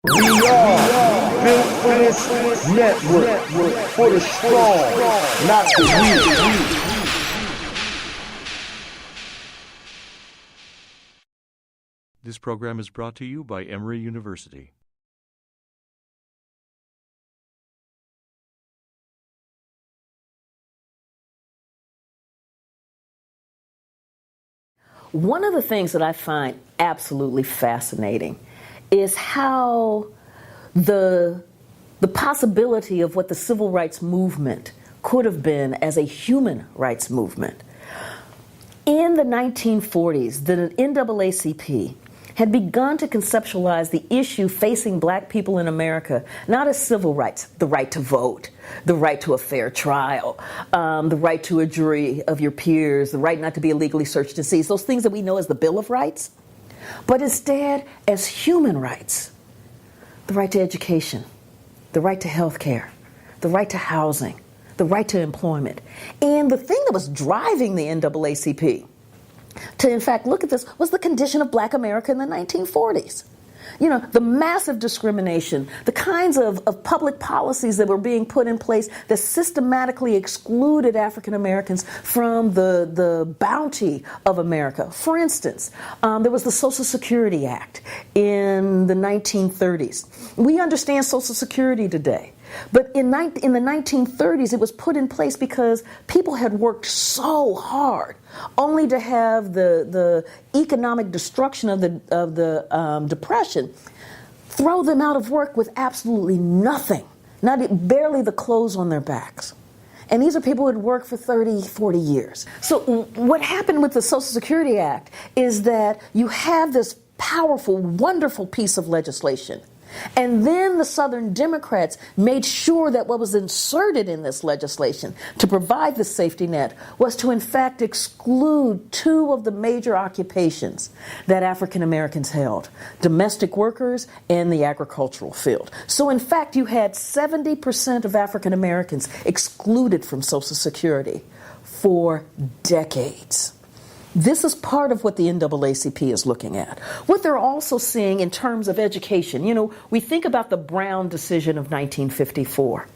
We are built for this network, for the strong, not the weak. This program is brought to you by Emory University. One of the things that I find absolutely fascinating is how the possibility of what the civil rights movement could have been as a human rights movement. In the 1940s, the NAACP had begun to conceptualize the issue facing black people in America, not as civil rights, the right to vote, the right to a fair trial, the right to a jury of your peers, the right not to be illegally searched and seized, those things that we know as the Bill of Rights, but instead as human rights, the right to education, the right to health care, the right to housing, the right to employment. And the thing that was driving the NAACP to, in fact, look at this was the condition of black America in the 1940s. You know, the massive discrimination, the kinds of public policies that were being put in place that systematically excluded African Americans from the bounty of America. For instance, there was the Social Security Act in the 1930s. We understand Social Security today. But in the 1930s, it was put in place because people had worked so hard, only to have the economic destruction of the Depression throw them out of work with absolutely nothing, barely the clothes on their backs. And these are people who had worked for 30, 40 years. So what happened with the Social Security Act is that you have this powerful, wonderful piece of legislation. And then the Southern Democrats made sure that what was inserted in this legislation to provide the safety net was to, in fact, exclude two of the major occupations that African Americans held: domestic workers and the agricultural field. So, in fact, you had 70% of African Americans excluded from Social Security for decades. This is part of what the NAACP is looking at. What they're also seeing in terms of education, you know, we think about the Brown decision of 1954.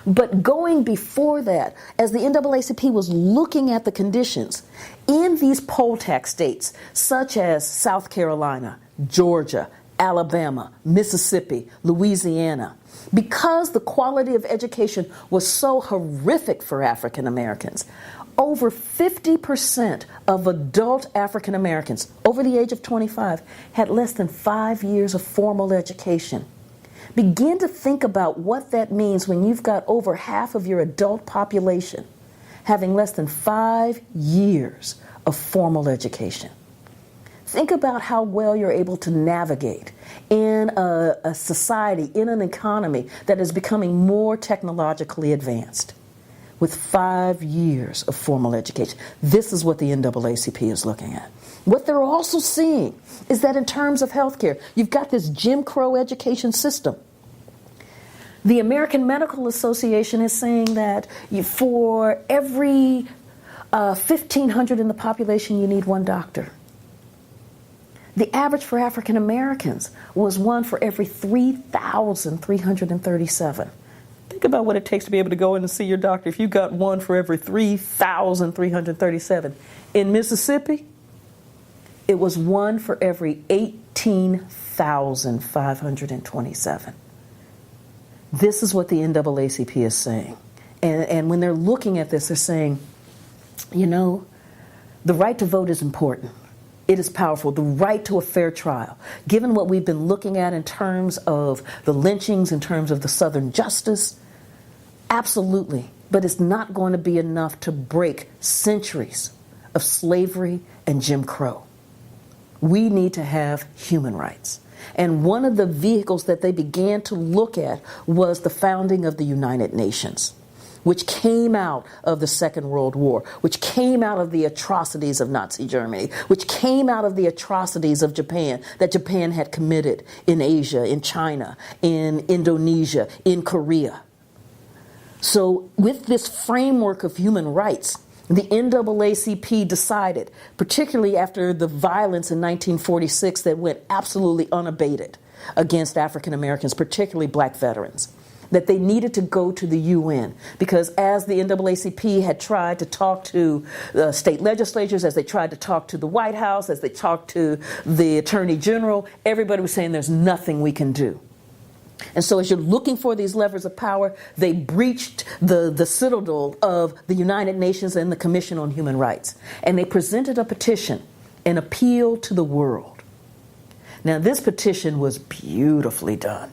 But going before that, as the NAACP was looking at the conditions in these poll tax states, such as South Carolina, Georgia, Alabama, Mississippi, Louisiana, because the quality of education was so horrific for African Americans, over 50% of adult African Americans over the age of 25 had less than 5 years of formal education. Begin to think about what that means when you've got over half of your adult population having less than 5 years of formal education. Think about how well you're able to navigate in a society, in an economy that is becoming more technologically advanced with 5 years of formal education. This is what the NAACP is looking at. What they're also seeing is that in terms of healthcare, you've got this Jim Crow education system. The American Medical Association is saying that for every 1,500 in the population, you need one doctor. The average for African Americans was one for every 3,337. Think about what it takes to be able to go in and see your doctor if you got one for every 3,337. In Mississippi, it was one for every 18,527. This is what the NAACP is saying. And when they're looking at this, they're saying, you know, the right to vote is important. It is powerful. The right to a fair trial. Given what we've been looking at in terms of the lynchings, in terms of the Southern justice, absolutely. But it's not going to be enough to break centuries of slavery and Jim Crow. We need to have human rights. And one of the vehicles that they began to look at was the founding of the United Nations, which came out of the Second World War, which came out of the atrocities of Nazi Germany, which came out of the atrocities of Japan, that Japan had committed in Asia, in China, in Indonesia, in Korea. So with this framework of human rights, the NAACP decided, particularly after the violence in 1946 that went absolutely unabated, against African Americans, particularly black veterans, that they needed to go to the UN, because as the NAACP had tried to talk to state legislatures, as they tried to talk to the White House, as they talked to the Attorney General, everybody was saying there's nothing we can do. And so as you're looking for these levers of power, they breached the citadel of the United Nations and the Commission on Human Rights. And they presented a petition, an appeal to the world. Now, this petition was beautifully done.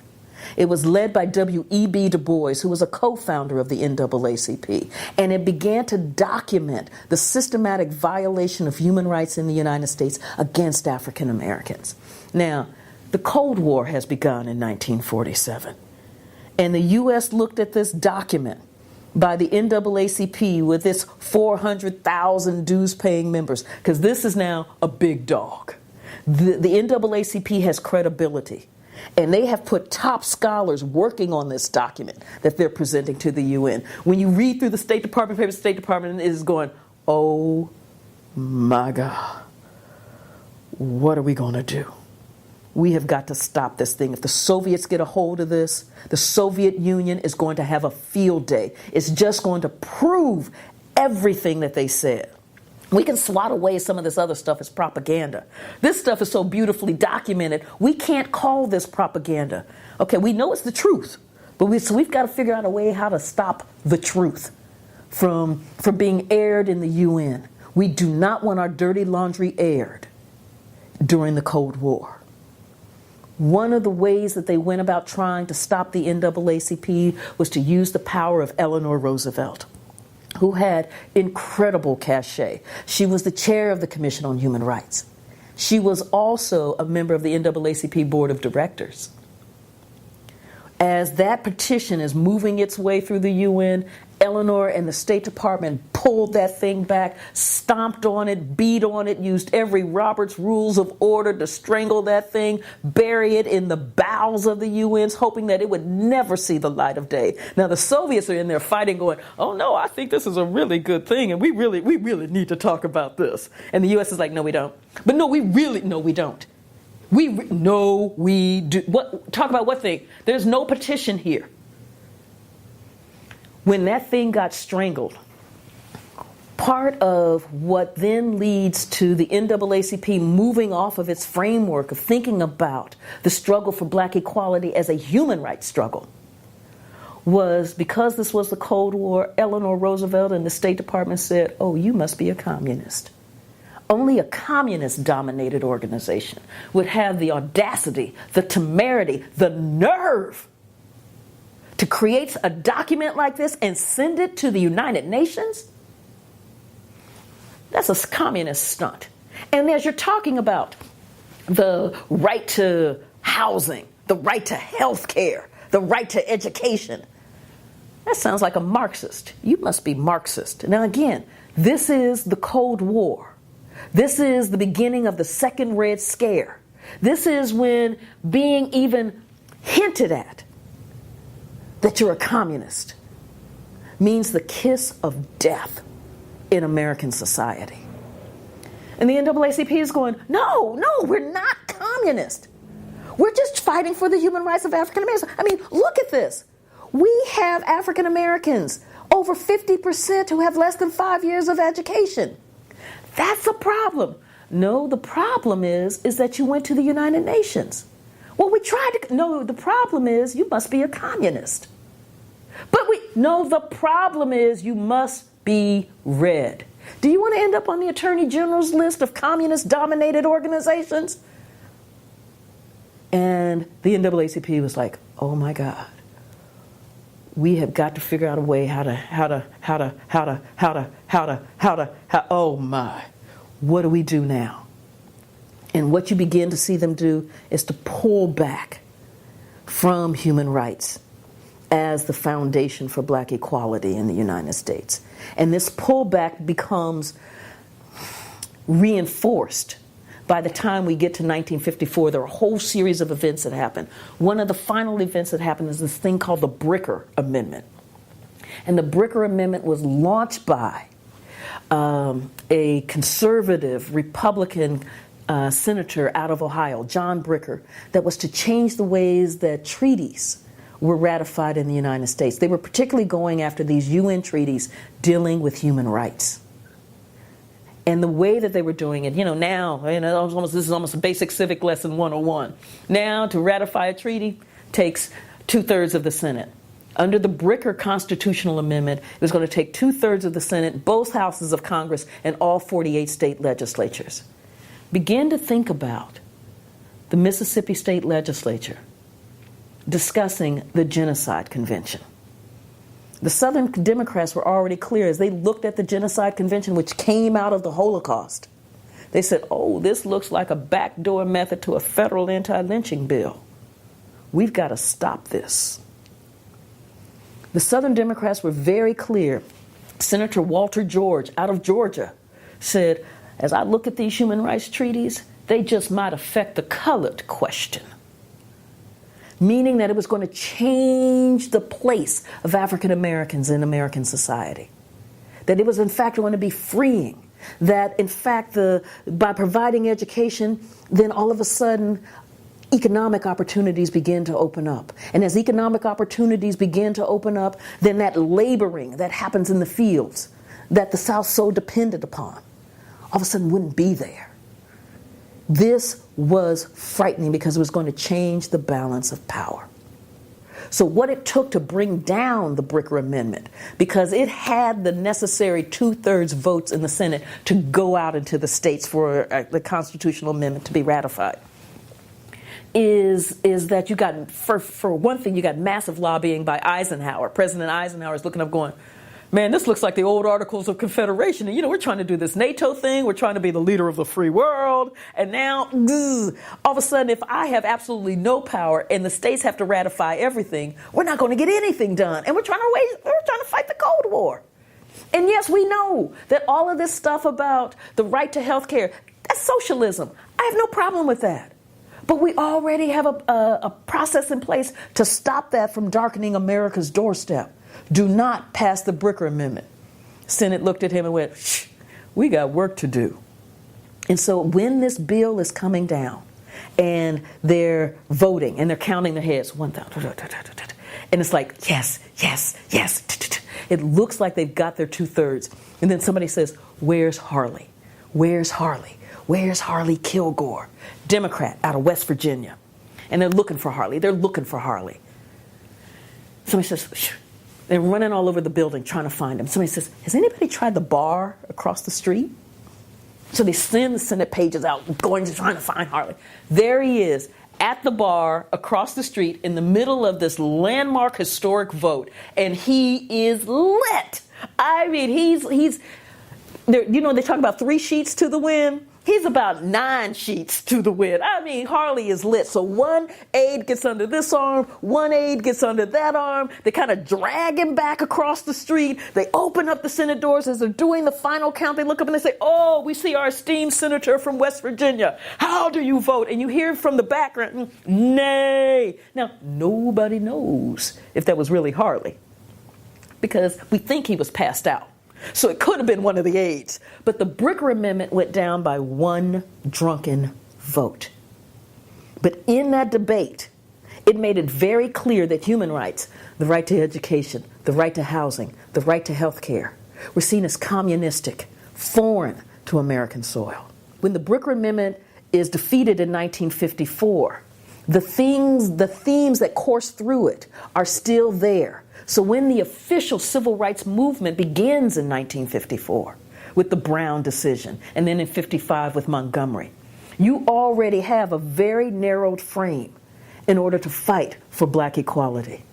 It was led by W.E.B. Du Bois, who was a co-founder of the NAACP, and it began to document the systematic violation of human rights in the United States against African Americans. Now, the Cold War has begun in 1947, and the U.S. looked at this document by the NAACP with its 400,000 dues-paying members, because this is now a big dog. The NAACP has credibility. And they have put top scholars working on this document that they're presenting to the UN. When you read through the State Department papers, the State Department is going, oh my God, what are we going to do? We have got to stop this thing. If the Soviets get a hold of this, the Soviet Union is going to have a field day. It's just going to prove everything that they said. We can swat away some of this other stuff as propaganda. This stuff is so beautifully documented, we can't call this propaganda. Okay, we know it's the truth, but we've got to figure out a way how to stop the truth from being aired in the UN. We do not want our dirty laundry aired during the Cold War. One of the ways that they went about trying to stop the NAACP was to use the power of Eleanor Roosevelt, who had incredible cachet. She was the chair of the Commission on Human Rights. She was also a member of the NAACP Board of Directors. As that petition is moving its way through the UN, Eleanor and the State Department pulled that thing back, stomped on it, beat on it, used every Robert's Rules of Order to strangle that thing, bury it in the bowels of the UNs, hoping that it would never see the light of day. Now the Soviets are in there fighting, going, oh no, I think this is a really good thing, and we really need to talk about this. And the US is like, no, we don't. But no, we don't. No, we do. What? Talk about what thing? There's no petition here. When that thing got strangled, part of what then leads to the NAACP moving off of its framework of thinking about the struggle for black equality as a human rights struggle was, because this was the Cold War, Eleanor Roosevelt and the State Department said, oh, you must be a communist. Only a communist-dominated organization would have the audacity, the temerity, the nerve to create a document like this and send it to the United Nations. That's a communist stunt. And as you're talking about the right to housing, the right to health care, the right to education, that sounds like a Marxist. You must be Marxist. Now again, this is the Cold War. This is the beginning of the Second Red Scare. This is when being even hinted at that you're a communist means the kiss of death in American society. And the NAACP is going, no, we're not communist. We're just fighting for the human rights of African Americans. I mean, look at this. We have African Americans, over 50%, who have less than 5 years of education. That's a problem. No, the problem is that you went to the United Nations. Well, we tried to, no, the problem is you must be a communist. The problem is you must be red. Do you want to end up on the Attorney General's list of communist-dominated organizations? And the NAACP was like, oh my God, we have got to figure out a way oh my, what do we do now? And what you begin to see them do is to pull back from human rights as the foundation for black equality in the United States. And this pullback becomes reinforced by the time we get to 1954. There are a whole series of events that happen. One of the final events that happened is this thing called the Bricker Amendment. And the Bricker Amendment was launched by a conservative Republican senator out of Ohio, John Bricker, that was to change the ways that treaties were ratified in the United States. They were particularly going after these UN treaties dealing with human rights. And the way that they were doing it, now, this is almost a basic civic lesson 101. Now, to ratify a treaty takes 2/3 of the Senate. Under the Bricker constitutional amendment, it was going to take 2/3 of the Senate, both houses of Congress, and all 48 state legislatures. Begin to think about the Mississippi State Legislature discussing the Genocide Convention. The Southern Democrats were already clear as they looked at the Genocide Convention, which came out of the Holocaust. They said, oh, this looks like a backdoor method to a federal anti-lynching bill. We've got to stop this. The Southern Democrats were very clear. Senator Walter George out of Georgia said, as I look at these human rights treaties, they just might affect the colored question. Meaning that it was going to change the place of African Americans in American society. That it was in fact going to be freeing. That in fact by providing education, then all of a sudden economic opportunities begin to open up. And as economic opportunities begin to open up, then that laboring that happens in the fields that the South so depended upon, all of a sudden wouldn't be there. This was frightening because it was going to change the balance of power. So what it took to bring down the Bricker Amendment, because it had the necessary 2/3 votes in the Senate to go out into the states for the constitutional amendment to be ratified, is that you got, for one thing, you got massive lobbying by Eisenhower. President Eisenhower is looking up going, man, this looks like the old Articles of Confederation. And, we're trying to do this NATO thing. We're trying to be the leader of the free world. And now, all of a sudden, if I have absolutely no power and the states have to ratify everything, we're not going to get anything done. And we're trying to fight the Cold War. And yes, we know that all of this stuff about the right to health care, that's socialism. I have no problem with that. But we already have a process in place to stop that from darkening America's doorstep. Do not pass the Bricker Amendment. Senate looked at him and went, shh, we got work to do. And so when this bill is coming down and they're voting and they're counting their heads, 1,000, and it's like, yes, yes, yes. It looks like they've got their 2/3. And then somebody says, where's Harley? Where's Harley? Where's Harley Kilgore? Democrat out of West Virginia. And they're looking for Harley. They're looking for Harley. Somebody says, shh. They're running all over the building trying to find him. Somebody says, has anybody tried the bar across the street? So they send the Senate pages out, trying to find Harley. There he is at the bar across the street in the middle of this landmark historic vote. And he is lit. I mean, he's they talk about 3 sheets to the wind. He's about 9 sheets to the wind. I mean, Harley is lit. So one aide gets under this arm, one aide gets under that arm. They kind of drag him back across the street. They open up the Senate doors as they're doing the final count. They look up and they say, oh, we see our esteemed senator from West Virginia. How do you vote? And you hear from the background, nay. Now, nobody knows if that was really Harley because we think he was passed out. So it could have been one of the aides. But the Bricker Amendment went down by 1 drunken vote. But in that debate, it made it very clear that human rights, the right to education, the right to housing, the right to health care, were seen as communistic, foreign to American soil. When the Bricker Amendment is defeated in 1954, the themes that course through it are still there. So when the official civil rights movement begins in 1954 with the Brown decision, and then in 55 with Montgomery, you already have a very narrowed frame in order to fight for black equality.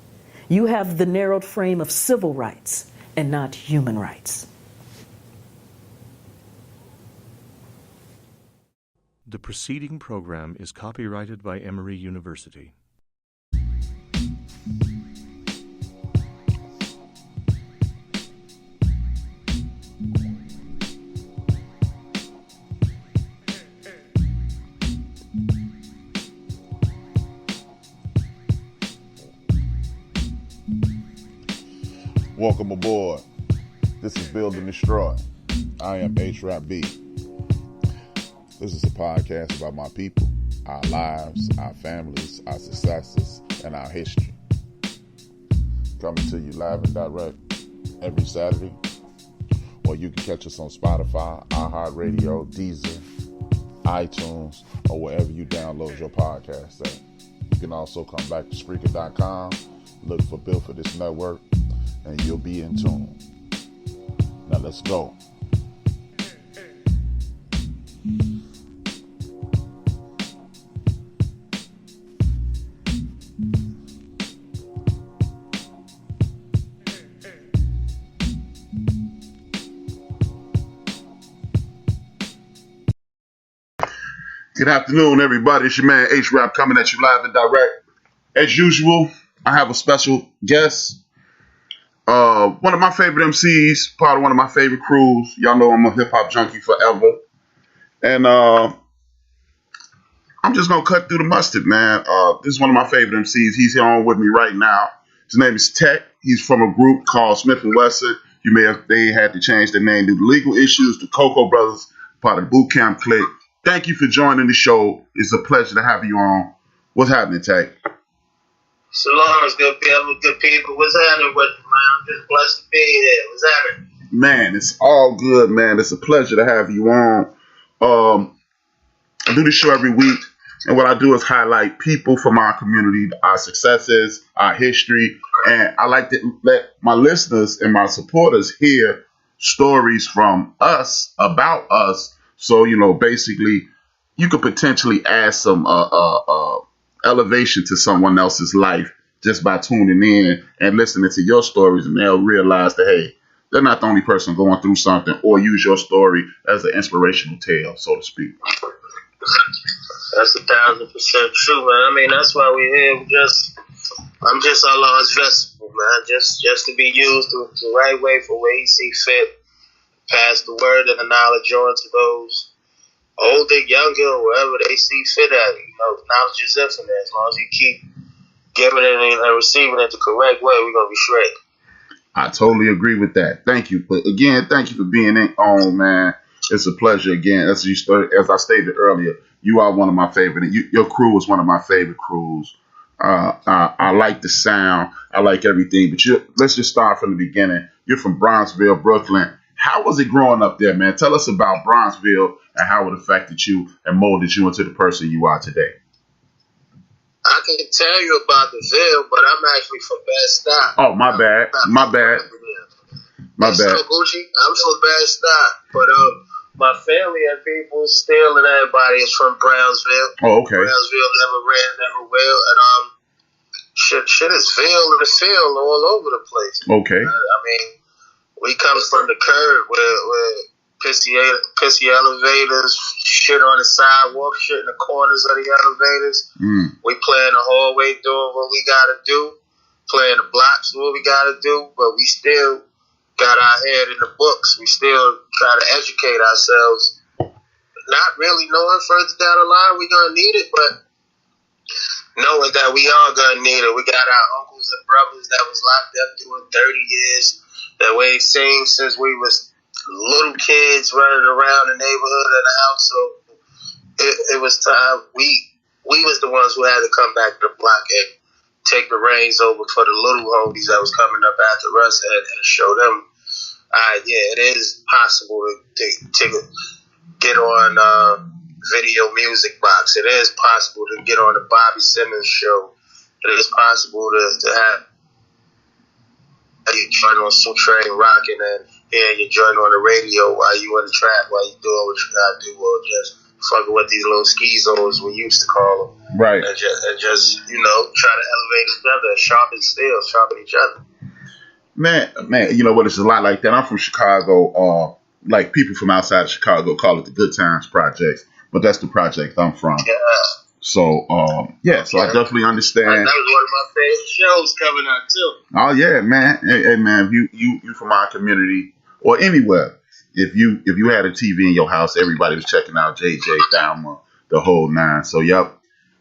You have the narrowed frame of civil rights and not human rights. The preceding program is copyrighted by Emory University. Welcome aboard. This is Build and Destroy. I am HRap. The This is a podcast about my people, our lives, our families, our successes, and our history. Coming to you live and direct every Saturday. Or you can catch us on Spotify, iHeartRadio, Deezer, iTunes, or wherever you download your podcast at. You can also come back to Spreaker.com, look for Bill for this network, and you'll be in tune. Now let's go. Good afternoon, everybody. It's your man HRap coming at you live and direct. As usual, I have a special guest. One of my favorite MCs, part of one of my favorite crews. Y'all know I'm a hip-hop junkie forever. And I'm just going to cut through the mustard, man. This is one of my favorite MCs. He's here on with me right now. His name is Tech. He's from a group called Smiff Wessun. They had to change their name due to legal issues. The Coco Brothers, part of the Boot Camp Clique. Thank you for joining the show. It's a pleasure to have you on. What's happening, Tech? Shalom, good people. What's happening with you, man? I'm just blessed to be here. What's happening? Man, it's all good, man. It's a pleasure to have you on. I do this show every week, and what I do is highlight people from our community, our successes, our history, and I like to let my listeners and my supporters hear stories from us, about us. So, basically, you could potentially add some elevation to someone else's life just by tuning in and listening to your stories, and they'll realize that, hey, they're not the only person going through something, or use your story as an inspirational tale, so to speak. That's 1,000% true, man. I mean, that's why we're here. I'm just Allah's vessel, man. Just to be used the right way for where He see fit. Pass the word and the knowledge on to those older, younger, wherever they see fit at it. Knowledge is infinite. As long as you keep giving it and receiving it the correct way, we're going to be straight. I totally agree with that. Thank you. But again, thank you for being on, man. It's a pleasure again. As I stated earlier, you are one of my favorite. Your crew is one of my favorite crews. I like the sound. I like everything. But let's just start from the beginning. You're from Bronzeville, Brooklyn. How was it growing up there, man? Tell us about Bronzeville and how it affected you and molded you into the person you are today. I can tell you about the Ville, but I'm actually from Bed-Stuy. Oh, my bad. My bad. So Gucci, I'm from Bed-Stuy, but my family and people still and everybody is from Brownsville. Oh, okay. Brownsville never will, and shit is Ville and Phil all over the place. Okay. I mean, we come from the curb where pissy elevators, shit on the sidewalk, shit in the corners of the elevators. We play in the hallway doing what we gotta do, play in the blocks what we gotta do, but we still got our head in the books. We still try to educate ourselves, not really knowing further down the line we're gonna need it, but knowing that we are gonna need it. We got our uncles and brothers that was locked up doing 30 years. That we ain't seen since we was little kids running around the neighborhood and the house. So it was time. We was the ones who had to come back to the block and take the reins over for the little homies that was coming up after us and show them, it is possible to get on video music box. It is possible to get on the Bobby Simmons show. It is possible to have you join on Soul Train rocking and you join on the radio while you in the trap, while you doing what you gotta do, or just fucking with these little schizos we used to call them. Right. And just try to elevate each other, sharpen steel, sharpen each other. Man, you know what? It's a lot like that. I'm from Chicago. Like people from outside of Chicago call it the Good Times Project, but that's the project I'm from. Yeah. So, so I definitely understand. That was one of my favorite shows coming out, too. Oh, yeah, man. Hey, man, if you from our community or anywhere, if you had a TV in your house, everybody was checking out JJ, Thalma, the whole nine. So, yep,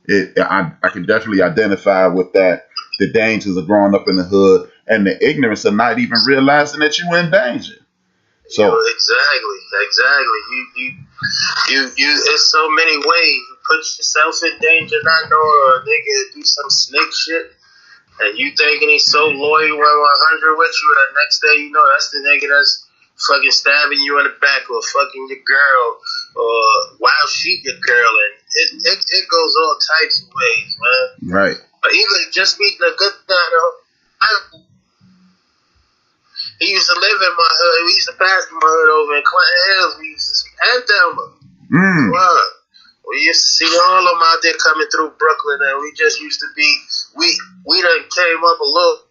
I can definitely identify with that. The dangers of growing up in the hood and the ignorance of not even realizing that you were in danger. So exactly. You. It's so many ways. You put yourself in danger, not knowing a nigga do some snake shit, and you thinking he's so loyal, 100 with you, and the next day you know that's the nigga that's fucking stabbing you in the back, or fucking your girl, or while she your girl, and it goes all types of ways, man. right. But even just meeting a good guy, he used to live in my hood. We used to pass my hood over in Clinton Hills. We used to see Anthem. Wow. We used to see all of them out there coming through Brooklyn, and we just used to be, we done came up a little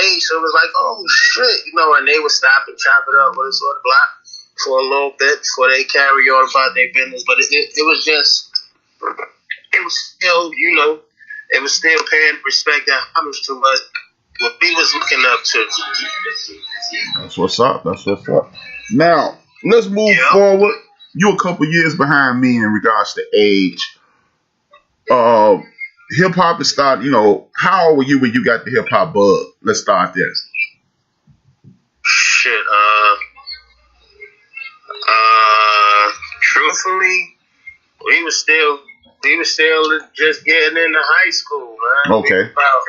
age, so it was like, oh shit, you know, and they would stop and chop it up with us on the block for a little bit before they carry on about their business. But it was just, it was still, you know, it was still paying respect and homage to what we was looking up to. That's what's up. Now, let's move forward. You a couple years behind me in regards to age. Hip hop has started, you know, how old were you when you got the hip hop bug? Let's start there. Shit, truthfully, we was still just getting into high school, man. Okay. About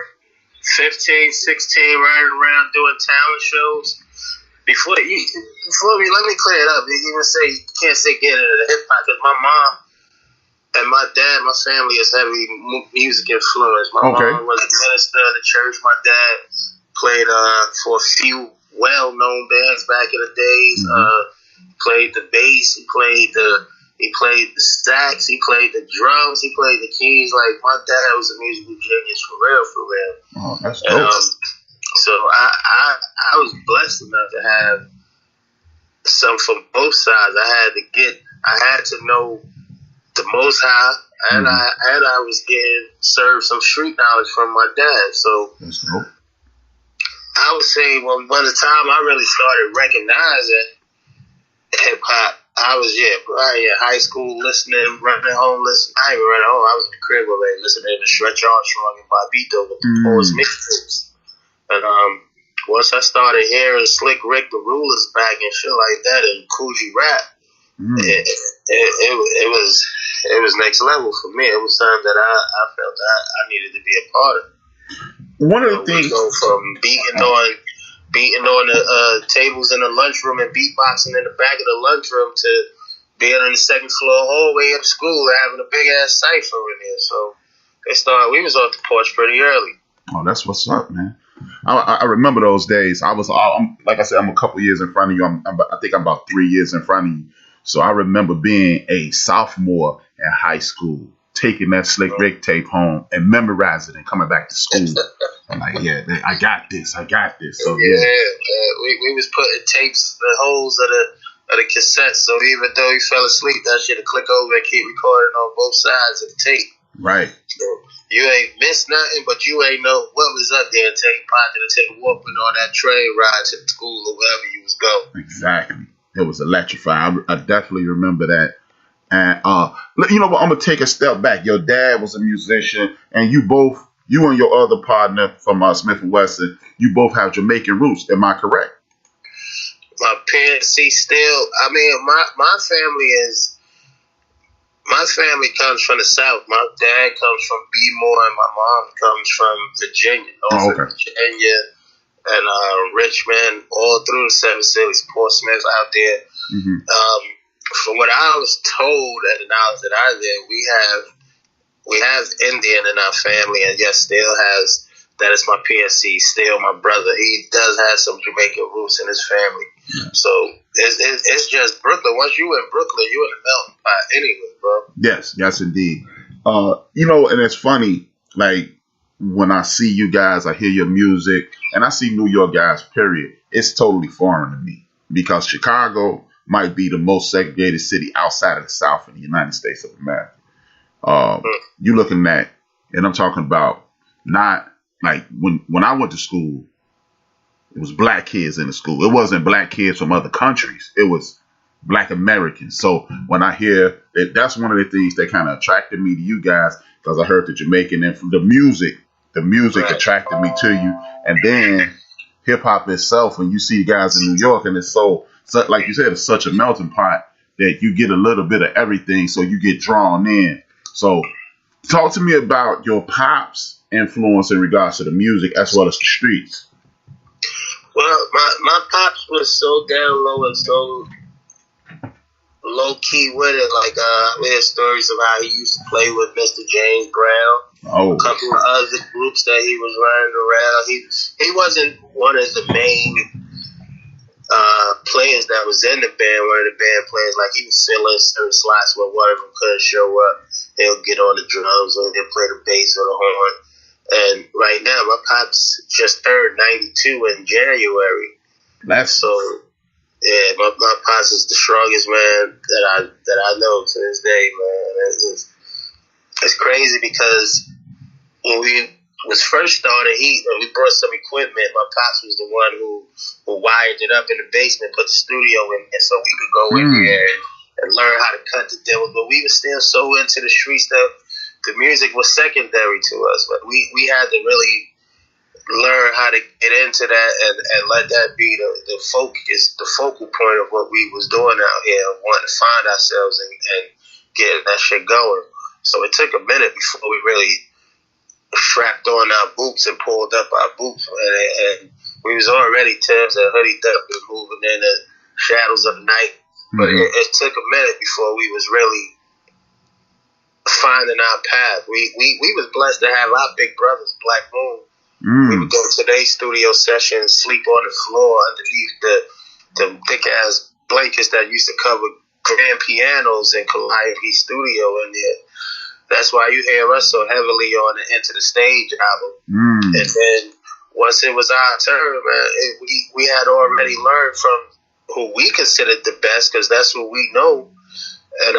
15, 16, running around doing talent shows. Before let me clear it up. You can't say get into the hip hop, because my mom and my dad, my family is heavy music influence. My mom was a minister in the church. My dad played for a few well-known bands back in the days. Played the bass. He played the sax. He played the drums. He played the keys. Like, my dad was a musical genius for real. Oh, that's dope. So I was blessed enough to have some from both sides. I had to know the Most High, and I was getting served some street knowledge from my dad. So that's dope. I would say, well, by the time I really started recognizing hip hop, I was in high school listening, running home listening. I ain't even running home. I was in the crib already listening to Stretch Armstrong and Bobito with the Paul's mixtapes. And once I started hearing Slick Rick, the Rulers back and shit like that, and Coogee Rap, it was next level for me. It was something that I felt that I needed to be a part of. One of the things, we go from beating on the tables in the lunchroom and beatboxing in the back of the lunchroom to being on the second floor hallway of school and having a big ass cipher in there. So we was off the porch pretty early. Oh, that's what's up, man. I remember those days. Like I said, I'm a couple years in front of you. I think I'm about 3 years in front of you. So I remember being a sophomore in high school, taking that Slick Rick tape home and memorizing it and coming back to school. I'm like, I got this. So we was putting tapes, the holes of the cassettes. So even though he fell asleep, that shit would click over and keep recording on both sides of the tape. Right. So you ain't missed nothing, but you ain't know what was up there until you popped it into the Walkman on that train ride to the school or wherever you was going. Exactly. It was electrifying. I definitely remember that. And you know what? I'm gonna take a step back. Your dad was a musician, and you and your other partner from Smiff Wessun, you both have Jamaican roots. Am I correct? My PNC still. I mean, my family comes from the South. My dad comes from Bmore, and my mom comes from Virginia, Norfolk, Virginia, and Richmond, all through the Seven Cities, Portsmouth out there. From what I was told and the knowledge that I did, we have Indian in our family, and yes, still has. That is my PNC. Still, my brother, he does have some Jamaican roots in his family. Yeah. So it's just Brooklyn. Once you in Brooklyn, you in the melting pot anyway, bro. Yes, indeed. You know, and it's funny, like when I see you guys, I hear your music, and I see New York guys, period. It's totally foreign to me because Chicago might be the most segregated city outside of the South in the United States of America. You looking at, and I'm talking about not like when I went to school, it was black kids in the school. It wasn't black kids from other countries. It was black Americans. So when I hear that, that's one of the things that kind of attracted me to you guys, because I heard the Jamaican and the music attracted me to you. And then hip hop itself, when you see guys in New York and it's so so, like you said, it's such a melting pot that you get a little bit of everything, so you get drawn in. So, talk to me about your pop's influence in regards to the music as well as the streets. Well, my pops was so down low and so low key with it. Like, we had stories of how he used to play with Mr. James Brown. Oh, A couple of other groups that he was running around. He wasn't one of the main players that was in the band. One of the band players, like he was filling certain slots where one of them couldn't show up. He'll get on the drums or he'll play the bass or the horn. And right now, my pops just turned 92 in January. So, yeah, my pops is the strongest man that I know to this day, man. It's crazy because when we was first started, we brought some equipment. My pops was the one who wired it up in the basement, put the studio in there so we could go in there and learn how to cut the demos. But we were still so into the street stuff. The music was secondary to us, but we had to really learn how to get into that and let that be the focus, the focal point of what we was doing out here, wanting to find ourselves and getting that shit going. So it took a minute before we really strapped on our boots and pulled up our boots, and we was already Timbs and hoodied up and moving in the shadows of the night. But it took a minute before we was really finding our path. We was blessed to have our big brothers, Black Moon. We would go to their studio sessions, sleep on the floor underneath the thick ass blankets that used to cover grand pianos in Calliope studio in there. That's why you hear us so heavily on the Into the Stage album. And then once it was our turn, man, we had already learned from who we considered the best, because that's what we know. And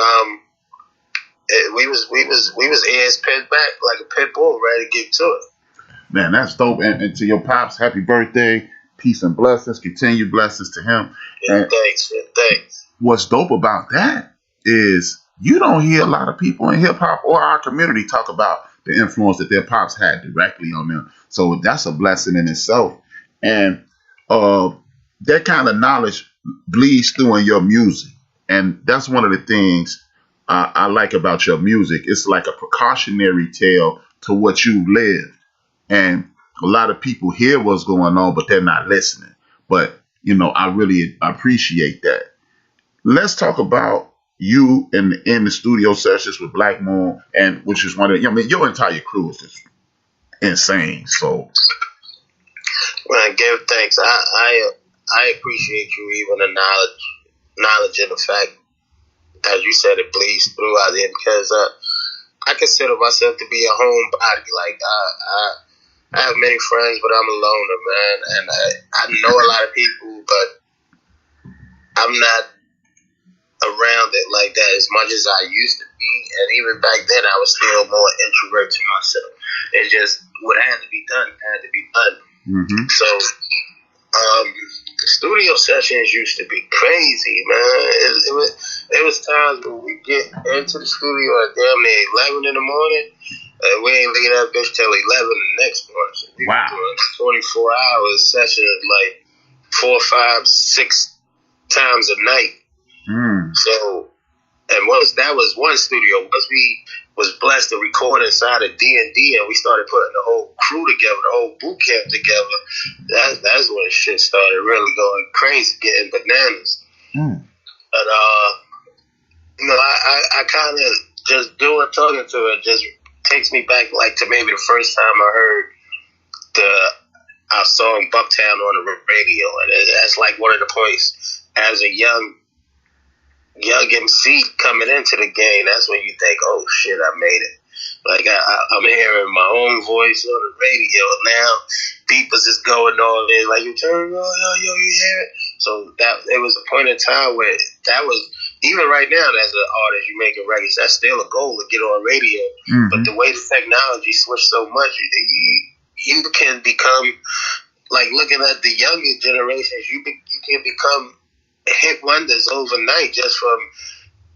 we was ears pinned back like a pit bull, ready to get to it. Man, that's dope. And to your pops, happy birthday, peace and blessings, continued blessings to him. Yeah, thanks. What's dope about that is you don't hear a lot of people in hip hop or our community talk about the influence that their pops had directly on them. So that's a blessing in itself. And that kind of knowledge bleeds through in your music. And that's one of the things I like about your music. It's like a precautionary tale to what you lived. And a lot of people hear what's going on, but they're not listening. But, I really appreciate that. Let's talk about you in the studio sessions with Black Moon, and which is one of your entire crew is just insane. So, man, give thanks. I appreciate you, even the knowledge of the fact, as you said, it bleeds through out there, because I consider myself to be a homebody. Like I have many friends, but I'm a loner, man, and I know a lot of people, but I'm not around it like that as much as I used to be. And even back then, I was still more introvert to myself. It just, what had to be done had to be done. So the studio sessions used to be crazy, man. It was times when we get into the studio at damn near 11 in the morning, and we ain't leave that bitch till 11 the next morning. So we were doing 24 hours sessions, like 4, 5, 6 times a night. So, and that was one studio. Once we was blessed to record inside of D&D, and we started putting the whole crew together, the whole boot camp together, that's when shit started really going crazy, getting bananas. And I kind of just talking to it just takes me back, like, to maybe the first time I heard our song Bucktown on the radio, and that's like one of the points as a young MC coming into the game. That's when you think, oh shit, I made it. Like I'm hearing my own voice on the radio now. Beepers is going on there, like you turn on, yo, you hear it? So that it was a point in time where that was, even right now as an artist, you making records, that's still a goal to get on radio. But the way the technology switched so much, you can become, like, looking at the younger generations, you can become hit wonders overnight just from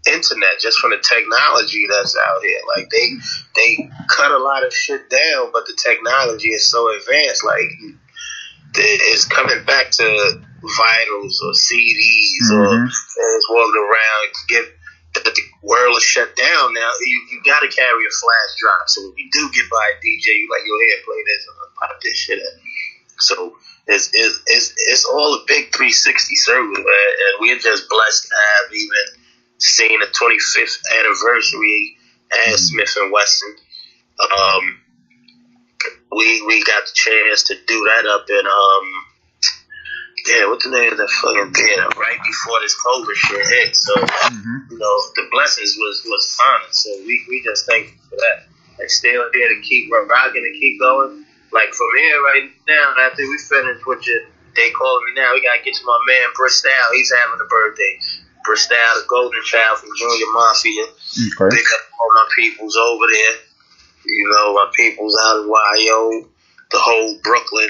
internet, just from the technology that's out here. Like they cut a lot of shit down, but the technology is so advanced. Like it's coming back to vinyls or CDs or just walking around. Get the world is shut down now. You got to carry a flash drive. So when you do get by a DJ, you like, yo, here, play this, pop this shit up. So it's all a big 360 circle, man. And we're just blessed to have even seen the 25th anniversary as Smiff and Wessun. We got the chance to do that up in what the name of that fucking theater right before this COVID shit hit. So you know, the blessings was honest. So we just thankful for that. And still here to keep rocking and keep going. Like from here right now, after we finish what they calling me now, we gotta get to my man Bristol. He's having a birthday. Bristol, the golden child from Junior Mafia. Okay. Big up all my peoples over there. You know, my peoples out in YO, the whole Brooklyn,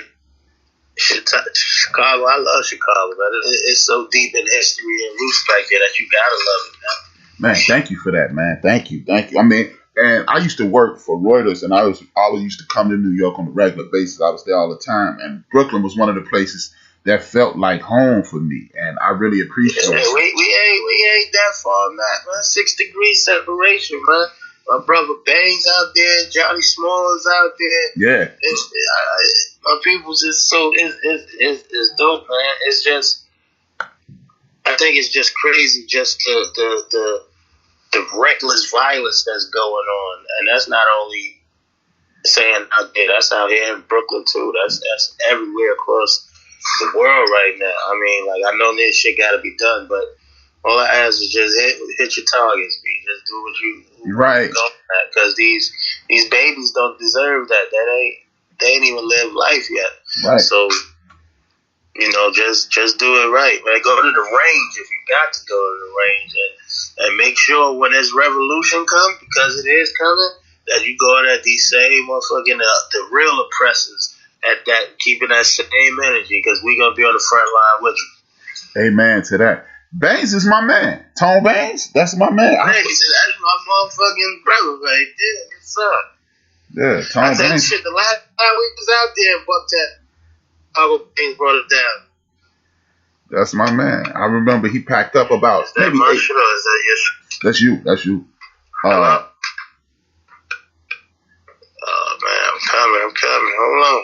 Chicago. I love Chicago, man. It's so deep in history and roots back there that you gotta love it, man. Man, thank you for that, man. Thank you. I mean, and I used to work for Reuters, and I always used to come to New York on a regular basis. I was there all the time, and Brooklyn was one of the places that felt like home for me, and I really appreciate it. We ain't that far, man. 6 degrees separation, man. My brother Bane's out there, Johnny Small is out there. Yeah. My people's is so it's dope, man. It's just, I think it's just crazy, just the reckless violence that's going on, and that's not only saying out there. That's out here in Brooklyn too. That's everywhere across the world right now. I mean, like, I know this shit got to be done, but all I ask is just hit your targets, B. Just do what you right. Because these babies don't deserve that. They ain't even lived life yet. Right. So, you know, just do it right, man. Go to the range if you got to go to the range, and make sure when this revolution comes, because it is coming, that you go at these same motherfucking the real oppressors at that, keeping that same energy, because we gonna be on the front line with you. Amen to that. Baines is my man. Tone Baines, that's my man. That's my motherfucking brother right there. What's up? Yeah, Tone Baines. Shit, the last time we was out there and bumped that, our Baines brought it down. That's my man. I remember he packed up about is that maybe my 8. shit or is that your shit? That's you. Oh man, I'm coming. Hold on.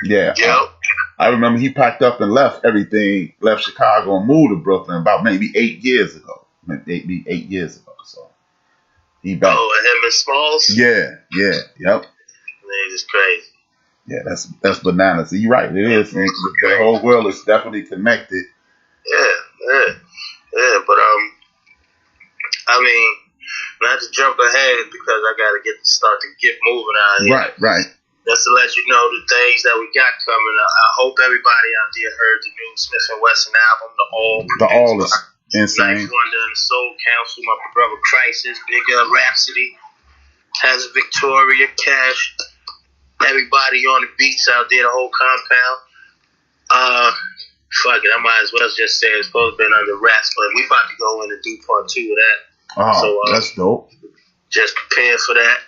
Yeah. Yo. I remember he packed up and left Chicago and moved to Brooklyn about maybe 8 years ago. Maybe 8 years ago. So he back. Oh, and him and Smalls? Yeah, yep. Niggas crazy. Yeah, that's bananas. You're right. It is. The whole world is definitely connected. Yeah. But I mean, not to jump ahead because I got to start to get moving out here. Right. Just to let you know the things that we got coming up. I hope everybody out there heard the new Smiff and Wessun album, The All is insane. Life Wonder and the Soul Council, my brother Crisis, Big Rhapsody, has Victoria, Cash, everybody on the beats out there, the whole compound. Fuck it, I might as well just say it's supposed to be under wraps, but we about to go in and do part 2 of that. Oh, so, that's dope. Just prepare for that.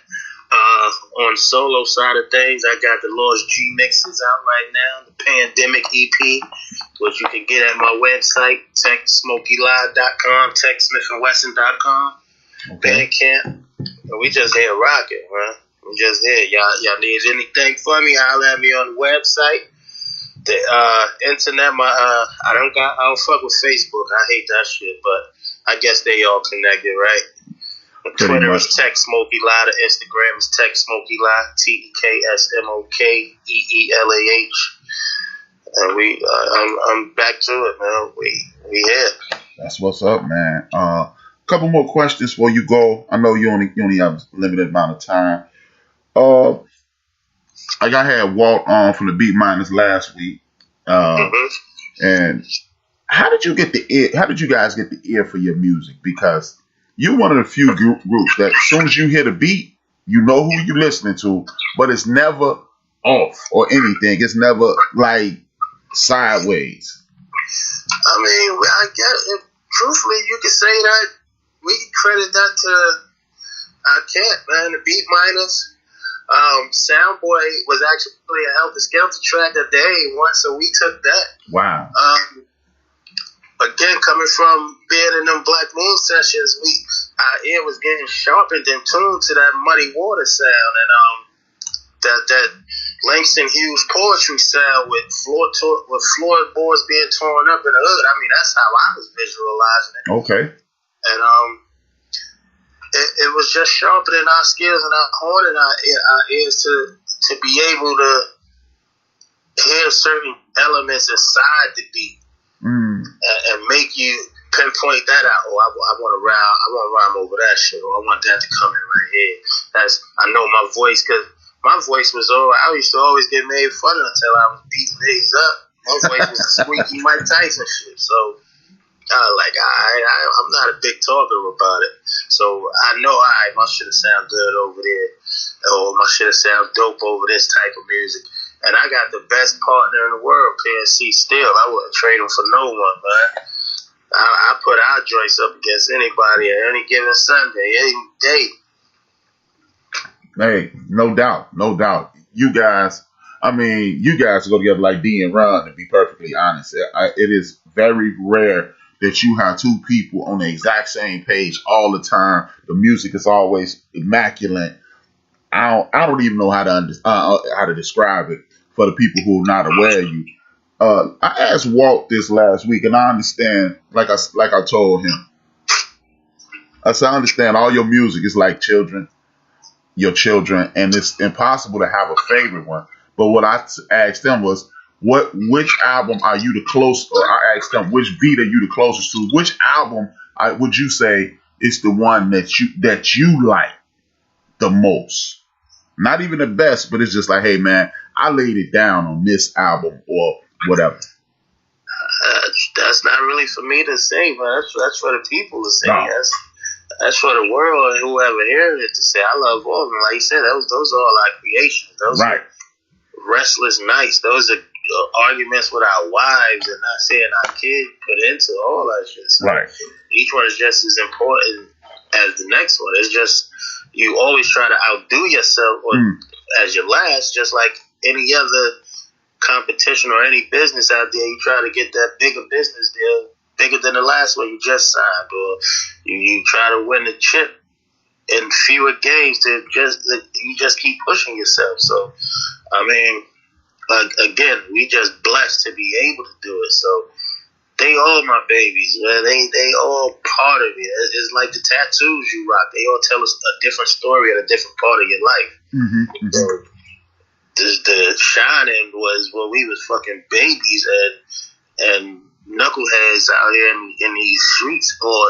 On solo side of things, I got the Lost G mixes out right now, the Pandemic EP, which you can get at my website, techsmokylive.com, techsmiffandwessun.com, Bandcamp. And we just here rocking, man. We just here. Y'all need anything for me, holler at me on the website. The internet, I don't fuck with Facebook. I hate that shit, but I guess they all connected, right? Twitter is Tech Smoky Lie. The Instagram is Tech Smoky Lie. TEKSMOKEELAH. And I'm back to it, man. We here. That's what's up, man. Couple more questions before you go. I know you only have a limited amount of time. I had Walt on from the Beat Miners last week. And how did you guys get the ear for your music? Because you're one of the few groups that as soon as you hear the beat, you know who you're listening to, but it's never off or anything. It's never like sideways. I mean, I guess, truthfully, you could say that we can credit that to our cat, man, the Beat Miners. Soundboy was actually a Helter Skelter track that they ain't want, so we took that. Wow. Again, coming from being in them Black Moon sessions, our ear was getting sharpened and tuned to that Muddy Water sound and that Langston Hughes poetry sound with floorboards being torn up in the hood. I mean, that's how I was visualizing it. Okay. And it was just sharpening our skills and honing our ears to be able to hear certain elements inside the beat and make you pinpoint that out. Oh, I want to rhyme over that shit, or I want that to come in right here. I know my voice, because my voice was I used to always get made fun of until I was beating niggas up. My voice was a squeaky Mike Tyson shit. So I'm not a big talker about it. So I know my shit sound good over there, or my shit sound dope over this type of music. And I got the best partner in the world, PNC. Still, I wouldn't trade him for no one, man. I put our joints up against anybody at any given Sunday, any day. Hey, no doubt. You guys go together like D and Ron, to be perfectly honest. It is very rare that you have two people on the exact same page all the time. The music is always immaculate. I don't even know how to describe it for the people who are not aware of you. I asked Walt this last week, and I understand, like I told him. I said, I understand all your music is like your children, and it's impossible to have a favorite one. But what I asked them was, which album are you the closest, or I asked them, which beat are you the closest to? Which album would you say is the one that you like the most? Not even the best, but it's just like, hey man, I laid it down on this album or whatever. That's not really for me to say, man. That's for the people to say. No. That's for the world and whoever hears it to say. I love all of them. Like you said, those are all our creations. Those right. are restless nights. Those are arguments with our wives and not saying our kids put into all that shit. So right. Each one is just as important as the next one. It's just you always try to outdo yourself as your last, just like any other competition or any business out there. You try to get that bigger business deal, bigger than the last one you just signed, or you try to win the chip in fewer games. You just keep pushing yourself. So, I mean, again, we just blessed to be able to do it. So they all my babies, man. They all part of it. It's like the tattoos you rock. They all tell us a different story at a different part of your life. Mm-hmm. So the Shining was when we was fucking babies and knuckleheads out here in these streets, or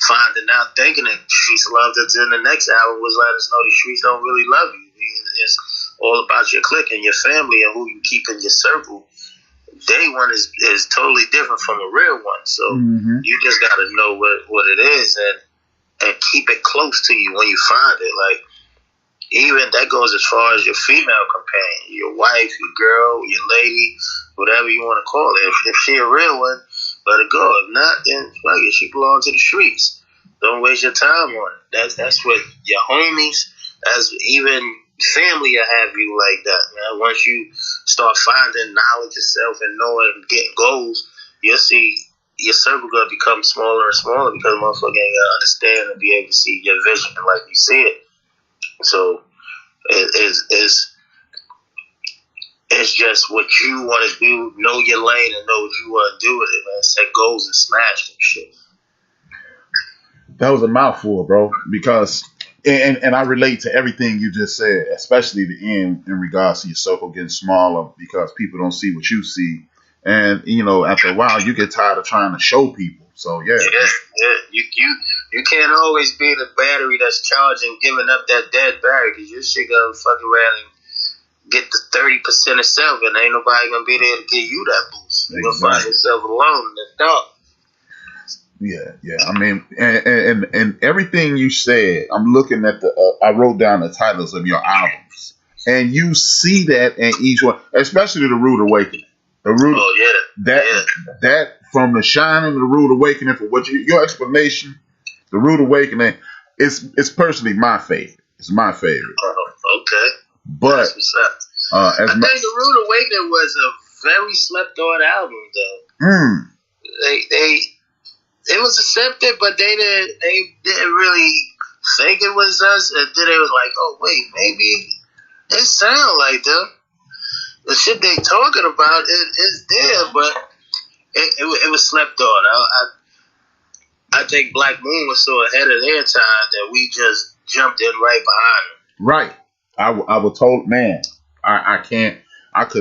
finding out, thinking that streets loved us. And the next album was letting us know the streets don't really love you. It's all about your clique and your family and who you keep in your circle. Day one is totally different from a real one. So you just got to know what it is and keep it close to you when you find it. Like, even that goes as far as your female companion, your wife, your girl, your lady, whatever you want to call it. If she a real one, let her go. If not, then fuck it, she belongs to the streets. Don't waste your time on it. That's what your homies, as even family will have you like that, man. Once you start finding knowledge yourself and knowing, getting goals, you'll see your circle gonna become smaller and smaller because motherfucker ain't gonna understand and be able to see your vision like you see it. So it's just what you want to do. Know your lane and know what you want to do with it, man. Set goals and smash them shit. That was a mouthful, bro. Because and I relate to everything you just said, especially the end in regards to your circle getting smaller because people don't see what you see, and after a while you get tired of trying to show people. So yeah. You can't always be the battery that's charging, giving up that dead battery, because your shit gonna fuck around and get the 30% itself, and ain't nobody gonna be there to give you that boost. You're gonna find yourself alone in the dark. Yeah. I mean, and everything you said, I'm looking at I wrote down the titles of your albums, and you see that in each one, especially the Rude Awakening. That from the Shining to the Rude Awakening, for what your explanation. The Rude Awakening is personally my favorite. It's my favorite. Okay. But that's what's up. I think The Rude Awakening was a very slept on album, though. It was accepted, but they didn't really think it was us, and then they was like, oh wait, maybe it sound like them. The shit they talking about is there, but it was slept on. I think Black Moon was so ahead of their time that we just jumped in right behind them. Right. I was told, man, I couldn't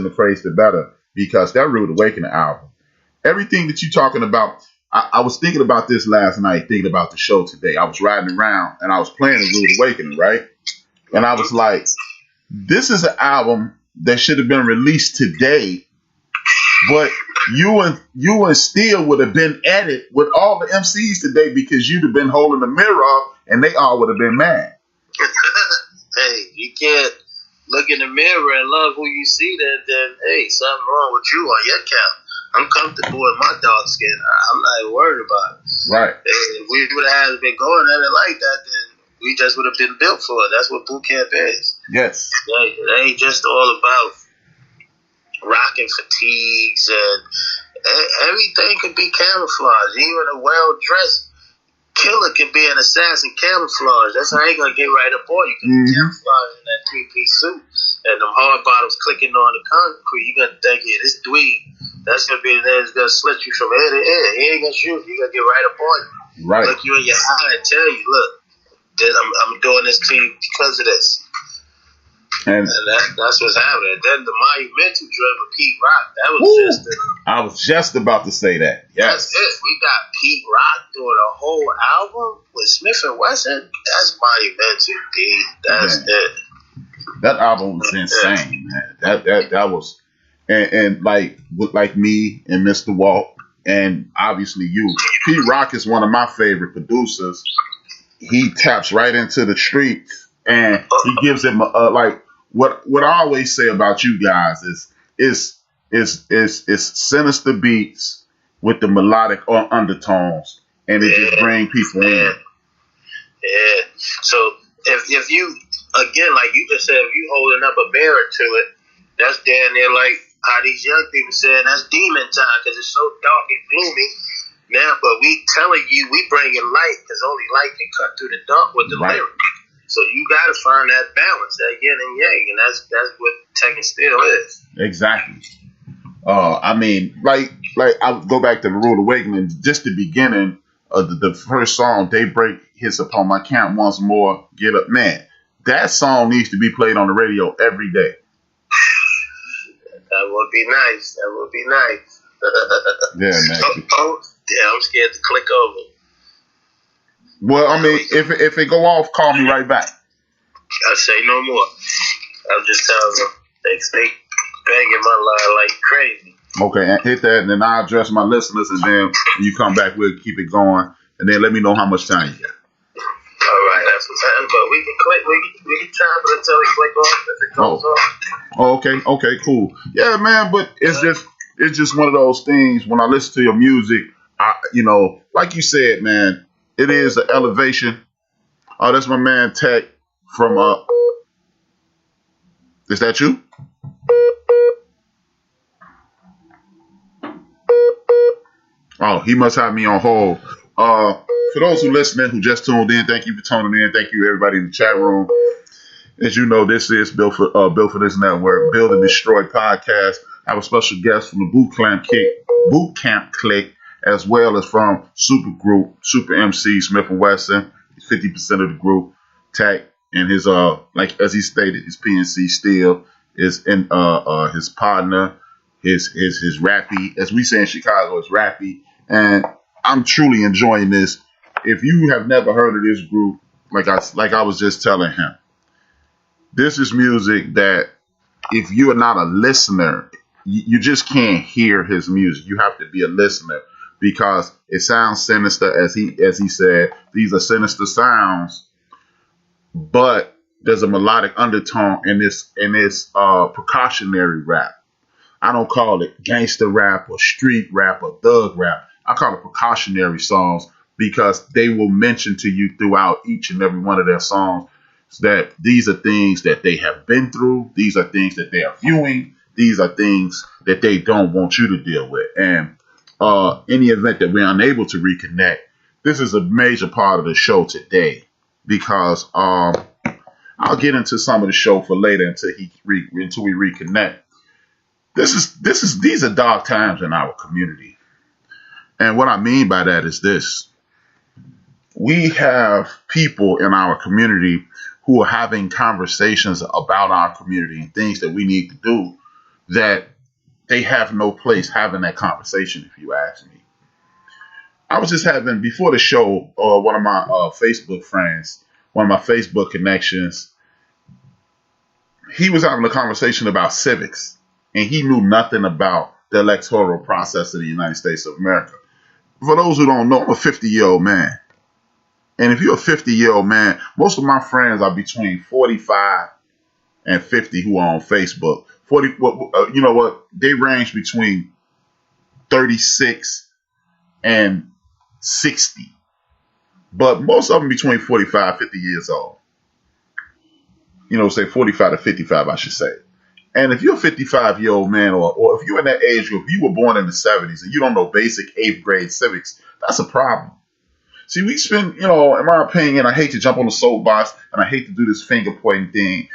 have phrased it better, because that Rude Awakening album, everything that you're talking about, I was thinking about this last night, thinking about the show today. I was riding around and I was playing the Rude Awakening, right? And I was like, this is an album that should have been released today, but you and Steele would have been at it with all the MCs today, because you'd have been holding the mirror up and they all would have been mad. Hey, you can't look in the mirror and love who you see, then hey, something wrong with you on your count. I'm comfortable in my dark skin. I'm not even worried about it. Right. If we would have been going at it like that, then we just would have been built for it. That's what boot camp is. Yes. It ain't just all about rocking fatigues, and everything could be camouflage. Even a well-dressed killer can be an assassin camouflage. That's how you gonna get right up on you. Can camouflage in that 3-piece suit and them hard bottoms clicking on the concrete. You gonna think, yeah, this dweeb, that's gonna be that's gonna slit you from ear to ear. He ain't gonna shoot you. He gonna get right up on you. Right. Look you in your eye and tell you, look, I'm doing this to you because of this. And that's what's happening. Then the monumental joint with Pete Rock, that was I was just about to say that. Yes. That's it. We got Pete Rock doing a whole album with Smiff Wessun. That's monumental, D. That's it. That album was insane, man. That was, and like with like me and Mr. Walt, and obviously you. Pete Rock is one of my favorite producers. He taps right into the streets, and he gives him like what I always say about you guys is sinister beats with the melodic undertones, and it just bring people in. Yeah. So if you, again, like you just said, if you holding up a mirror to it, that's damn near like how these young people saying that's demon time because it's so dark and gloomy. Now, but we telling you, we bringing light because only light can cut through the dark with the lyric. So you got to find that balance, that yin and yang, and that's what Tech and Steel is. Exactly. I mean, like I'll go back to the Rude Awakening. Just the beginning of the first song, Daybreak Hits Upon My Camp Once More. Get Up, man. That song needs to be played on the radio every day. That would be nice. That would be nice. Yeah, man. Yeah, I'm scared to click over. Well, I mean, if it go off, call me right back. I say no more. I'm just telling them they banging my line like crazy. Okay, and hit that, and then I'll address my listeners, and then when you come back, we'll keep it going, and then let me know how much time you got. All right, that's what's happening, but we can click, we can time it until it click off if it goes off. Oh, okay, cool. Yeah, man, but it's just one of those things. When I listen to your music, like you said, man, it is an elevation. Oh, that's my man Tech from is that you? Oh, he must have me on hold. For those who listening, who just tuned in, thank you for tuning in. Thank you everybody in the chat room. As you know, this is Built for This Network, Build and Destroy podcast. I have a special guest from the Boot Camp Clique, as well as from Super MC Smiff Wessun. He's 50% of the group. Tech and his like as he stated, his PNC Steel is in his partner, his rappy, as we say in Chicago, is rappy, and I'm truly enjoying this. If you have never heard of this group, like I was just telling him, this is music that if you are not a listener, you just can't hear his music. You have to be a listener because it sounds sinister, as he said. These are sinister sounds, but there's a melodic undertone in this precautionary rap. I don't call it gangster rap or street rap or thug rap. I call it precautionary songs because they will mention to you throughout each and every one of their songs that these are things that they have been through. These are things that they are viewing. These are things that they don't want you to deal with. And in the event that we're unable to reconnect, this is a major part of the show today, because I'll get into some of the show for later until we reconnect. These are dark times in our community. And what I mean by that is this. We have people in our community who are having conversations about our community and things that we need to do that they have no place having that conversation, if you ask me. I was just having, before the show, one of my Facebook friends, one of my Facebook connections, he was having a conversation about civics, and he knew nothing about the electoral process of the United States of America. For those who don't know, I'm a 50-year-old man. And if you're a 50-year-old man, most of my friends are between 45 and 50 who are on Facebook. 40, you know what? They range between 36 and 60. But most of them between 45, 50 years old. You know, say 45 to 55, I should say. And if you're a 55-year-old man, or if you're in that age group, you were born in the 70s and you don't know basic 8th grade civics, that's a problem. See, we spend, you know, in my opinion, I hate to jump on the soapbox and I hate to do this finger pointing thing,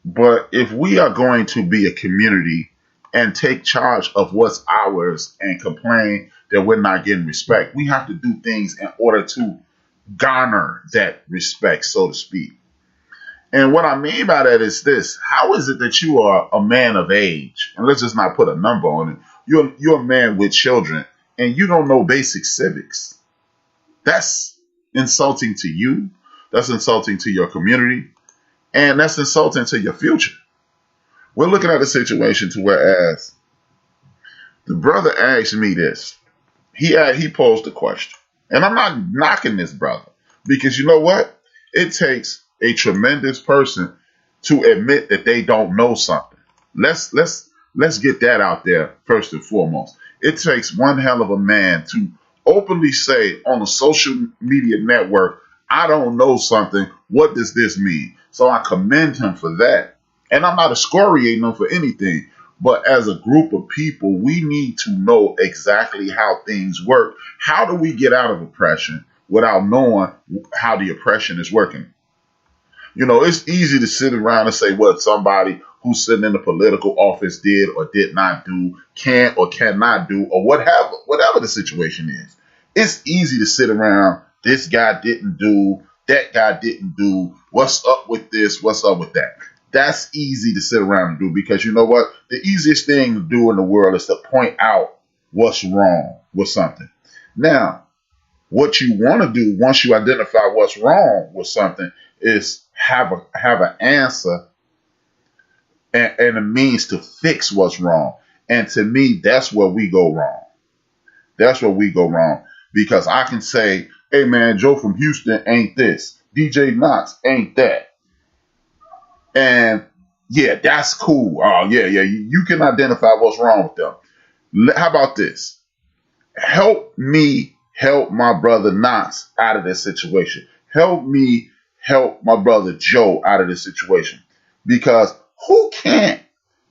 but if we are going to be a community and take charge of what's ours and complain that we're not getting respect, we have to do things in order to garner that respect, so to speak. And what I mean by that is this. How is it that you are a man of age, and let's just not put a number on it, you're a man with children, and you don't know basic civics? That's insulting to you. That's insulting to your community. And that's insulting to your future. We're looking at a situation to whereas the brother asked me this. He posed a question. And I'm not knocking this brother, because you know what? It takes a tremendous person to admit that they don't know something. Let's get that out there first and foremost. It takes one hell of a man to openly say on a social media network, I don't know something. What does this mean? So I commend him for that. And I'm not excoriating him for anything. But as a group of people, we need to know exactly how things work. How do we get out of oppression without knowing how the oppression is working? You know, it's easy to sit around and say what somebody who's sitting in the political office did or did not do, can or cannot do, or whatever the situation is. It's easy to sit around, this guy didn't do, that guy didn't do, what's up with this, what's up with that. That's easy to sit around and do, because you know what? The easiest thing to do in the world is to point out what's wrong with something. Now, what you want to do once you identify what's wrong with something is have an answer and a means to fix what's wrong. And to me, that's where we go wrong. That's where we go wrong. Because I can say, hey man, Joe from Houston ain't this. DJ Knox ain't that. And yeah, that's cool. Oh yeah. You can identify what's wrong with them. How about this? Help me help my brother Knox out of this situation. Help me help my brother Joe out of this situation. Because who can't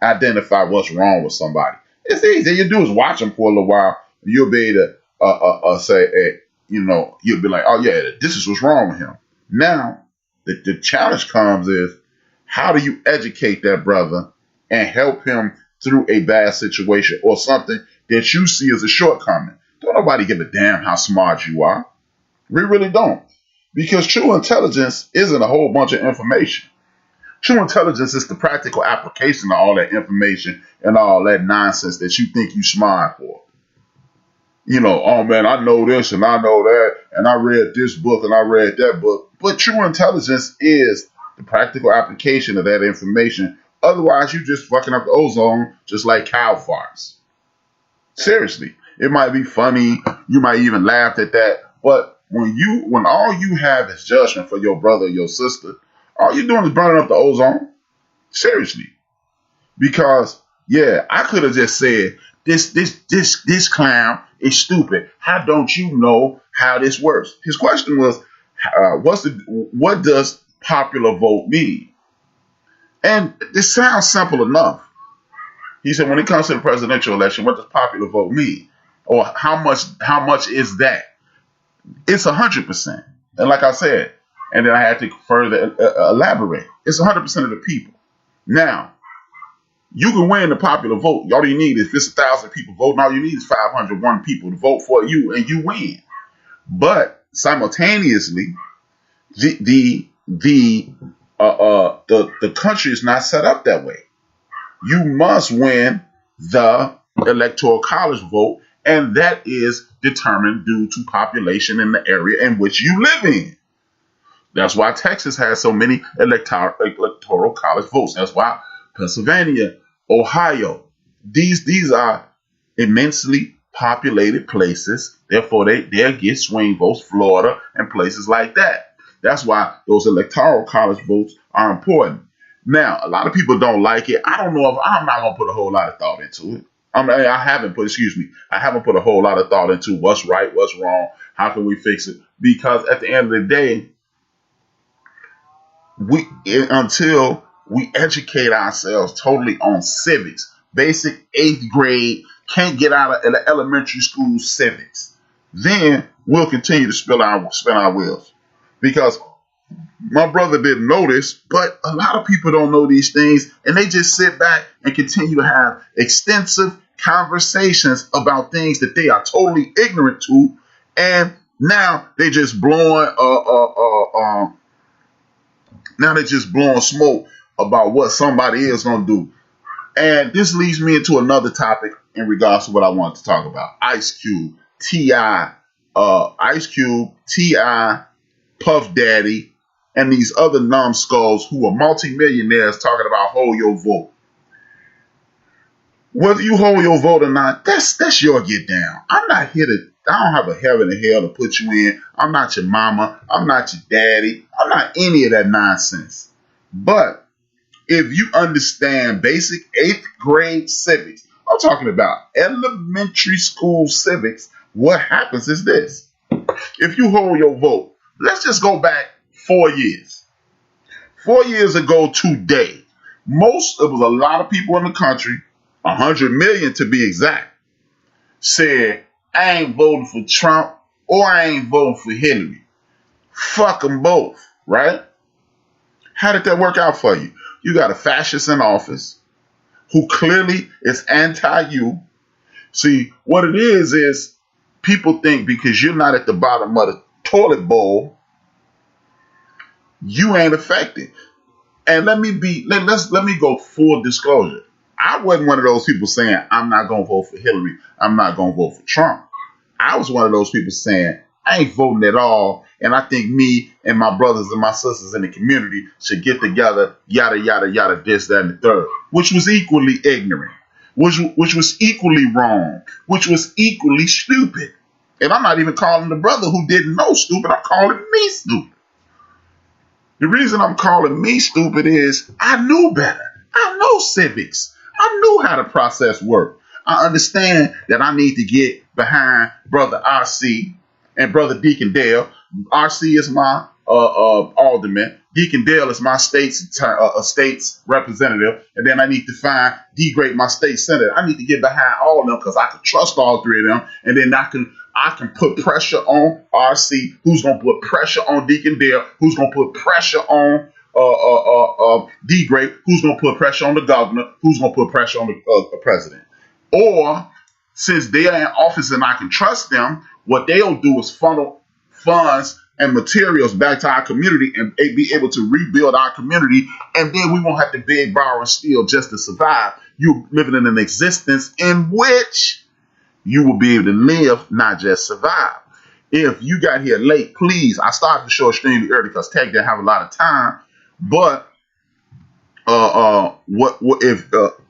identify what's wrong with somebody? It's easy. You do is watch them for a little while. You'll be able to say, hey, you know, you'll be like, oh yeah, this is what's wrong with him. Now, the challenge comes is, how do you educate that brother and help him through a bad situation or something that you see as a shortcoming? Don't nobody give a damn how smart you are. We really don't. Because true intelligence isn't a whole bunch of information. True intelligence is the practical application of all that information and all that nonsense that you think you smart for. You know, oh man, I know this and I know that, and I read this book and I read that book. But true intelligence is the practical application of that information. Otherwise, you just fucking up the ozone just like cow farts. Seriously. It might be funny. You might even laugh at that. But when all you have is judgment for your brother or your sister, all you're doing is burning up the ozone. Seriously. Because, yeah, I could have just said, this clown is stupid. How don't you know how this works? His question was, what does popular vote mean? And this sounds simple enough. He said, when it comes to the presidential election, what does popular vote mean? Or how much is that? It's 100%. And like I said, and then I had to further elaborate. It's 100% of the people. Now, you can win the popular vote. All you need is, if it's 1,000 people voting, all you need is 501 people to vote for you, and you win. But simultaneously, the country is not set up that way. You must win the electoral college vote, and that is determined due to population in the area in which you live in. That's why Texas has so many electoral college votes. That's why Pennsylvania, Ohio, these are immensely populated places. Therefore, they'll get swing votes, Florida, and places like that. That's why those electoral college votes are important. Now, a lot of people don't like it. I don't know if I'm not going to put a whole lot of thought into it. I haven't put a whole lot of thought into what's right, what's wrong, how can we fix it? Because at the end of the day, until we educate ourselves totally on civics, basic 8th grade, can't get out of elementary school civics, then we'll continue to spin our wheels. Because my brother didn't know this, but a lot of people don't know these things, and they just sit back and continue to have extensive conversations about things that they are totally ignorant to, and now they're just blowing smoke about what somebody is going to do. And this leads me into another topic in regards to what I want to talk about. Ice Cube, T.I., Puff Daddy, and these other numbskulls who are multimillionaires talking about hold your vote. Whether you hold your vote or not, that's your get down. I don't have a heaven and hell to put you in. I'm not your mama. I'm not your daddy. I'm not any of that nonsense. But if you understand basic 8th grade civics, I'm talking about elementary school civics, what happens is this. If you hold your vote, let's just go back 4 years. 4 years ago today, it was a lot of people in the country, 100 million to be exact, said, I ain't voting for Trump or I ain't voting for Hillary. Fuck them both, right? How did that work out for you? You got a fascist in office who clearly is anti-you. See, what it is people think because you're not at the bottom of the toilet bowl, you ain't affected. And let me go full disclosure. I wasn't one of those people saying, I'm not going to vote for Hillary. I'm not going to vote for Trump. I was one of those people saying, I ain't voting at all. And I think me and my brothers and my sisters in the community should get together, yada, yada, yada, this, that, and the third, which was equally ignorant, which was equally wrong, which was equally stupid. And I'm not even calling the brother who didn't know stupid. I'm calling me stupid. The reason I'm calling me stupid is I knew better. I know civics. I knew how the process worked. I understand that I need to get behind Brother RC and Brother Deacon Dale. RC is my alderman. Deacon Dale is my state's representative. And then I need to degrade my state senator. I need to get behind all of them because I can trust all three of them. And then I can put pressure on RC, who's going to put pressure on Deacon Dale, who's going to put pressure on D-Grade, who's going to put pressure on the governor, who's going to put pressure on the president. Or, since they are in office and I can trust them, what they'll do is funnel funds and materials back to our community and be able to rebuild our community, and then we won't have to beg, borrow, and steal just to survive. You're living in an existence in which you will be able to live, not just survive. If you got here late, please, I started the show extremely early because Tech didn't have a lot of time, but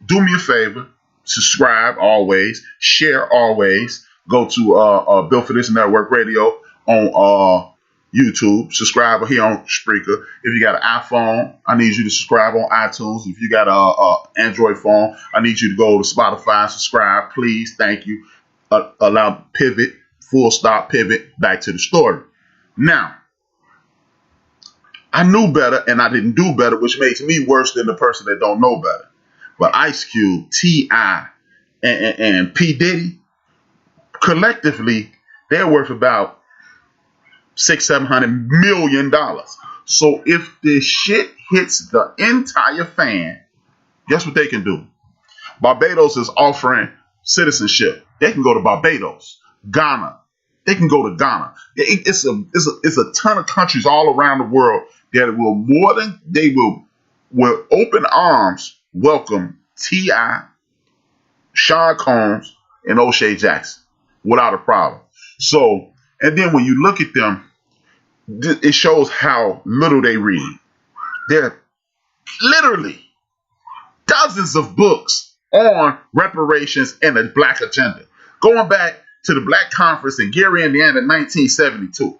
do me a favor, subscribe always, share always, go to Built for This Network Radio on YouTube, subscribe here on Spreaker. If you got an iPhone, I need you to subscribe on iTunes. If you got a Android phone, I need you to go to Spotify, subscribe, please, thank you. Allow full stop, pivot, back to the story. Now, I knew better and I didn't do better, which makes me worse than the person that don't know better. But Ice Cube, T.I., and P. Diddy, collectively, they're worth about $600-700 million. So if this shit hits the entire fan, guess what they can do? Barbados is offering citizenship. They can go to Barbados, Ghana. They can go to Ghana. It's a ton of countries all around the world that will with open arms welcome T.I., Sean Combs, and O'Shea Jackson without a problem. So, and then when you look at them, it shows how little they read. There are literally dozens of books on reparations and the black agenda. Going back to the Black Conference in Gary, Indiana in 1972.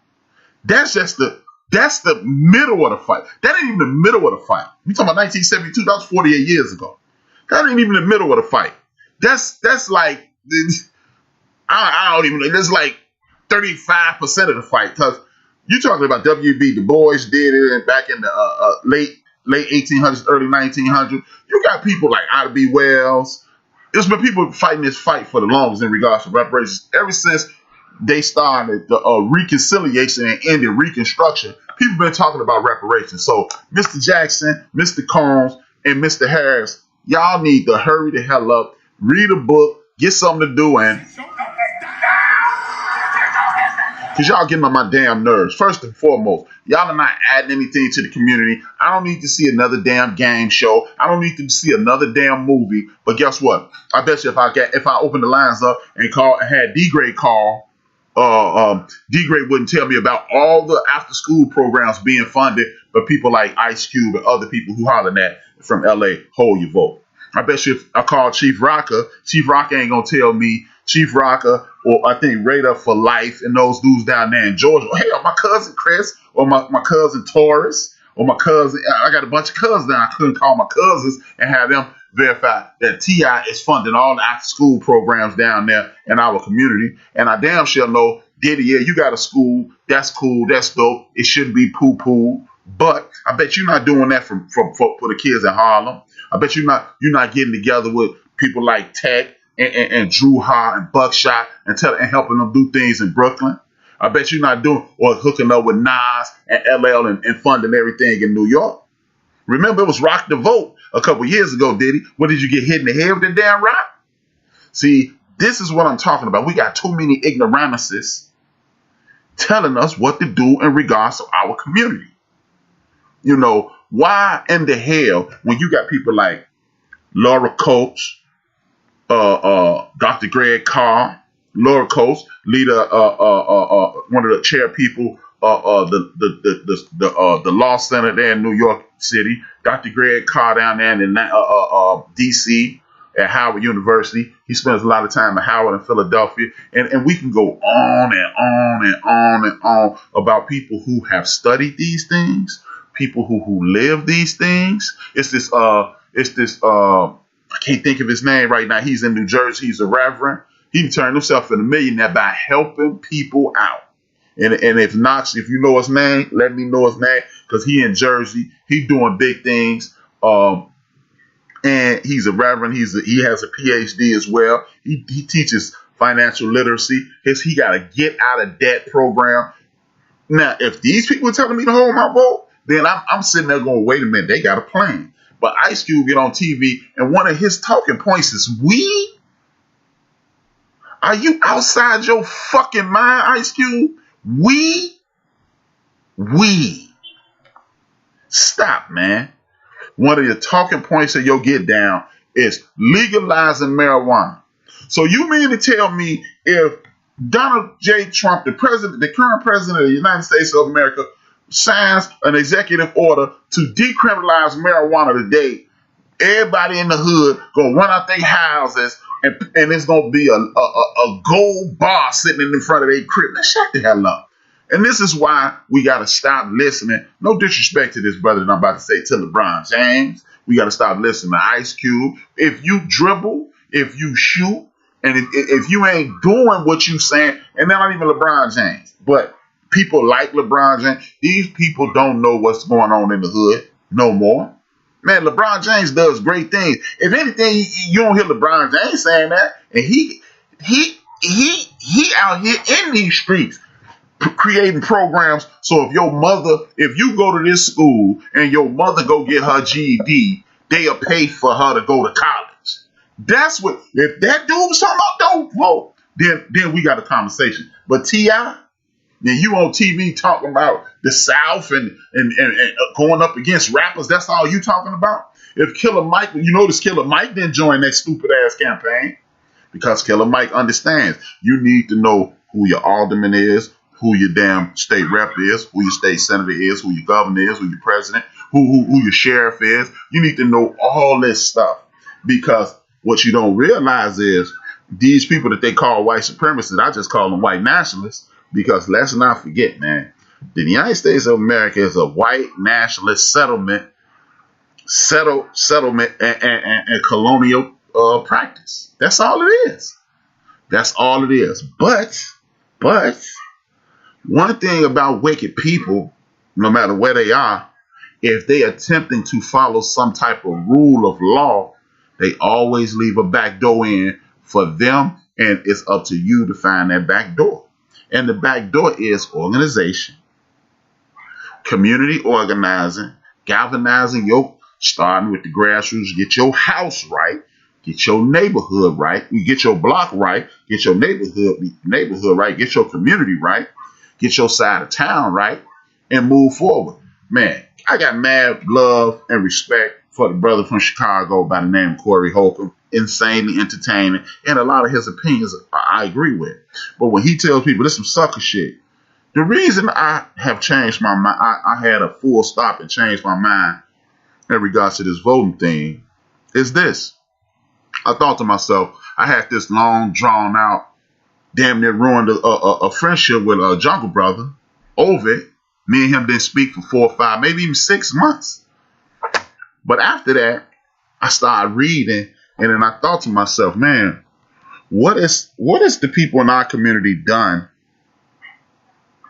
That's the middle of the fight. That ain't even the middle of the fight. We talking about 1972, that was 48 years ago. That ain't even the middle of the fight. That's like, I don't even know, that's like 35% of the fight, because you're talking about W.B. Du Bois did it and back in the late 1800s, early 1900s. You got people like Ida B. Wells. There's been people fighting this fight for the longest in regards to reparations. Ever since they started the reconciliation and ended Reconstruction, people been talking about reparations. So Mr. Jackson, Mr. Combs, and Mr. Harris, y'all need to hurry the hell up, read a book, get something to do, and because y'all getting on my damn nerves. First and foremost, y'all are not adding anything to the community. I don't need to see another damn game show. I don't need to see another damn movie. But guess what? I bet you if I open the lines up and had D-Grade call, D-Grade wouldn't tell me about all the after-school programs being funded by people like Ice Cube and other people who hollering at from L.A. Hold your vote. I bet you if I call Chief Rocker ain't gonna tell me Chief Rocker, or I think Radar for Life, and those dudes down there in Georgia. Hey, my cousin Chris, or my cousin Taurus, or my cousin. I got a bunch of cousins now. I couldn't call my cousins and have them verify that T.I. is funding all the after-school programs down there in our community. And I damn sure know, Diddy, yeah, you got a school. That's cool. That's dope. It shouldn't be poo-poo. But I bet you're not doing that for the kids in Harlem. I bet you're not getting together with people like Tech and Drew Ha and Buckshot and helping them do things in Brooklyn. I bet you're not doing or hooking up with Nas and LL and funding everything in New York. Remember, it was Rock the Vote a couple years ago, Diddy. What, did you get hit in the head with the damn rock? See, this is what I'm talking about. We got too many ignoramuses telling us what to do in regards to our community. You know, why in the hell, when you got people like Laura Coates, Dr. Greg Carr, Laura Coates, leader, one of the chair people, the law center there in New York City, Dr. Greg Carr down there in D.C. at Howard University. He spends a lot of time at Howard and Philadelphia, and we can go on and on and on and on about people who have studied these things, people who live these things. It's this I can't think of his name right now. He's in New Jersey. He's a reverend. He turned himself into a millionaire by helping people out. And if Knox, if you know his name, let me know his name, because he in Jersey. He doing big things. And he's a reverend. He has a PhD as well. He teaches financial literacy. He got a get out of debt program. Now, if these people are telling me to hold my vote, then I'm sitting there going, wait a minute, they got a plan. But Ice Cube get on TV, and one of his talking points is weed. Are you outside your fucking mind, Ice Cube? Weed. Stop, man. One of your talking points of your get down is legalizing marijuana. So you mean to tell me if Donald J. Trump, the current president of the United States of America, signs an executive order to decriminalize marijuana today, everybody in the hood gonna run out their houses and it's gonna be a gold bar sitting in front of their crib? Man, shut the hell up. And this is why we gotta stop listening. No disrespect to this brother that I'm about to say, to LeBron James. We gotta stop listening to Ice Cube. If you dribble, if you shoot, and if you ain't doing what you saying, and not even LeBron James, but people like LeBron James. These people don't know what's going on in the hood no more. Man, LeBron James does great things. If anything, you don't hear LeBron James saying that. And he out here in these streets creating programs. So if you go to this school and your mother go get her GED, they'll pay for her to go to college. That's what, if that dude was talking about don't vote, then we got a conversation. But T.I., then you on TV talking about the South and going up against rappers, that's all you talking about? If Killer Mike, you notice Killer Mike didn't join that stupid ass campaign, because Killer Mike understands you need to know who your alderman is, who your damn state rep is, who your state senator is, who your governor is, who your president, who your sheriff is. You need to know all this stuff, because what you don't realize is these people that they call white supremacists, I just call them white nationalists, because let's not forget, man, the United States of America is a white nationalist settlement and colonial practice. That's all it is. That's all it is. But one thing about wicked people, no matter where they are, if they attempting to follow some type of rule of law, they always leave a back door in for them, and it's up to you to find that back door. And the back door is organization, community organizing, galvanizing starting with the grassroots, get your house right, get your neighborhood right, you get your block right, get your neighborhood right, get your community right, get your side of town right, and move forward. Man, I got mad love and respect for the brother from Chicago by the name of Corey Holcomb. Insanely entertaining, and a lot of his opinions I agree with. But when he tells people this some sucker shit, the reason I have changed my mind, I had a full stop and changed my mind in regards to this voting thing, is this. I thought to myself, I had this long, drawn out, damn near ruined a friendship with a Jungle Brother over it. Me and him didn't speak for 4 or 5, maybe even 6 months. But after that, I started reading, and then I thought to myself, man, what is the people in our community done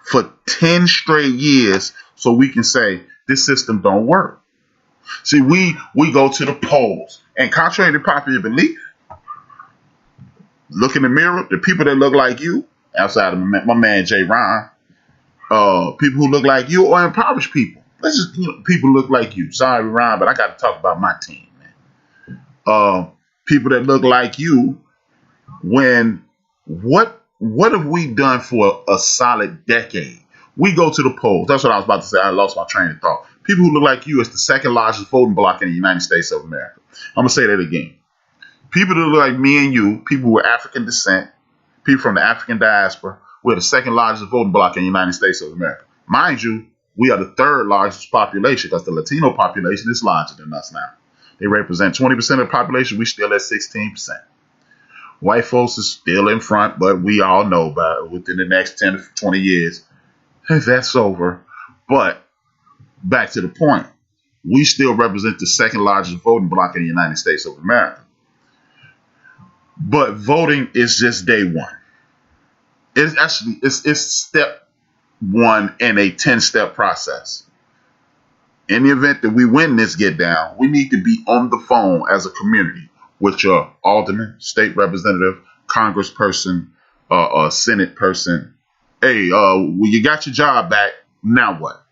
for 10 straight years so we can say this system don't work? See, we go to the polls, and contrary to popular belief, look in the mirror, the people that look like you, outside of my man Jay Ron, people who look like you, or impoverished people. Let's just, people look like you. Sorry, Ron, but I got to talk about my team, man. People that look like you, what have we done for a solid decade? We go to the polls. That's what I was about to say. I lost my train of thought. People who look like you is the second largest voting bloc in the United States of America. I'm going to say that again. People that look like me and you, people with African descent, people from the African diaspora, we're the second largest voting bloc in the United States of America. Mind you, we are the third largest population, because the Latino population is larger than us now. They represent 20% of the population. We still at 16%. White folks is still in front, but we all know within the next 10 to 20 years, that's over. But back to the point, we still represent the second largest voting bloc in the United States of America. But voting is just day one. It's step one in a 10-step process. In the event that we win this get down, we need to be on the phone as a community with your alderman, state representative, congressperson, senate person. Hey, well, you got your job back. Now what?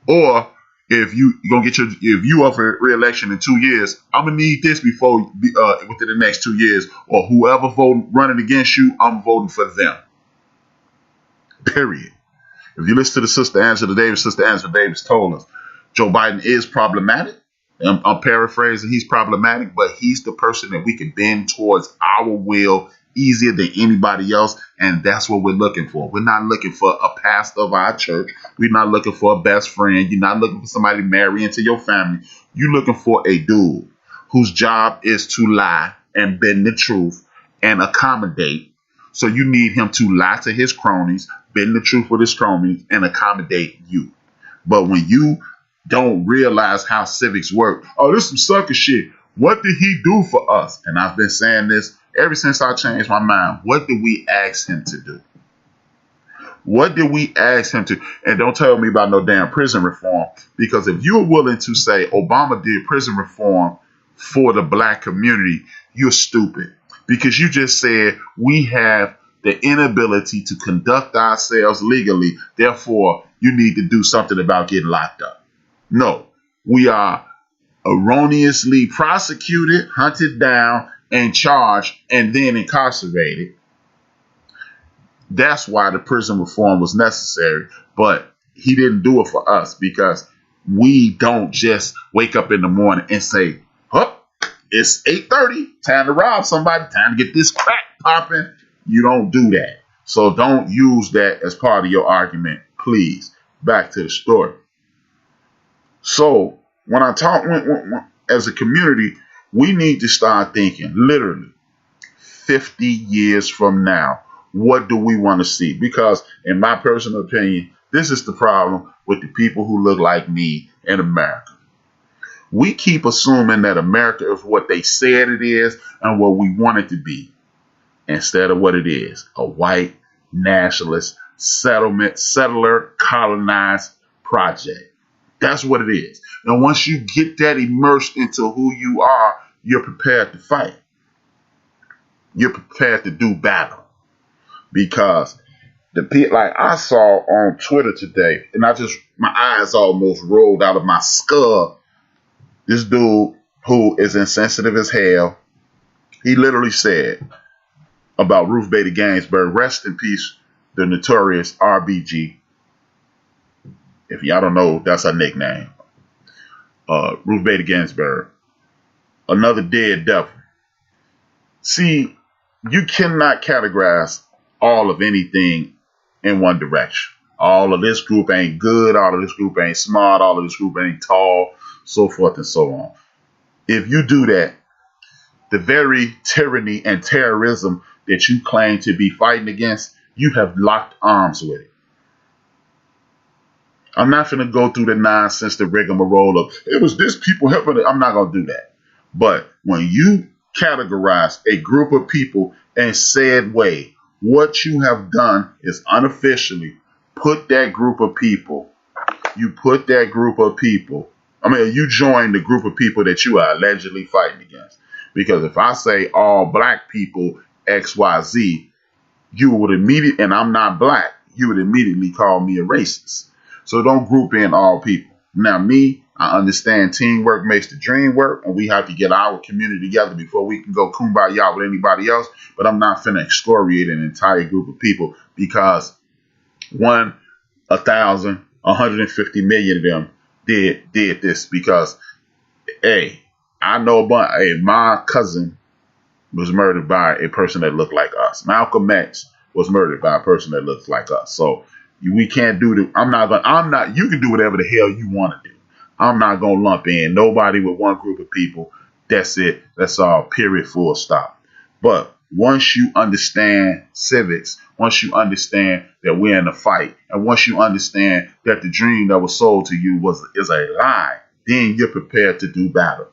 Or if you up for re-election in 2 years, I'm gonna need this within the next 2 years. Or whoever running against you, I'm voting for them. Period. If you listen to the Sister Angela Davis told us Joe Biden is problematic. I'm paraphrasing. He's problematic, but he's the person that we can bend towards our will easier than anybody else, and that's what we're looking for. We're not looking for a pastor of our church. We're not looking for a best friend. You're not looking for somebody to marry into your family. You're looking for a dude whose job is to lie and bend the truth and accommodate. So you need him to lie to his cronies, bend the truth with his cronies, and accommodate you. But when you don't realize how civics work, oh, this is some sucker shit. What did he do for us? And I've been saying this ever since I changed my mind. What did we ask him to do? What did we ask him to? And don't tell me about no damn prison reform, because if you're willing to say Obama did prison reform for the black community, you're stupid, because you just said we have the inability to conduct ourselves legally. Therefore, you need to do something about getting locked up. No, we are erroneously prosecuted, hunted down, and charged, and then incarcerated. That's why the prison reform was necessary. But he didn't do it for us, because we don't just wake up in the morning and say, oh, it's 8:30, time to rob somebody, time to get this crack popping. You don't do that. So don't use that as part of your argument, please. Back to the story. So when I talk, as a community, we need to start thinking literally 50 years from now. What do we want to see? Because in my personal opinion, this is the problem with the people who look like me in America. We keep assuming that America is what they said it is and what we want it to be, instead of what it is: a white nationalist settler colonized project. That's what it is. And once you get that immersed into who you are, you're prepared to fight. You're prepared to do battle. Because like I saw on Twitter today, and my eyes almost rolled out of my skull. This dude who is insensitive as hell, he literally said about Ruth Bader Ginsburg, rest in peace, the notorious RBG. If y'all don't know, that's her nickname. Ruth Bader Ginsburg, another dead devil. See, you cannot categorize all of anything in one direction. All of this group ain't good. All of this group ain't smart. All of this group ain't tall, so forth and so on. If you do that, the very tyranny and terrorism that you claim to be fighting against, you have locked arms with it. I'm not going to go through the nonsense, the rigmarole of it was this people helping it. I'm not going to do that. But when you categorize a group of people in said way, what you have done is unofficially put that group of people, you join the group of people that you are allegedly fighting against. Because if I say all black people XYZ, you would immediately, and I'm not black, you would immediately call me a racist. So don't group in all people. Now me, I understand teamwork makes the dream work, and we have to get our community together before we can go kumbaya with anybody else. But I'm not finna excoriate an entire group of people because 1,000, 150 million of them did this. Because, hey, I know my cousin was murdered by a person that looked like us. Malcolm X was murdered by a person that looks like us. So we can't do you can do whatever the hell you want to do. I'm not going to lump in nobody with one group of people. That's it. That's all, period, full stop. But once you understand civics, once you understand that we're in a fight, and once you understand that the dream that was sold to you is a lie, then you're prepared to do battle.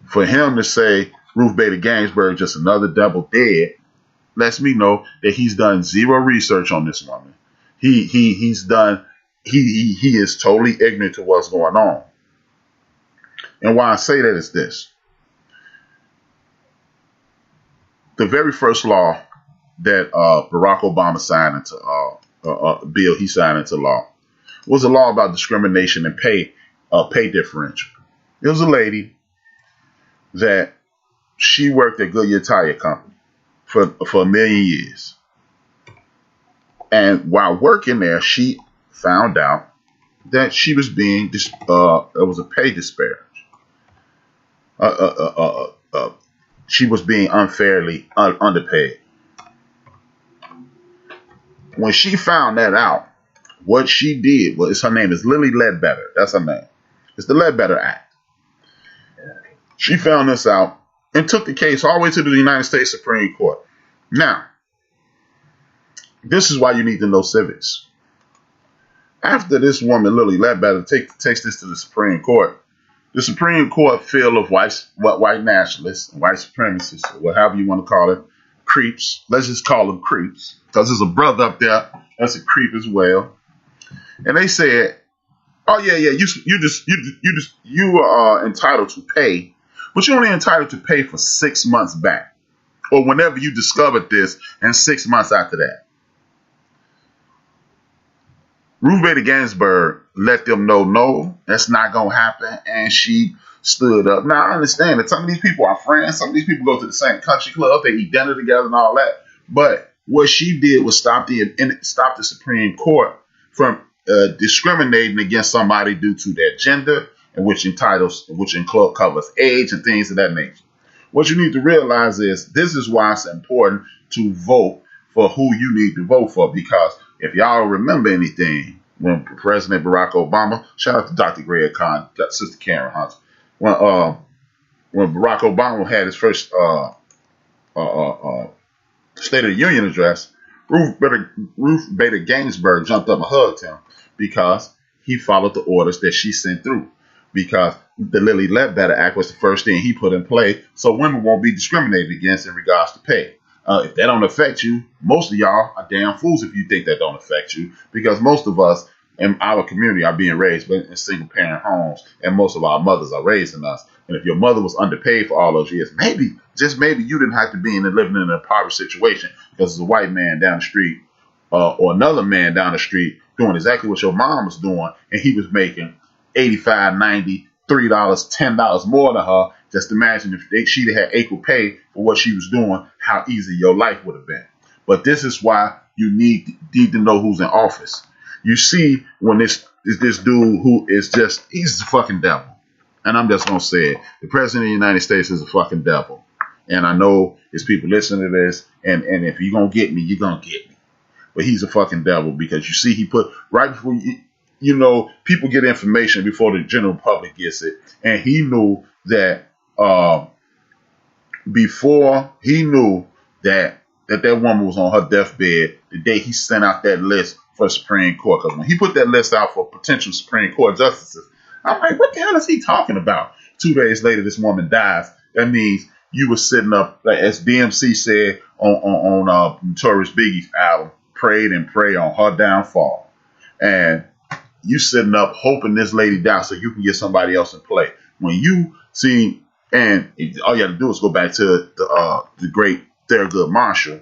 For him to say Ruth Bader Ginsburg just another devil dead lets me know that he's done zero research on this woman. He is totally ignorant to what's going on. And why I say that is this. The very first law that Barack Obama signed into bill he signed into law was a law about discrimination and pay differential. It was a lady that she worked at Goodyear Tire Company for a million years. And while working there, she found out that she was being it was a pay disparity. She was being unfairly underpaid. When she found that out, what she did was, her name is Lily Ledbetter. That's her name. It's the Ledbetter Act. She found this out and took the case all the way to the United States Supreme Court. Now, this is why you need to know civics. After this woman, Lily Ledbetter, takes this to the Supreme Court filled of white nationalists, white supremacists, or whatever you want to call it, creeps. Let's just call them creeps, because there's a brother up there That's a creep as well. And they said, "Oh yeah, you are entitled to pay, but you're only entitled to pay for 6 months back, or whenever you discovered this, and 6 months after that." Ruth Bader Ginsburg let them know, no, that's not gonna happen, and she stood up. Now I understand that some of these people are friends, some of these people go to the same country club, they eat dinner together and all that. But what she did was stop the Supreme Court from discriminating against somebody due to their gender, and which covers age and things of that nature. What you need to realize is this is why it's important to vote for who you need to vote for, because if y'all remember anything, when President Barack Obama, shout out to Dr. Greg Khan, Sister Karen Hunt, when Barack Obama had his first State of the Union address, Ruth Bader Ginsburg jumped up and hugged him because he followed the orders that she sent through. Because the Lilly Ledbetter Act was the first thing he put in play, so women won't be discriminated against in regards to pay. If that don't affect you, most of y'all are damn fools if you think that don't affect you, because most of us in our community are being raised in single parent homes, and most of our mothers are raising us. And if your mother was underpaid for all those years, maybe, just maybe, you didn't have to be living in an impoverished situation because there's a white man down the street or another man down the street doing exactly what your mom was doing, and he was making $85, $90, $3, $10 more than her. Just imagine if she'd had equal pay for what she was doing, how easy your life would have been. But this is why you need to know who's in office. You see, when this dude who is he's the fucking devil. And I'm just going to say it. The president of the United States is a fucking devil. And I know there's people listening to this, and if you're going to get me, you're going to get me. But he's a fucking devil, because you see, he put right before people get information before the general public gets it. And he knew that before he knew that woman was on her deathbed the day he sent out that list for the Supreme Court. Because when he put that list out for potential Supreme Court justices, I'm like, what the hell is he talking about? 2 days later, this woman dies. That means you were sitting up, like as DMC said on Notorious Biggie's album, prayed and pray on her downfall. And you sitting up hoping this lady dies so you can get somebody else in play. When you see, and all you have to do is go back to the great Thurgood Marshall,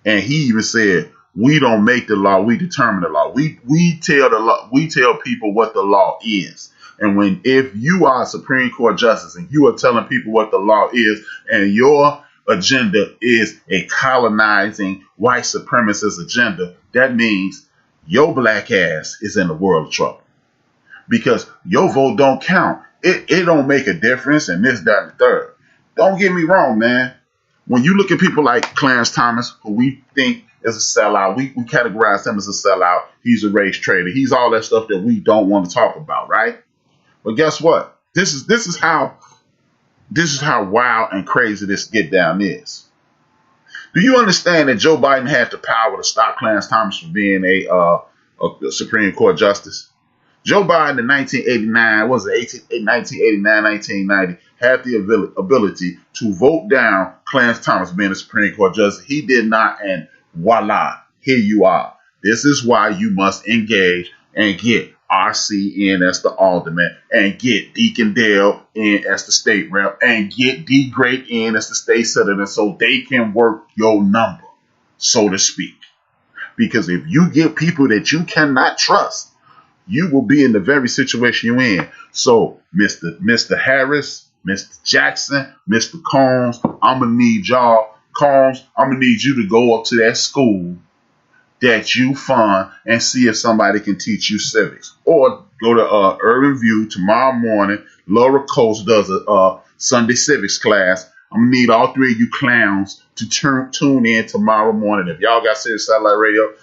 and he even said, "We don't make the law; we determine the law. We tell people what the law is." And if you are a Supreme Court justice and you are telling people what the law is, and your agenda is a colonizing white supremacist agenda, that means your black ass is in the world of trouble, because your vote don't count. It don't make a difference, and this, that, and the third. Don't get me wrong, man. When you look at people like Clarence Thomas, who we think is a sellout, we categorize him as a sellout. He's a race trader. He's all that stuff that we don't want to talk about, right? But guess what? This is how wild and crazy this get down is. Do you understand that Joe Biden had the power to stop Clarence Thomas from being a Supreme Court justice? Joe Biden in 1989, 1990, had the ability to vote down Clarence Thomas being a Supreme Court justice. He did not, and voila, here you are. This is why you must engage and get RC in as the alderman, and get Deacon Dale in as the state rep, and get D. Great in as the state senator, so they can work your number, so to speak. Because if you get people that you cannot trust, you will be in the very situation you're in. So, Mr. Harris, Mr. Jackson, Mr. Combs, I'm going to need y'all. Combs, I'm going to need you to go up to that school that you fund and see if somebody can teach you civics. Or go to Urban View tomorrow morning. Laura Coates does a Sunday civics class. I'm going to need all three of you clowns to tune in tomorrow morning. If y'all got Sirius Satellite Radio,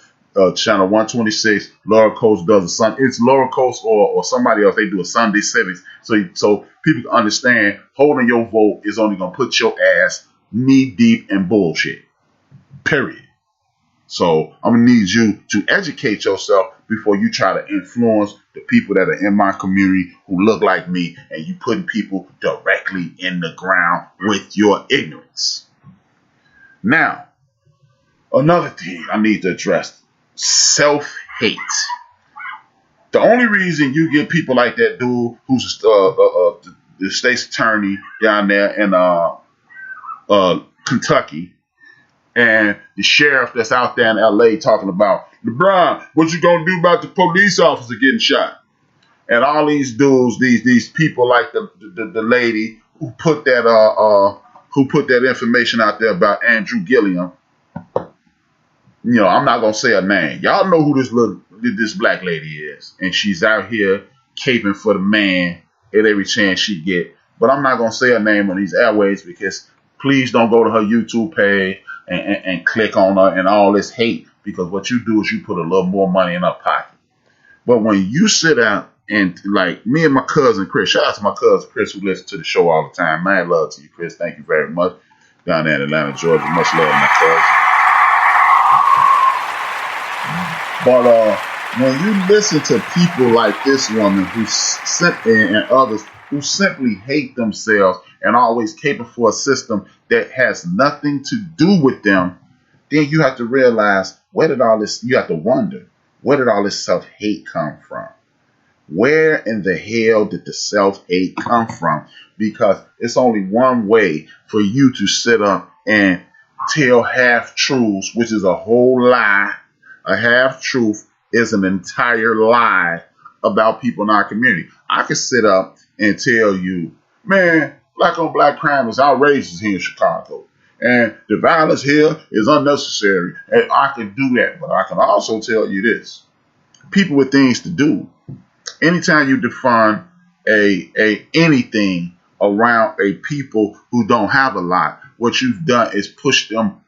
channel 126, Laura Coates does a Sunday. It's Laura Coates or somebody else. They do a Sunday civics. So people can understand holding your vote is only going to put your ass knee deep in bullshit. Period. So I'm going to need you to educate yourself before you try to influence the people that are in my community who look like me, and you putting people directly in the ground with your ignorance. Now, another thing I need to address. self-hate. The only reason you get people like that dude who's the state's attorney down there in Kentucky, and the sheriff that's out there in LA talking about, LeBron, what you gonna do about the police officer getting shot? And all these dudes, these people like the lady who put that information out there about Andrew Gilliam. You know, I'm not gonna say her name. Y'all know who this black lady is, and she's out here caping for the man at every chance she get. But I'm not gonna say her name on these airways because please don't go to her YouTube page and click on her and all this hate, because what you do is you put a little more money in her pocket. But when you sit out and like me and my cousin Chris, shout out to my cousin Chris who listens to the show all the time. Man, love to you, Chris. Thank you very much. Down there in Atlanta, Georgia, much love, my cousin. But when you listen to people like this woman and others who simply hate themselves and always caping for a system that has nothing to do with them, then you have to realize you have to wonder, where did all this self-hate come from? Where in the hell did the self-hate come from? Because it's only one way for you to sit up and tell half-truths, which is a whole lie. A half-truth is an entire lie about people in our community. I could sit up and tell you, man, black on black crime is outrageous here in Chicago, and the violence here is unnecessary. And I can do that, but I can also tell you this. People with things to do. Anytime you define anything around a people who don't have a lot, what you've done is push them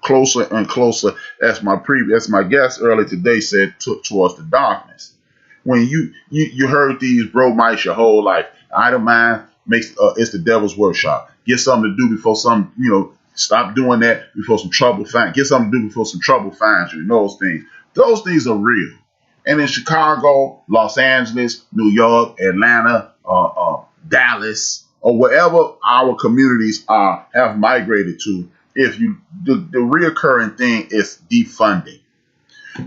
closer and closer, as my guest earlier today said, towards the darkness. When you heard these bro mice your whole life, idle mind makes it's the devil's workshop. Get something to do before stop doing that before some trouble finds. Get something to do before some trouble finds you. Those things are real. And in Chicago, Los Angeles, New York, Atlanta, Dallas, or wherever our communities have migrated to, the reoccurring thing is defunding.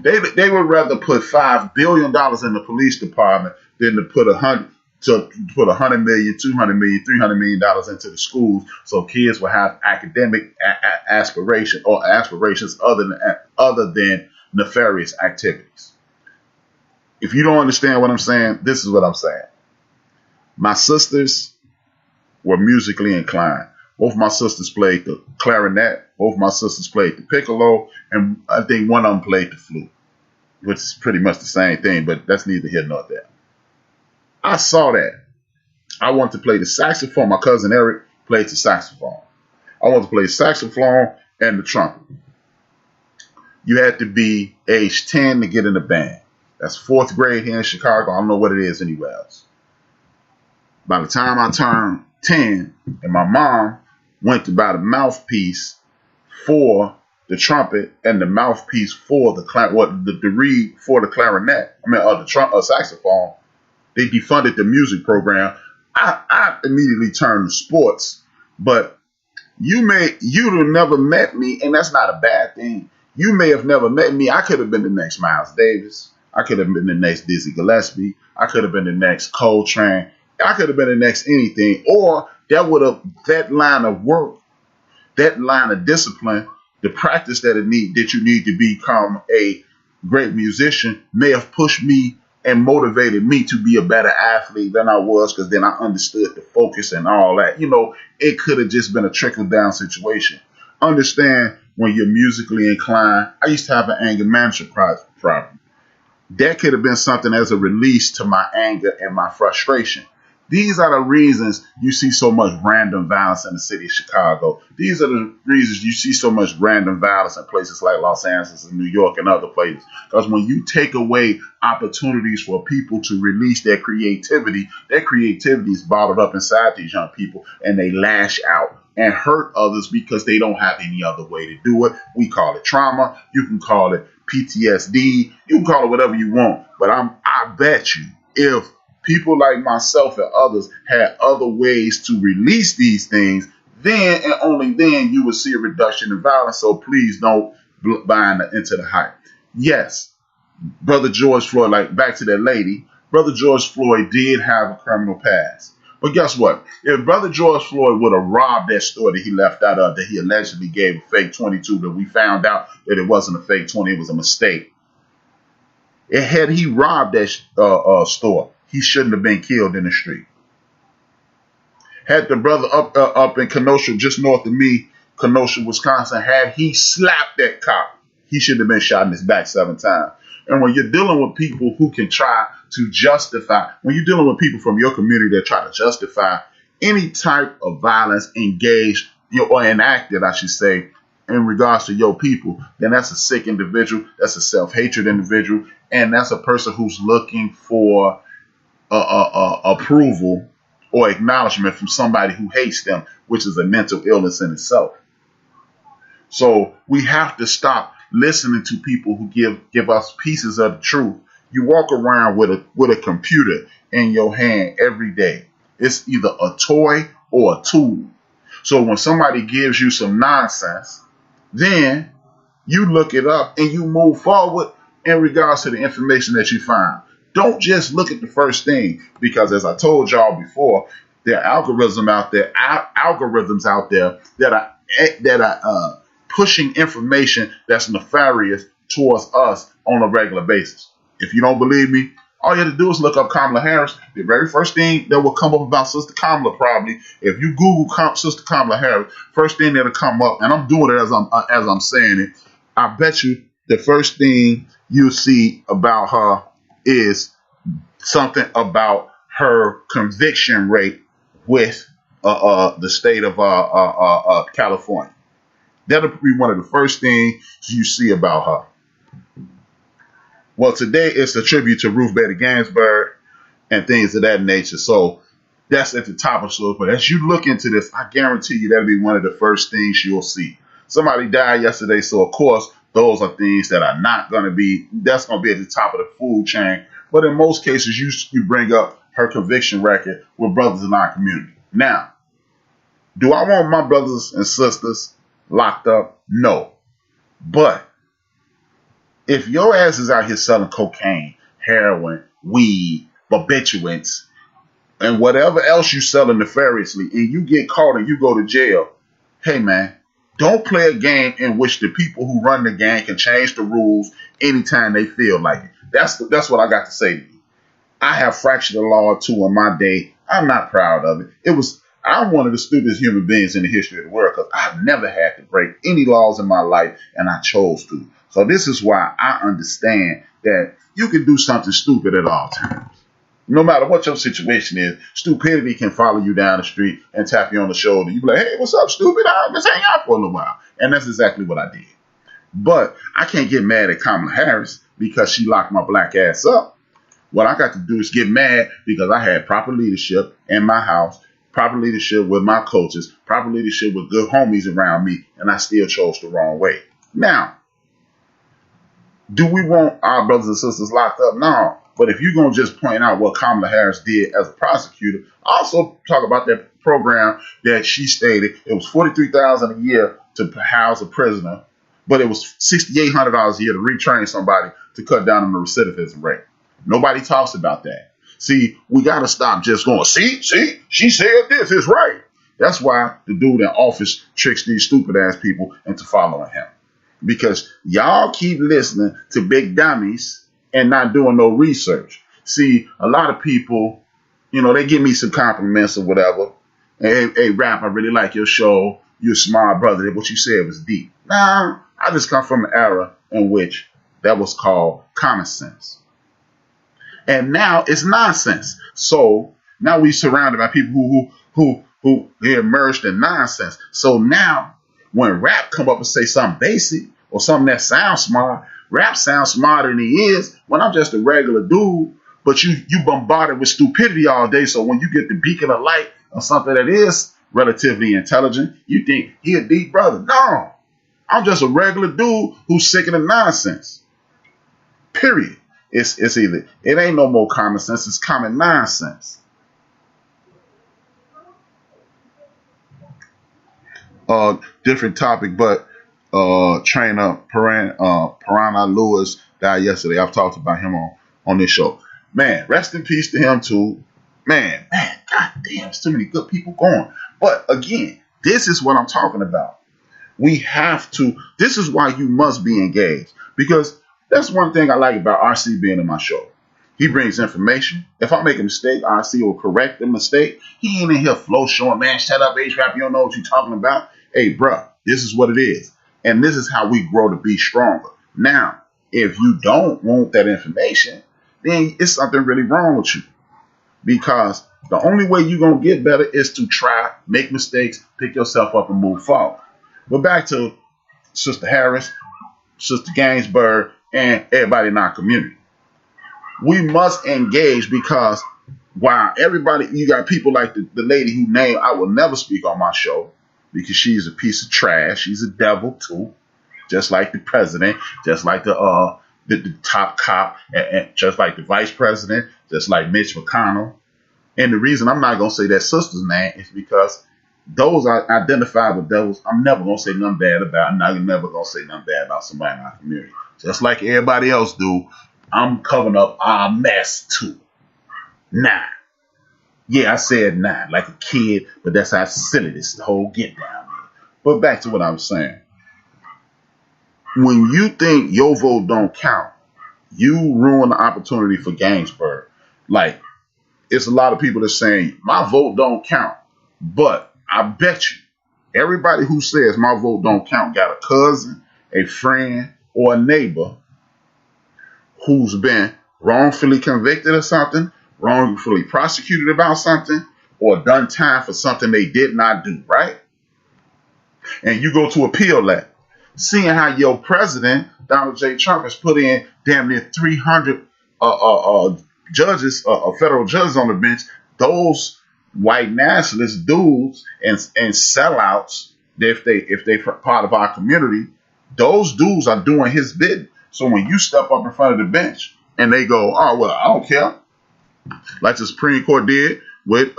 They would rather put $5 billion in the police department than to put $100 million, $200 million, $300 million into the schools, so kids will have academic aspirations other than nefarious activities. If you don't understand what I'm saying, this is what I'm saying. My sisters were musically inclined. Both my sisters played the clarinet. Both my sisters played the piccolo. And I think one of them played the flute, which is pretty much the same thing, but that's neither here nor there. I saw that. I wanted to play the saxophone. My cousin Eric played the saxophone. I wanted to play the saxophone and the trumpet. You had to be age 10 to get in the band. That's 4th grade here in Chicago. I don't know what it is anywhere else. By the time I turned 10, and my mom went to buy the mouthpiece for the trumpet and the mouthpiece for the reed for the clarinet. The saxophone. They defunded the music program. I immediately turned to sports, but you'd have never met me, and that's not a bad thing. You may have never met me. I could have been the next Miles Davis. I could have been the next Dizzy Gillespie. I could have been the next Coltrane. I could have been the next anything, or that line of work, that line of discipline, the practice that you need to become a great musician may have pushed me and motivated me to be a better athlete than I was, because then I understood the focus and all that. It could have just been a trickle down situation. Understand, when you're musically inclined, I used to have an anger management problem. That could have been something as a release to my anger and my frustration. These are the reasons you see so much random violence in the city of Chicago. These are the reasons you see so much random violence in places like Los Angeles and New York and other places. Because when you take away opportunities for people to release their creativity is bottled up inside these young people, and they lash out and hurt others because they don't have any other way to do it. We call it trauma. You can call it PTSD. You can call it whatever you want. But I bet you, if people like myself and others had other ways to release these things, then and only then you would see a reduction in violence. So please don't buy into the hype. yes, Brother George Floyd, like back to that lady, Brother George Floyd did have a criminal past. But guess what? If Brother George Floyd would have robbed that store that he left out of, that he allegedly gave a fake 22, that we found out that it wasn't a fake 20, it was a mistake. Had he robbed that store, he shouldn't have been killed in the street. Had the brother up in Kenosha, just north of me, Kenosha, Wisconsin, had he slapped that cop, he should have been shot in his back 7 times. And when you're dealing with people who can try to justify, when you're dealing with people from your community that try to justify any type of violence engaged or enacted, I should say, in regards to your people, then that's a sick individual, that's a self-hatred individual, and that's a person who's looking for approval or acknowledgement from somebody who hates them, which is a mental illness in itself. So we have to stop listening to people who give us pieces of the truth. You walk around with a computer in your hand every day. It's either a toy or a tool. So when somebody gives you some nonsense, then you look it up and you move forward in regards to the information that you find. Don't just look at the first thing, because as I told y'all before, there are algorithms out there that are pushing information that's nefarious towards us on a regular basis. If you don't believe me, all you have to do is look up Kamala Harris. The very first thing that will come up about Sister Kamala, probably, if you Google Sister Kamala Harris, first thing that'll come up, and I'm doing it as I'm saying it, I bet you the first thing you see about her is something about her conviction rate with the state of California. That'll be one of the first things you see about her. Well, today it's a tribute to Ruth Bader Ginsburg and things of that nature. So that's at the top of the show. But as you look into this, I guarantee you that'll be one of the first things you'll see. Somebody died yesterday, so of course those are things that are not going to be, that's going to be at the top of the food chain. But in most cases, you bring up her conviction record with brothers in our community. Now, do I want my brothers and sisters locked up? No. But if your ass is out here selling cocaine, heroin, weed, barbiturates, and whatever else you selling nefariously, and you get caught and you go to jail, hey man, don't play a game in which the people who run the game can change the rules anytime they feel like it. That's what I got to say to you. I have fractured the law or two in my day. I'm not proud of it. I'm one of the stupidest human beings in the history of the world, because I've never had to break any laws in my life, and I chose to. So this is why I understand that you can do something stupid at all times. No matter what your situation is, stupidity can follow you down the street and tap you on the shoulder. You be like, hey, what's up, stupid? I'll just hang out for a little while. And that's exactly what I did. But I can't get mad at Kamala Harris because she locked my black ass up. What I got to do is get mad because I had proper leadership in my house, proper leadership with my coaches, proper leadership with good homies around me, and I still chose the wrong way. Now, do we want our brothers and sisters locked up? No. But if you're going to just point out what Kamala Harris did as a prosecutor, also talk about that program that she stated it was $43,000 a year to house a prisoner, but it was $6,800 a year to retrain somebody to cut down on the recidivism rate. Nobody talks about that. See, we got to stop just going, see, she said this is right. That's why the dude in office tricks these stupid ass people into following him. Because y'all keep listening to big dummies and not doing no research. See, a lot of people, they give me some compliments or whatever. Hey, Rap, I really like your show. You're a smart brother. What you said was deep. Nah, I just come from an era in which that was called common sense. And now it's nonsense. So now we surrounded by people who immersed in nonsense. So now when Rap come up and say something basic or something that sounds smart, Rap sounds smarter than he is when I'm just a regular dude. But you bombarded with stupidity all day. So when you get the beacon of light or something that is relatively intelligent, you think he a deep brother. No, I'm just a regular dude who's sick of the nonsense. Period. It's either, it ain't no more common sense, it's common nonsense. Different topic, but trainer Piranha Lewis died yesterday. I've talked about him on this show. Man, rest in peace to him too. Man, god damn, there's too many good people going. But again, this is what I'm talking about. We have to, this is why you must be engaged. Because that's one thing I like about RC being in my show. He brings information. If I make a mistake, RC will correct the mistake. He ain't in here flow showing, man, shut up, HRap, you don't know what you're talking about. Hey, bruh, this is what it is. And this is how we grow to be stronger. Now, if you don't want that information, then it's something really wrong with you. Because the only way you're going to get better is to try, make mistakes, pick yourself up and move forward. But back to Sister Harris, Sister Gainsbourg, and everybody in our community. We must engage because while everybody, you got people like the lady who named, I will never speak on my show because she's a piece of trash. She's a devil too, just like the president, just like the top cop, and just like the vice president, just like Mitch McConnell. And the reason I'm not going to say that sister's name is because those are identified with devils. I'm never going to say nothing bad about. I'm never going to say nothing bad about somebody in our community. Just like everybody else do, I'm covering up our mess too. Nah. Yeah, I said nah, like a kid, but that's how silly this the whole get down is. But back to what I was saying. When you think your vote don't count, you ruin the opportunity for Gainsbourg. Like, it's a lot of people that saying, my vote don't count. But I bet you, everybody who says my vote don't count got a cousin, a friend, or a neighbor who's been wrongfully convicted of something, wrongfully prosecuted about something, or done time for something they did not do, right? And you go to appeal that. Seeing how your president, Donald J. Trump, has put in damn near 300 judges, federal judges on the bench, those white nationalist dudes and sellouts, if they part of our community, those dudes are doing his bid. So when you step up in front of the bench and they go, oh well, I don't care, like the Supreme Court did with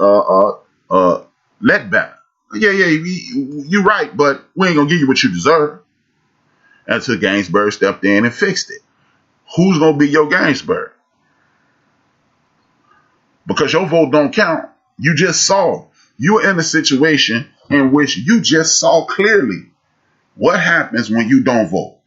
Ledbetter. Yeah, you're right, but we ain't gonna give you what you deserve. Until Gainsbourg stepped in and fixed it. Who's gonna be your Gainsbourg? Because your vote don't count. You just saw. You're in a situation in which you just saw clearly what happens when you don't vote.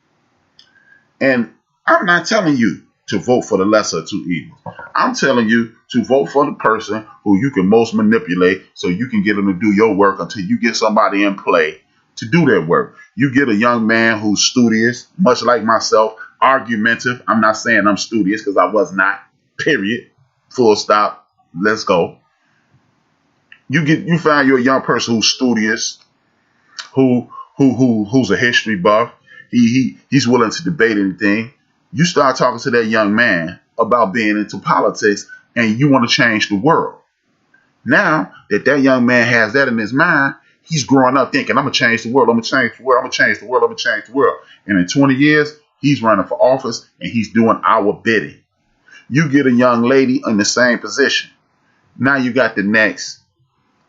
And I'm not telling you to vote for the lesser of two evils. I'm telling you to vote for the person who you can most manipulate so you can get them to do your work until you get somebody in play to do their work. You get a young man who's studious, much like myself, argumentative. I'm not saying I'm studious because I was not, period. Full stop. Let's go. You find you a young person who's studious, who's a history buff. He's willing to debate anything. You start talking to that young man about being into politics and you want to change the world. Now that young man has that in his mind, he's growing up thinking, I'm going to change the world, I'm going to change the world, I'm going to change the world, I'm going to change the world. And in 20 years, he's running for office and he's doing our bidding. You get a young lady in the same position. Now you got the next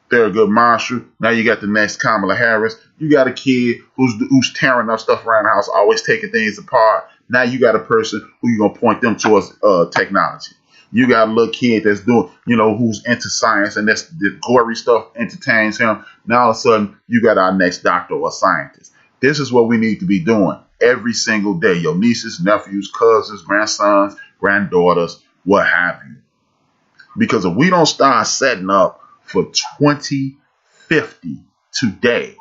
Thurgood Marshall. Now you got the next Kamala Harris. You got a kid who's tearing up stuff around the house, always taking things apart. Now you got a person who you're going to point them towards technology. You got a little kid that's doing, who's into science and that's the gory stuff entertains him. Now all of a sudden you got our next doctor or scientist. This is what we need to be doing every single day. Your nieces, nephews, cousins, grandsons, granddaughters, what have you. Because if we don't start setting up for 2050 today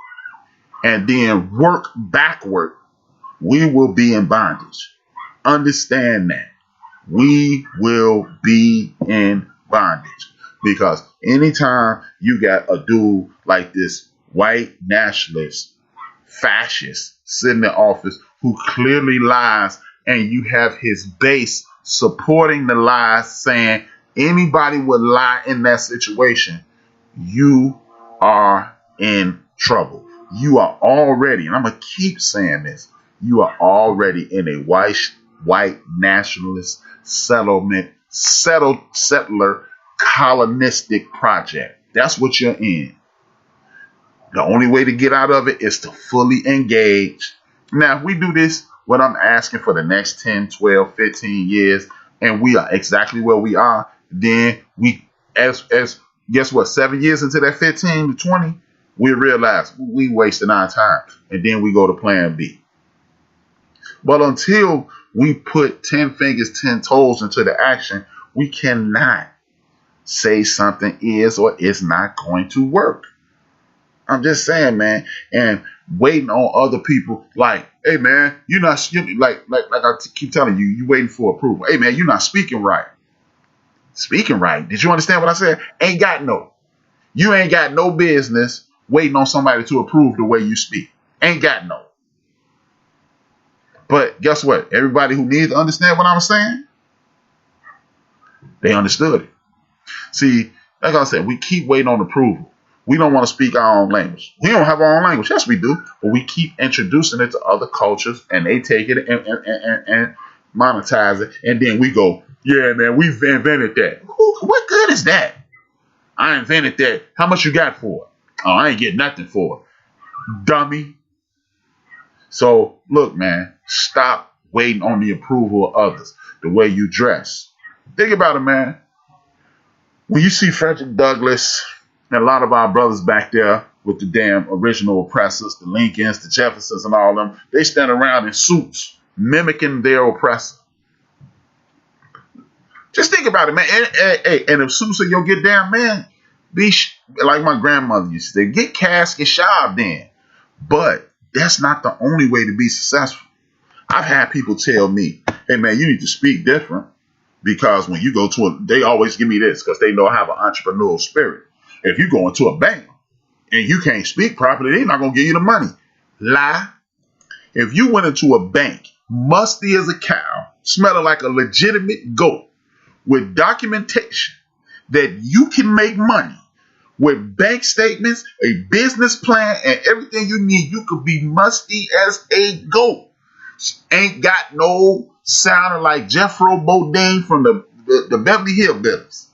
and then work backward, we will be in bondage. Understand that. We will be in bondage because anytime you got a dude like this white nationalist, fascist sitting in office who clearly lies and you have his base supporting the lies saying anybody would lie in that situation, you are in trouble. You are already, and I'm going to keep saying this, you are already in a white nationalist settler colonistic project. That's what you're in. The only way to get out of it is to fully engage. Now, if we do this what I'm asking for the next 10, 12, 15 years, and we are exactly where we are, then we, as guess what, 7 years into that 15 to 20, we realize we wasting our time, and then we go to plan B. But until we put 10 fingers, 10 toes into the action, we cannot say something is or is not going to work. I'm just saying, man, and waiting on other people like, hey, man, you're not, like I keep telling you, you waiting for approval. Hey, man, you're not speaking right. Speaking right. Did you understand what I said? You ain't got no business waiting on somebody to approve the way you speak. Ain't got no. But guess what? Everybody who needs to understand what I'm saying, they understood it. See, like I said, we keep waiting on approval. We don't want to speak our own language. We don't have our own language. Yes, we do. But we keep introducing it to other cultures, and they take it and monetize it. And then we go, yeah, man, we invented that. What good is that? I invented that. How much you got for it? Oh, I ain't getting nothing for it. Dummy. So, look, man, stop waiting on the approval of others. The way you dress. Think about it, man. When you see Frederick Douglass and a lot of our brothers back there with the damn original oppressors, the Lincolns, the Jeffersons, and all of them, they stand around in suits mimicking their oppressor. Just think about it, man. And if suits are your get down, man, be like my grandmother used to say, get casket shaved in. But that's not the only way to be successful. I've had people tell me, hey, man, you need to speak different because when you go to they always give me this because they know I have an entrepreneurial spirit. If you go into a bank and you can't speak properly, they're not going to give you the money. Lie. If you went into a bank, musty as a cow, smelling like a legitimate goat, with documentation that you can make money, with bank statements, a business plan, and everything you need, you could be musty as a goat. Ain't got no sounding like Jethro Bodine from the Beverly Hillbillies.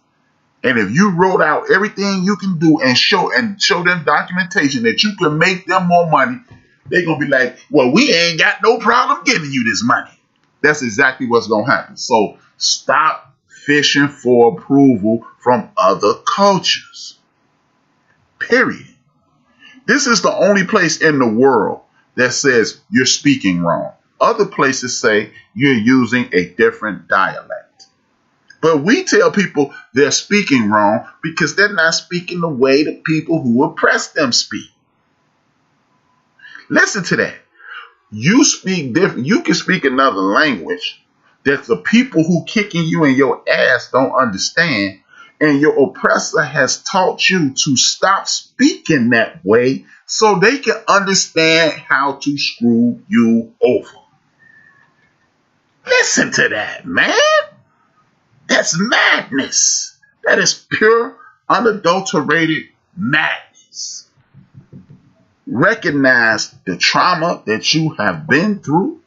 And if you wrote out everything you can do and show them documentation that you can make them more money, they're going to be like, well, we ain't got no problem giving you this money. That's exactly what's going to happen. So stop fishing for approval from other cultures. Period. This is the only place in the world that says you're speaking wrong. Other places say you're using a different dialect. But we tell people they're speaking wrong because they're not speaking the way the people who oppress them speak. Listen to that. You speak different. You can speak another language that the people who kicking you in your ass don't understand. And your oppressor has taught you to stop speaking that way so they can understand how to screw you over. Listen to that, man. That's madness. That is pure, unadulterated madness. Recognize the trauma that you have been through.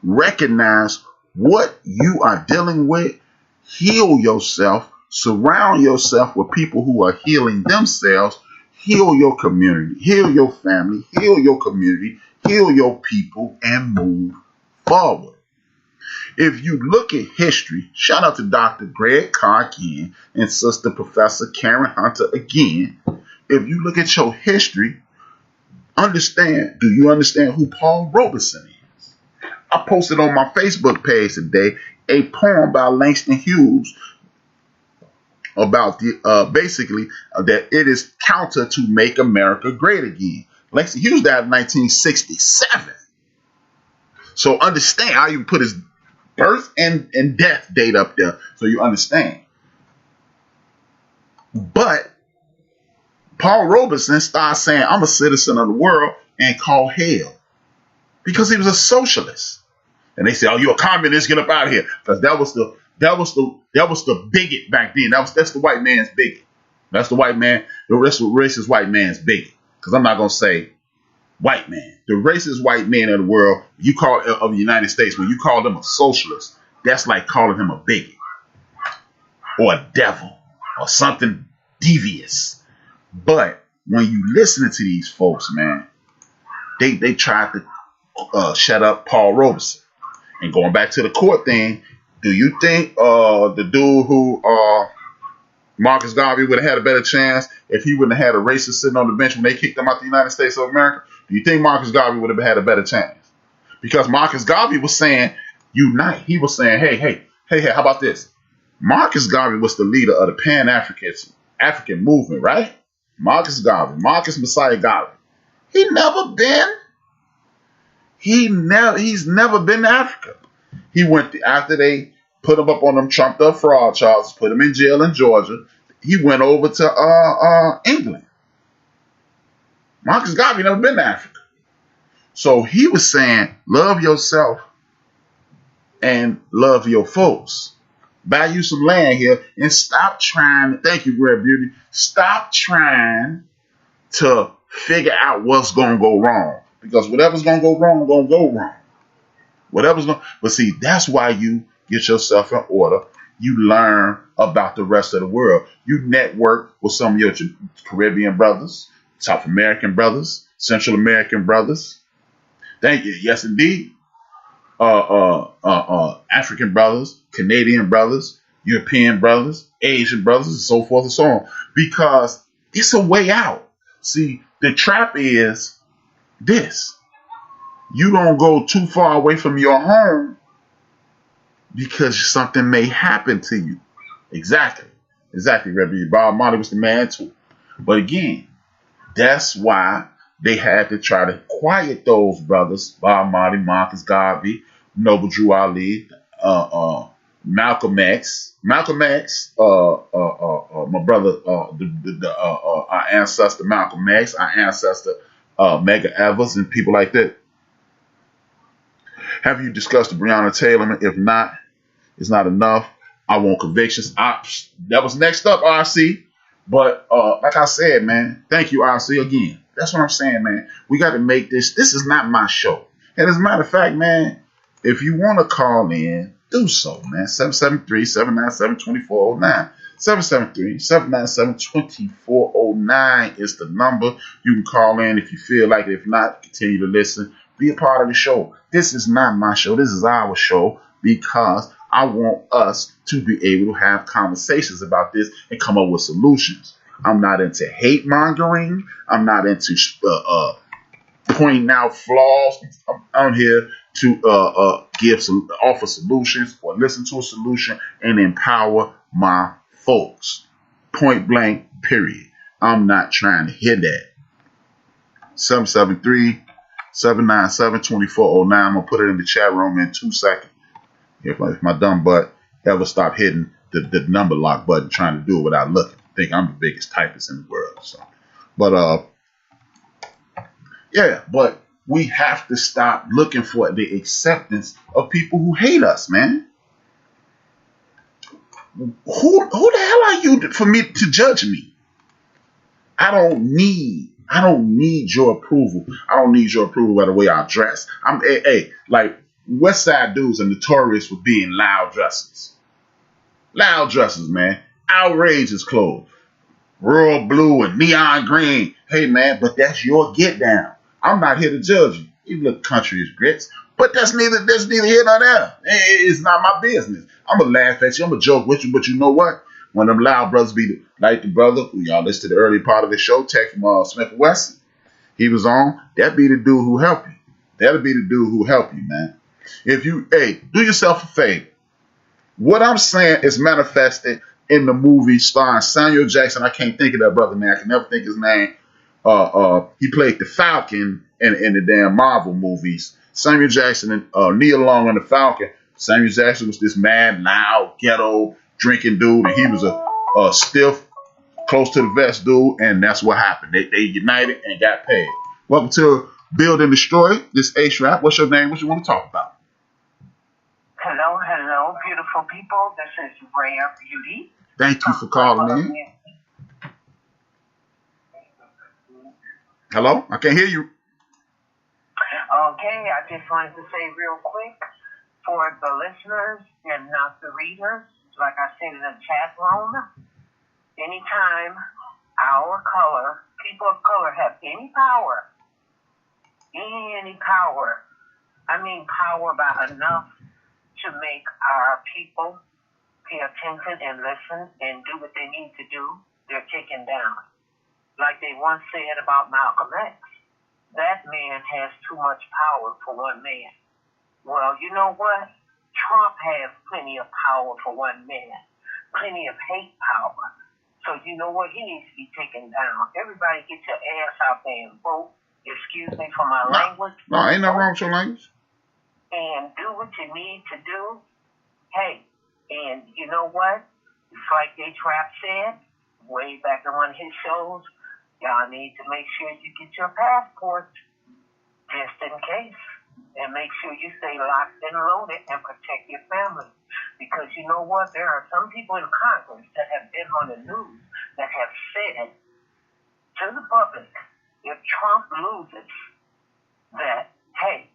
Recognize what you are dealing with. Heal yourself. Surround yourself with people who are healing themselves. Heal your community. Heal your family. Heal your community. Heal your people and move forward. If you look at history, shout out to Dr. Greg Carr again and Sister Professor Karen Hunter again. If you look at your history, do you understand who Paul Robeson is? I posted on my Facebook page today a poem by Langston Hughes about basically that it is counter to make America great again. Langston Hughes died in 1967. So understand, I even put his birth and death date up there so you understand. But Paul Robeson started saying, I'm a citizen of the world and call hell because he was a socialist. And they said, oh, you're a communist, get up out of here. Because that was the bigot back then. That's the white man's bigot. That's the white man, the racist white man's bigot. Because I'm not going to say white man. The racist white man of the world, of the United States, when you call them a socialist, that's like calling him a bigot or a devil or something devious. But when you listen to these folks, man, they tried to shut up Paul Robeson. And going back to the court thing, do you think the dude who Marcus Garvey would have had a better chance if he wouldn't have had a racist sitting on the bench when they kicked him out the United States of America? Do you think Marcus Garvey would have had a better chance? Because Marcus Garvey was saying, unite. He was saying, hey, how about this? Marcus Garvey was the leader of the Pan-African movement, right? Marcus Garvey, Marcus Messiah Garvey. He's never been to Africa. He went after they put him up on them trumped up fraud charges, put him in jail in Georgia. He went over to England. Marcus Garvey never been to Africa. So he was saying, love yourself and love your folks. Buy you some land here and stop trying. Thank you, Rare Beauty. Stop trying to figure out what's going to go wrong. Because whatever's going to go wrong, going to go wrong. But see, that's why you get yourself in order. You learn about the rest of the world. You network with some of your Caribbean brothers, South American brothers, Central American brothers. Thank you. Yes, indeed. African brothers, Canadian brothers, European brothers, Asian brothers, and so forth and so on. Because it's a way out. See, the trap is this. You don't go too far away from your home because something may happen to you. Exactly, Rebbe. Bob Marley was the man too. But again, that's why they had to try to quiet those brothers, Bob Marley, Marcus Garvey, Noble Drew Ali, Malcolm X, my brother, our ancestor Malcolm X, our ancestor Medgar Evers, and people like that. Have you discussed the Breonna Taylor? If not, it's not enough. I want convictions. That was next up, RC. But like I said, man, thank you, RC, again. That's what I'm saying, man. We got to make this. This is not my show. And as a matter of fact, man, if you want to call in, do so, man. 773-797-2409. 773-797-2409 is the number. You can call in if you feel like it. If not, continue to listen. Be a part of the show. This is not my show. This is our show because I want us to be able to have conversations about this and come up with solutions. I'm not into hate mongering. I'm not into pointing out flaws. I'm here to offer solutions or listen to a solution and empower my folks. Point blank, period. I'm not trying to hear that. 773-797-2409. I'm going to put it in the chat room in 2 seconds. If my dumb butt ever stop hitting the number lock button trying to do it without looking. I think I'm the biggest typist in the world. So, but but we have to stop looking for the acceptance of people who hate us, man. Who the hell are you for me to judge me? I don't need your approval. I don't need your approval by the way I dress. Like West Side dudes are notorious for being loud dressers. Loud dressers, man. Outrageous clothes. Royal blue and neon green. Hey, man, but that's your get down. I'm not here to judge you. You look country as grits. But that's neither here nor there. It's not my business. I'm going to laugh at you. I'm going to joke with you. But you know what? When them loud brothers be like the brother who y'all listened to the early part of the show, Tech from Smiff Wessun, he was on. That be the dude who help you. That'll be the dude who help you, man. If you, do yourself a favor. What I'm saying is manifested in the movie starring Samuel Jackson. I can't think of that brother, man. I can never think his name. He played the Falcon in the damn Marvel movies. Samuel Jackson and Neil Long on the Falcon. Samuel Jackson was this mad, loud, ghetto, drinking dude, and he was a stiff, close to the vest dude, and that's what happened. They united and got paid. Welcome to Build and Destroy. This HRap. What's your name? What you want to talk about? Hello, beautiful people. This is Rare Beauty. Thank you for calling in. Hello? I can't hear you. Okay, I just wanted to say real quick for the listeners and not the readers, like I said in the chat room, anytime people of color have any power I mean power by enough to make our people pay attention and listen and do what they need to do. They're taken down. Like they once said about Malcolm X, that man has too much power for one man. Well, you know what? Trump has plenty of power for one man, plenty of hate power. So you know what? He needs to be taken down. Everybody get your ass out there and vote. Excuse me for my language. No, ain't nothing wrong with your language. And do what you need to do. Hey, and you know what? It's like HRap said way back in one of his shows. Y'all need to make sure you get your passport just in case. And make sure you stay locked and loaded and protect your family. Because you know what? There are some people in Congress that have been on the news that have said to the public, if Trump loses, that, hey,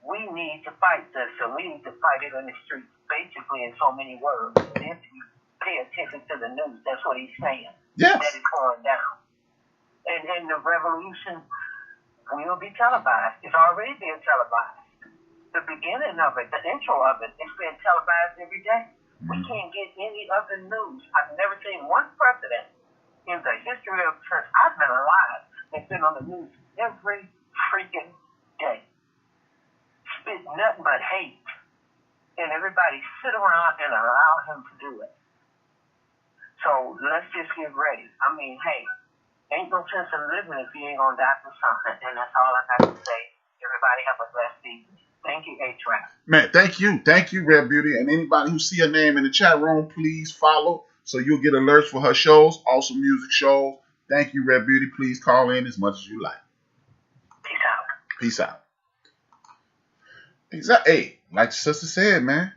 we need to fight this and we need to fight it on the streets. Basically, in so many words. If you pay attention to the news, that's what he's saying. Yes. That it's going down. And the revolution will be televised. It's already being televised. The beginning of it, the intro of it, it's being televised every day. We can't get any other news. I've never seen one president in the history of since I've been alive that's been on the news every freaking day. Spit nothing but hate. And everybody sit around and allow him to do it. So let's just get ready. I mean, hey, ain't no sense in living if you ain't gonna die for something. And that's all I got to say. Everybody have a blessed evening. Thank you, HRap. Man, thank you. Thank you, Red Beauty. And anybody who see her name in the chat room, please follow so you'll get alerts for her shows, also music shows. Thank you, Red Beauty. Please call in as much as you like. Peace out. Peace out. Exactly. Hey, like the sister said, man.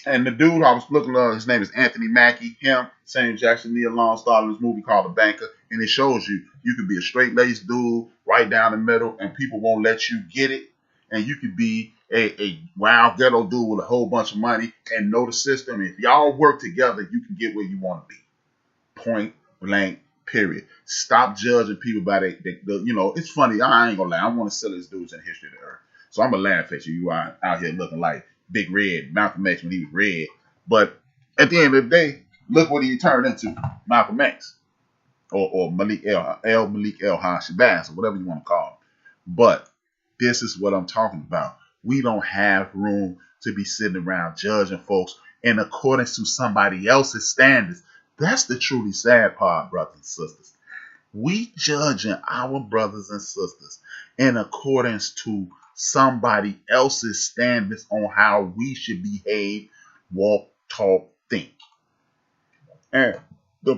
And the dude I was looking at, his name is Anthony Mackie. Him, Samuel Jackson, Nia Long starred in this movie called The Banker, and it shows you could be a straight-laced dude right down the middle, and people won't let you get it. And you could be a wild ghetto dude with a whole bunch of money and know the system. If y'all work together, you can get where you want to be. Point blank. Period. Stop judging people by it's funny. I ain't gonna lie. I'm one of the silliest dudes in the history of the earth. So I'm gonna laugh at you. You are out here looking like Big Red, Malcolm X when he was red. But at the end of the day, look what he turned into, Malcolm X. Or Malik El Shabazz, or whatever you want to call him. But this is what I'm talking about. We don't have room to be sitting around judging folks in accordance to somebody else's standards. That's the truly sad part, brothers and sisters. We judging our brothers and sisters in accordance to somebody else's standards on how we should behave, walk, talk, think. And the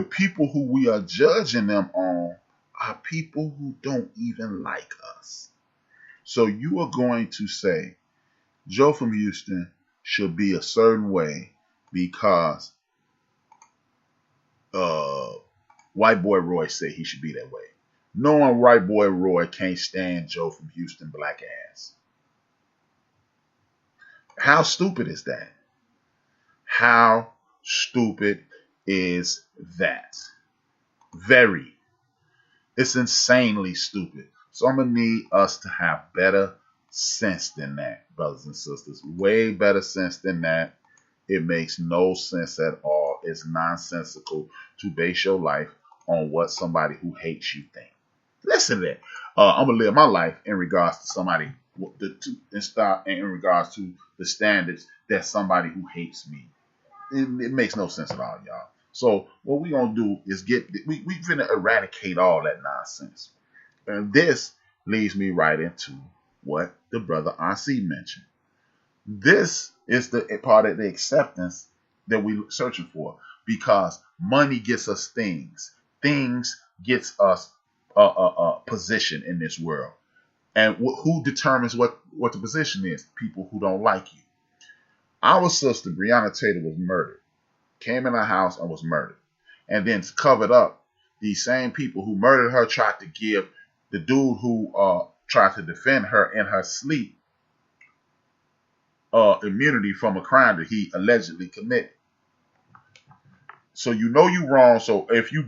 people who we are judging them on are people who don't even like us. So you are going to say, Joe from Houston should be a certain way because white boy Roy said he should be that way. Knowing white boy Roy can't stand Joe from Houston black ass. How stupid is that? How stupid is that? Very. It's insanely stupid. So I'm going to need us to have better sense than that, brothers and sisters. Way better sense than that. It makes no sense at all. It's nonsensical to base your life on what somebody who hates you think. Listen to that. I'm going to live my life in regards to somebody, in regards to the standards that somebody who hates me. It makes no sense at all, y'all. So what we're going to do is we're going to eradicate all that nonsense. And this leads me right into what the brother RC mentioned. This is the part of the acceptance that we're searching for, because money gets us things. Things gets us a position in this world. And who determines what the position is? People who don't like you. Our sister, Breonna Taylor, was murdered. Came in her house and was murdered. And then to cover it up, these same people who murdered her tried to give the dude who tried to defend her in her sleep immunity from a crime that he allegedly committed. So you know you wrong. So if you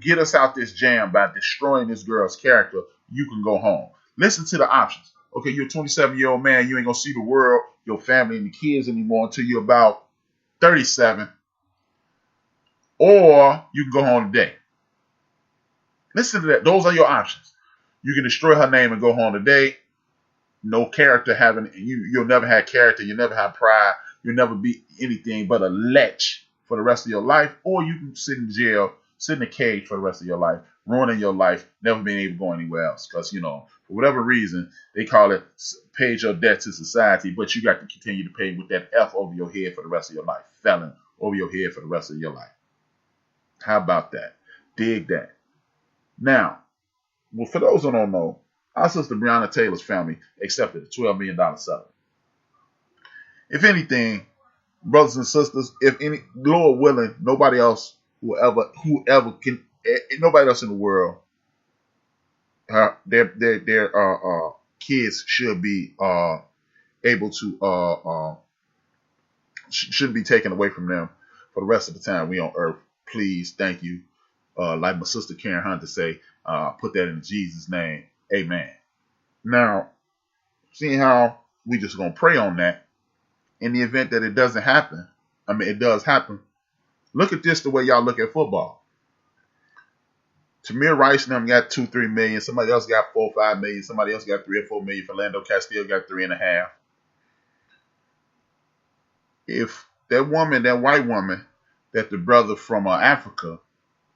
get us out this jam by destroying this girl's character, you can go home. Listen to the options. Okay, you're a 27-year-old man. You ain't going to see the world, your family, and the kids anymore until you're about 37. Or you can go home today. Listen to that. Those are your options. You can destroy her name and go home today. No character having you'll never have character. You'll never have pride. You'll never be anything but a lech for the rest of your life. Or you can sit in jail, sit in a cage for the rest of your life, ruining your life, never being able to go anywhere else. Because, for whatever reason, they call it paid your debt to society, but you got to continue to pay with that F over your head for the rest of your life. Felon over your head for the rest of your life. How about that? Dig that. Now, well, for those who don't know, our sister Breonna Taylor's family accepted a $12 million settlement. If anything, brothers and sisters, if any, Lord willing, nobody else whoever can, nobody else in the world, their kids should be able to shouldn't be taken away from them for the rest of the time we on earth. Please, thank you. Like my sister Karen Hunter say, put that in Jesus' name. Amen. Now, seeing how we just gonna pray on that, in the event that it doesn't happen, it does happen. Look at this the way y'all look at football. Tamir Rice and them got 2-3 million. Somebody else got 4-5 million. Somebody else got 3 or 4 million. Philando Castile got 3.5. If that white woman that the brother from Africa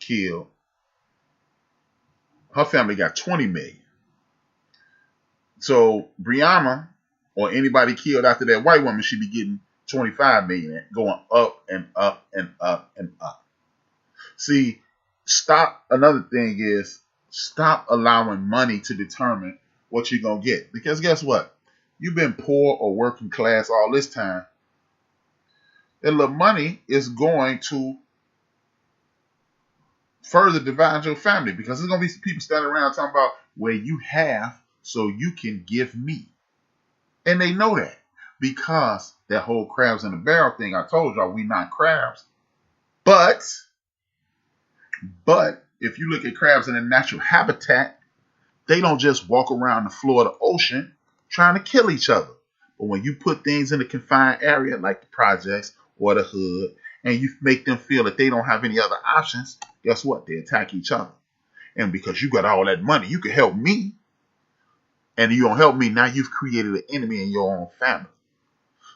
killed, her family got 20 million. So Breonna or anybody killed after that white woman should be getting 25 million, going up and up and up and up. See, another thing is stop allowing money to determine what you're going to get. Because guess what? You've been poor or working class all this time. And the money is going to further divide your family, because there's going to be people standing around talking about where you have so you can give me. And they know that because that whole crabs in the barrel thing, I told y'all we not crabs. But if you look at crabs in their natural habitat, they don't just walk around the floor of the ocean trying to kill each other. But when you put things in a confined area like the projects or the hood, and you make them feel that they don't have any other options, guess what? They attack each other. And because you got all that money, you can help me. And you don't help me, now you've created an enemy in your own family.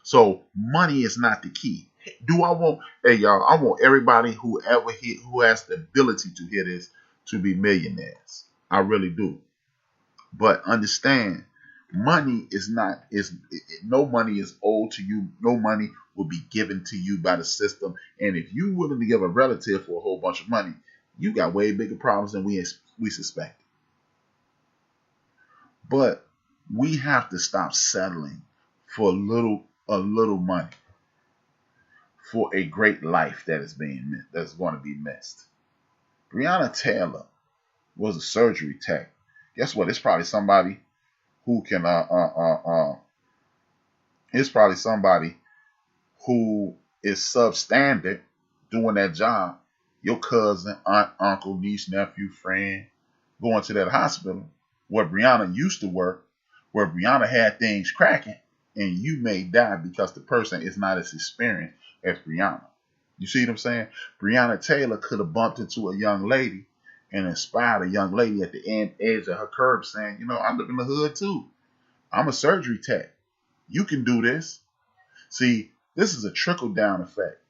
So money is not the key. Hey y'all, I want everybody who has the ability to hear this to be millionaires. I really do. But understand, money no money is owed to you. No money will be given to you by the system. And if you're willing to give a relative for a whole bunch of money, you got way bigger problems than we suspect. But we have to stop settling for a little money for a great life that's going to be missed. Breonna Taylor was a surgery tech. Guess what? It's probably somebody who can it's probably somebody who is substandard doing that job. Your cousin, aunt, uncle, niece, nephew, friend going to that hospital where Breonna used to work, where Breonna had things cracking, and you may die because the person is not as experienced as Breonna. You see what I'm saying? Breonna Taylor could have bumped into a young lady and inspired a young lady at the edge of her curb saying, I live in the hood too. I'm a surgery tech. You can do this. See, this is a trickle-down effect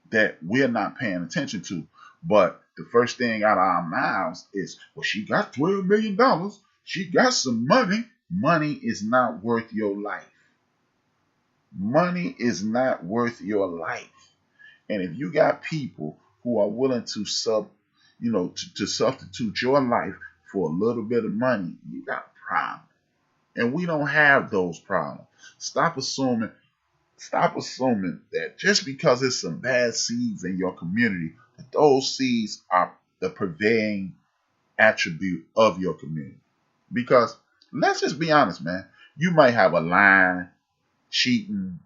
that we're not paying attention to. But the first thing out of our mouths is, well, she got $12 million. She got some money. Money is not worth your life. Money is not worth your life. And if you got people who are willing to to substitute your life for a little bit of money, you got a problem. And we don't have those problems. Stop assuming that just because there's some bad seeds in your community, that those seeds are the prevailing attribute of your community. Because let's just be honest, man. You might have a lying, cheating,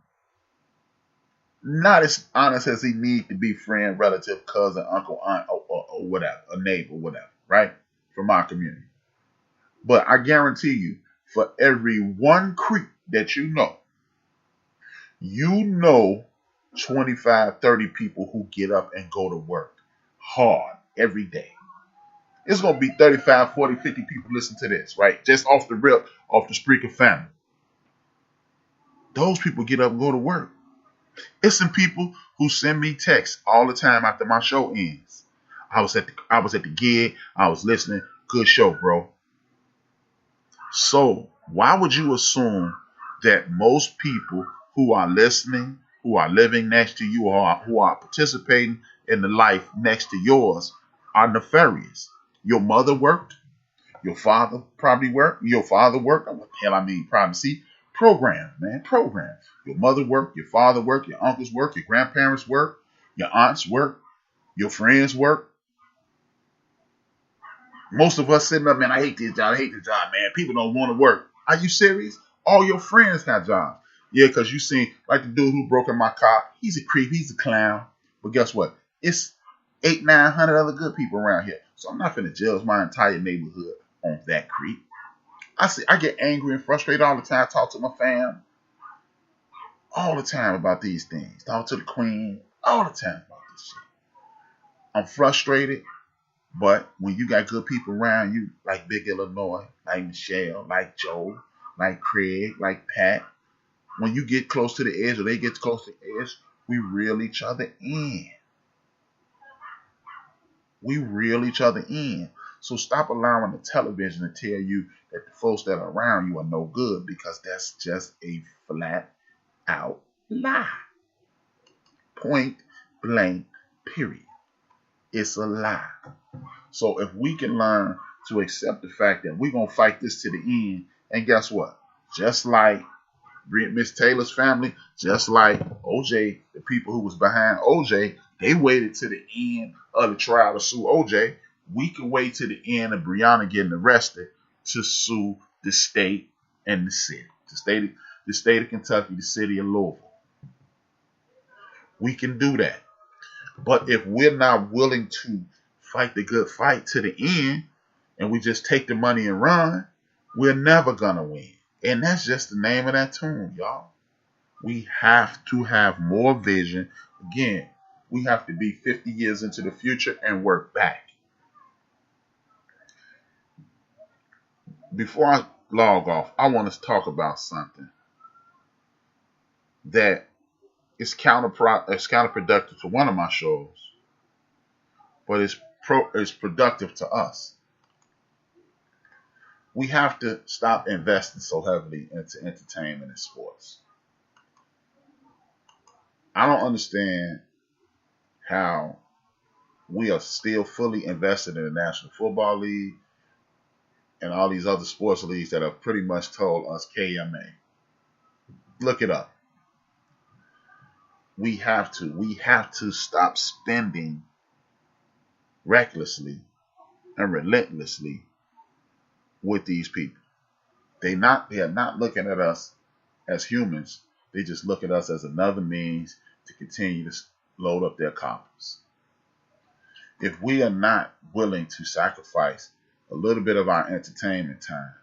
not as honest as he needs to be, friend, relative, cousin, uncle, aunt, or whatever, a neighbor, whatever, right? From our community. But I guarantee you, for every one creep that you know 25, 30 people who get up and go to work hard every day. It's going to be 35, 40, 50 people listen to this, right? Just off the rip, off the Spreaker family. Those people get up and go to work. It's some people who send me texts all the time after my show ends. I was at the gig. I was listening. Good show, bro. So why would you assume that most people who are listening, who are living next to you, or who are participating in the life next to yours, are nefarious? Your mother worked. Your father probably worked. Your father worked. What the hell I mean? Probably. See, program, man, program. Your mother worked. Your father worked. Your uncles worked. Your grandparents worked. Your aunts worked. Your friends worked. Most of us sitting up, man, I hate this job, man. People don't want to work. Are you serious? All your friends have jobs. Yeah, because you seen, like the dude who broke in my car, he's a creep, he's a clown. But guess what? It's 800-900 other good people around here. So I'm not finna judge my entire neighborhood on that creep. I get angry and frustrated all the time. I talk to my fam all the time about these things. Talk to the queen all the time about this shit. I'm frustrated. But when you got good people around you, like Big Illinois, like Michelle, like Joe, like Craig, like Pat, when you get close to the edge or they get close to the edge, we reel each other in. We reel each other in. So stop allowing the television to tell you that the folks that are around you are no good, because that's just a flat out lie. Point blank, period. It's a lie. So if we can learn to accept the fact that we're going to fight this to the end, and guess what? Just like Miss Taylor's family, just like OJ, the people who was behind OJ, they waited to the end of the trial to sue OJ. We can wait to the end of Breonna getting arrested to sue the state and the city. The state of Kentucky, the city of Louisville. We can do that. But if we're not willing to fight the good fight to the end, and we just take the money and run, we're never gonna win. And that's just the name of that tune, y'all. We have to have more vision. Again, we have to be 50 years into the future and work back. Before I log off, I want to talk about something that is counterproductive to one of my shows, but it's productive to us. We have to stop investing so heavily into entertainment and sports. I don't understand how we are still fully invested in the National Football League and all these other sports leagues that have pretty much told us KMA. Look it up. We have to stop spending recklessly and relentlessly with these people. They are not looking at us as humans. They just look at us as another means to continue to load up their coffers. If we are not willing to sacrifice a little bit of our entertainment time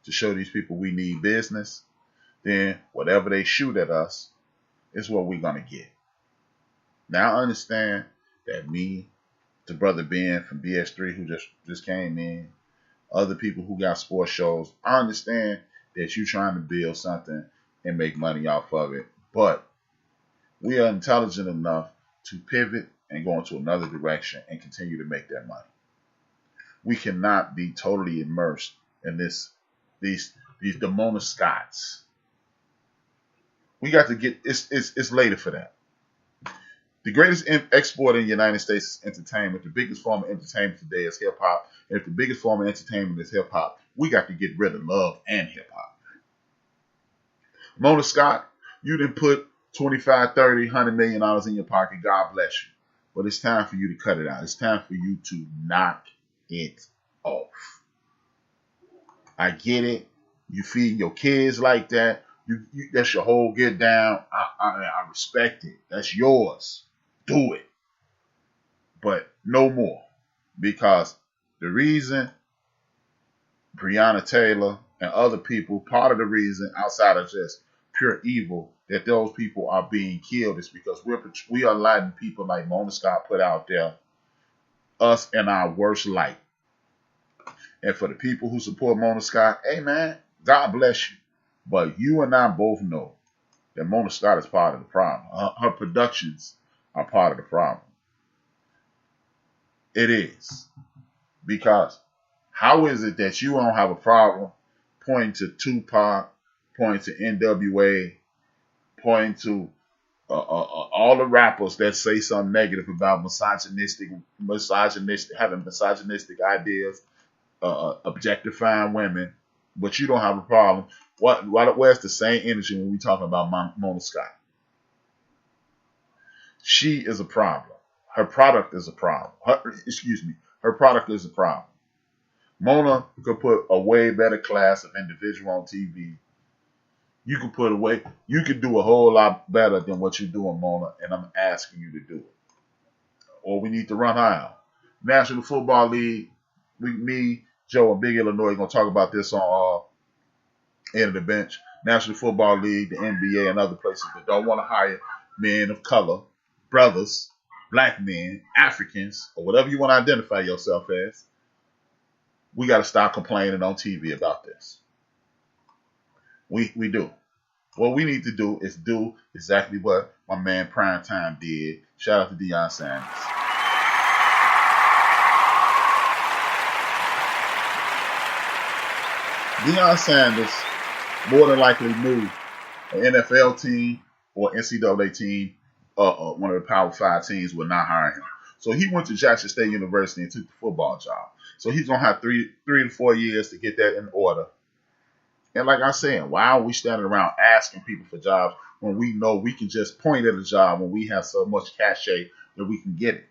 to show these people we need business, then whatever they shoot at us is what we're going to get. Now I understand that me, the brother Ben from BS3 who just came in, other people who got sports shows, I understand that you're trying to build something and make money off of it. But we are intelligent enough to pivot and go into another direction and continue to make that money. We cannot be totally immersed in these Demona Scotts. We got to get it's later for that. The greatest export in the United States is entertainment. The biggest form of entertainment today is hip hop. And if the biggest form of entertainment is hip hop, we got to get rid of love and hip hop. Mona Scott, you didn't put 25, 30, $100 million in your pocket. God bless you. But it's time for you to cut it out. It's time for you to knock it off. I get it. You feed your kids like that. That's your whole get down. I respect it. That's yours. Do it. But no more. Because the reason Breonna Taylor, and other people, part of the reason outside of just pure evil that those people are being killed is because we are letting people like Mona Scott put out there us in our worst light. And for the people who support Mona Scott, hey man, God bless you. But you and I both know that Mona Scott is part of the problem. Her productions are part of the problem. It is. Because how is it that you don't have a problem pointing to Tupac, pointing to NWA, pointing to all the rappers that say something negative about having misogynistic ideas, objectifying women, but you don't have a problem? Where's the same energy when we talking about Mona Scott? She is a problem. Her product is a problem. Her product is a problem. Mona could put a way better class of individual on TV. You could do a whole lot better than what you're doing, Mona, and I'm asking you to do it. Or we need to run her out. National Football League, me, Joe, and Big Illinois are going to talk about this on End of the Bench. National Football League, the NBA, and other places that don't want to hire men of color, brothers, black men, Africans, or whatever you want to identify yourself as. We got to stop complaining on TV about this. We do. What we need to do is do exactly what my man Primetime did. Shout out to Deion Sanders. Deion Sanders more than likely knew an NFL team or NCAA team, one of the Power 5 teams would not hire him. So he went to Jackson State University and took the football job. So he's going to have 3 to 4 years to get that in order. And like I said, why are we standing around asking people for jobs when we know we can just point at a job when we have so much cachet that we can get it?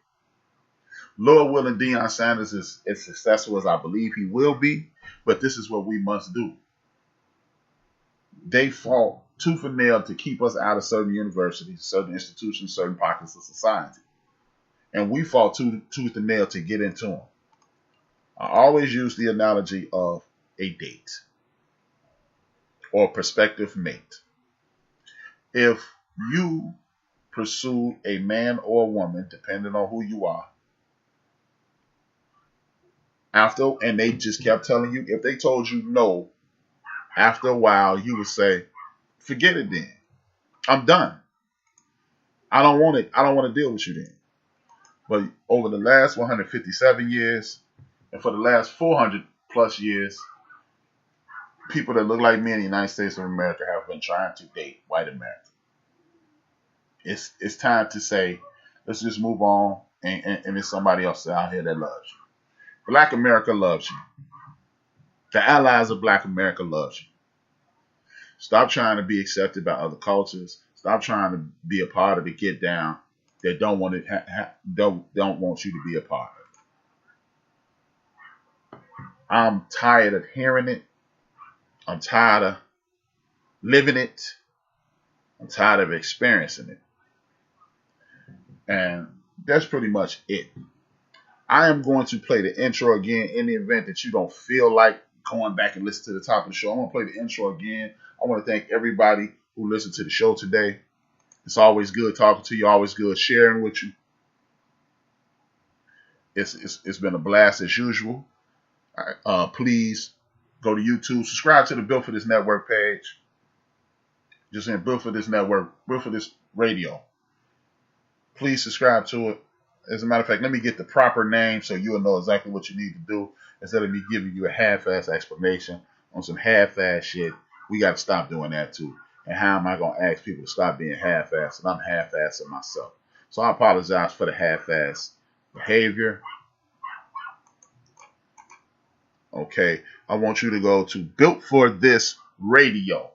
Lord willing, Deion Sanders is as successful as I believe he will be, but this is what we must do. They fought tooth and nail to keep us out of certain universities, certain institutions, certain pockets of society. And we fought tooth and nail to get into them. I always use the analogy of a date or prospective mate. If you pursue a man or a woman, depending on who you are, and they just kept telling you, if they told you no, after a while, you would say, forget it then. I'm done. I don't want it. I don't want to deal with you then. But over the last 157 years, and for the last 400 plus years, people that look like me in the United States of America have been trying to date white America. It's time to say, let's just move on, and there's somebody else out here that loves you. Black America loves you. The allies of Black America loves you. Stop trying to be accepted by other cultures. Stop trying to be a part of the get down that don't want you to be a part of. I'm tired of hearing it. I'm tired of living it. I'm tired of experiencing it. And that's pretty much it. I am going to play the intro again in the event that you don't feel like going back and listen to the top of the show. I'm going to play the intro again. I want to thank everybody who listened to the show today. It's always good talking to you. Always good sharing with you. It's been a blast as usual. Please go to YouTube. Subscribe to the Built for This Network page. Just in Built for This Network, Built for This Radio. Please subscribe to it. As a matter of fact, let me get the proper name so you'll know exactly what you need to do. Instead of me giving you a half-ass explanation on some half-ass shit, we got to stop doing that too. And how am I going to ask people to stop being half-ass? And I'm half-assing myself. So I apologize for the half-ass behavior. Okay, I want you to go to Built for This Radio.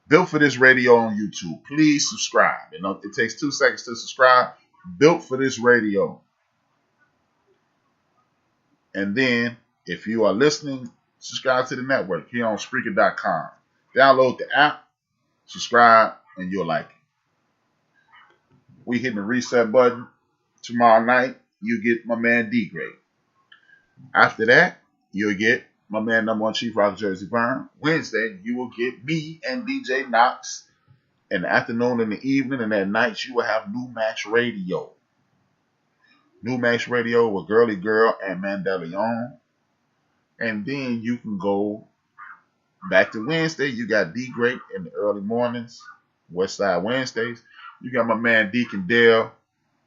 Built for This Radio on YouTube. Please subscribe. It takes 2 seconds to subscribe. Built for This Radio. And then, if you are listening, subscribe to the network here on Spreaker.com. Download the app, subscribe, and you'll like it. We hitting the reset button. Tomorrow night, you get my man D-Grade. After that, you'll get my man, number one Chief Rock Jersey Burn. Wednesday, you will get me and DJ Knox. In the afternoon and the evening, and at night, you will have New Max Radio. New Max Radio with Girly Girl and Mandela. And then you can go back to Wednesday. You got D Great in the early mornings, West Side Wednesdays. You got my man Deacon Dale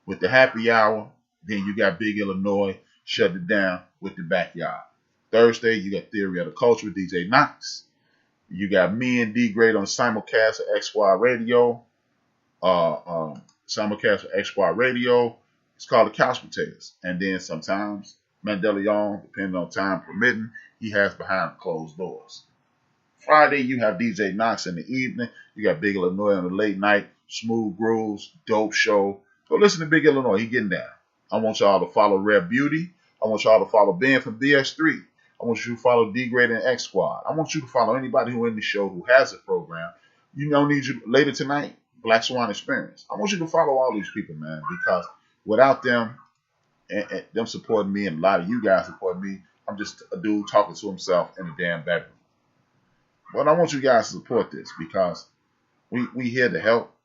with the happy hour. Then you got Big Illinois, Shut It Down with the backyard. Thursday, you got Theory of the Culture with DJ Knox. You got me and D Great on simulcast at X Squad Radio. Simulcast at X Squad Radio. It's called the Couch Potatoes. And then sometimes Mandela Young, depending on time permitting, he has behind closed doors. Friday, you have DJ Knox in the evening. You got Big Illinois on the late night. Smooth grooves, dope show. Go listen to Big Illinois. He getting down. I want y'all to follow Rare Beauty. I want y'all to follow Ben from BS3. I want you to follow D Great and X Squad. I want you to follow anybody who in the show who has a program. You know, need you later tonight, Black Swan Experience. I want you to follow all these people, man, because without them and them supporting me and a lot of you guys supporting me, I'm just a dude talking to himself in a damn bedroom. But I want you guys to support this because we here to help.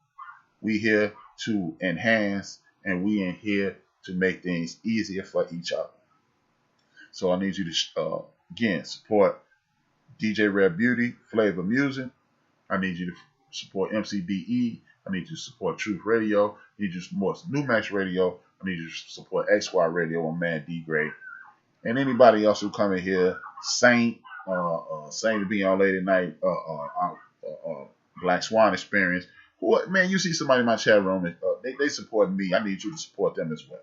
We here to enhance, and we in here to make things easier for each other. So I need you to, again, support DJ Red Beauty, Flavor Music. I need you to support MCDE. I need you to support Truth Radio. I need you to support New Max Radio. I need you to support X Squad Radio on Man D Great. And anybody else who come in here, Saint to be on late at night, Black Swan Experience. Man, you see somebody in my chat room, they support me. I need you to support them as well.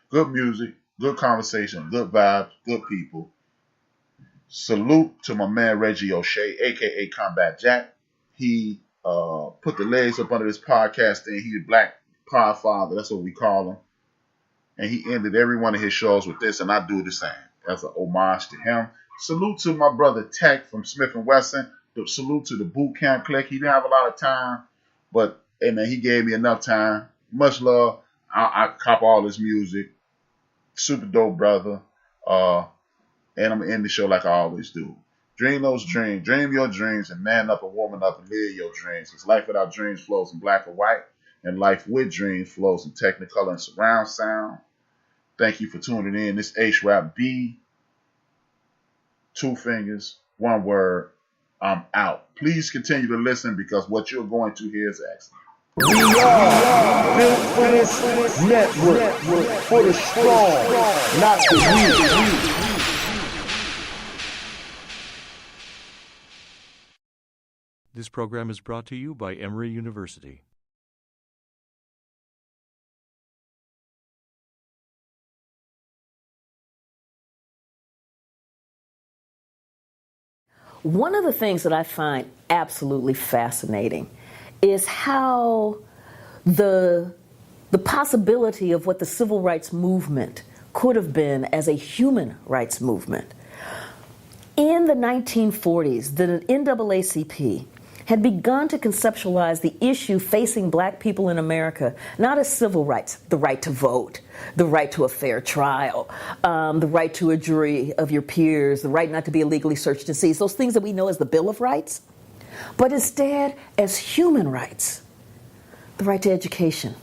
Good music, good conversation, good vibes, good people. Salute to my man Reggie O'Shea, a.k.a. Combat Jack. He put the legs up under this podcast thing. He's a Black Podfather. That's what we call him. And he ended every one of his shows with this, and I do the same. That's an homage to him. Salute to my brother Tech from Smiff Wessun. Salute to the Boot Camp Clique. He didn't have a lot of time, but hey man, he gave me enough time. Much love. I cop all his music. Super dope brother. And I'm gonna end the show like I always do. Dream those dreams. Dream your dreams and man up and woman up and live your dreams. Because life without dreams flows in black and white, and life with dreams flows in technicolor and surround sound. Thank you for tuning in. This HRap B. 2 fingers, 1 word. I'm out. Please continue to listen because what you're going to hear is excellent. We are built for this network, for the strong, not the weak. This program is brought to you by Emory University. One of the things that I find absolutely fascinating is how the possibility of what the civil rights movement could have been as a human rights movement. In the 1940s, the NAACP had begun to conceptualize the issue facing black people in America, not as civil rights, the right to vote, the right to a fair trial, the right to a jury of your peers, the right not to be illegally searched and seized, those things that we know as the Bill of Rights, but instead as human rights, the right to education,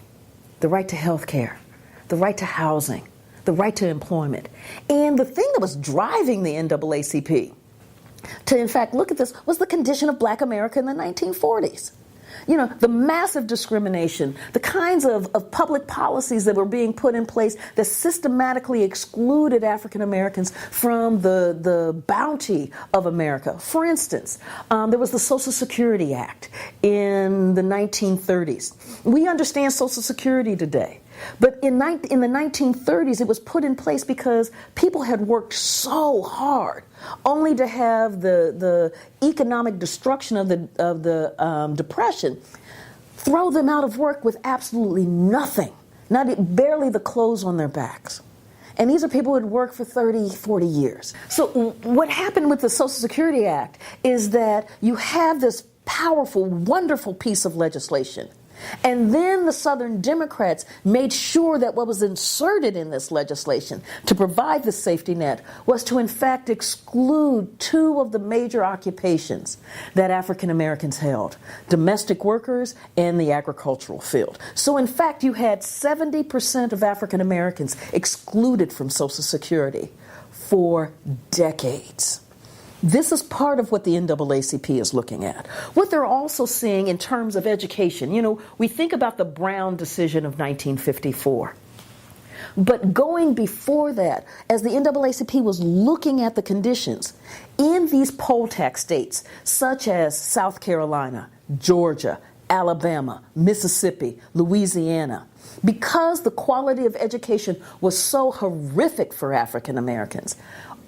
the right to health care, the right to housing, the right to employment. And the thing that was driving the NAACP to, in fact, look at this was the condition of black America in the 1940s. You know, the massive discrimination, the kinds of public policies that were being put in place that systematically excluded African Americans from the bounty of America. For instance, there was the Social Security Act in the 1930s. We understand Social Security today. But in the 1930s, it was put in place because people had worked so hard, only to have the economic destruction of the Depression throw them out of work with absolutely nothing, barely the clothes on their backs. And these are people who had worked for 30, 40 years. So what happened with the Social Security Act is that you have this powerful, wonderful piece of legislation And then the Southern Democrats made sure that what was inserted in this legislation to provide the safety net was to in fact exclude two of the major occupations that African Americans held: domestic workers and the agricultural field. So in fact, you had 70% of African Americans excluded from Social Security for decades. This is part of what the NAACP is looking at. What they're also seeing in terms of education, we think about the Brown decision of 1954. But going before that, as the NAACP was looking at the conditions in these poll tax states, such as South Carolina, Georgia, Alabama, Mississippi, Louisiana, because the quality of education was so horrific for African Americans,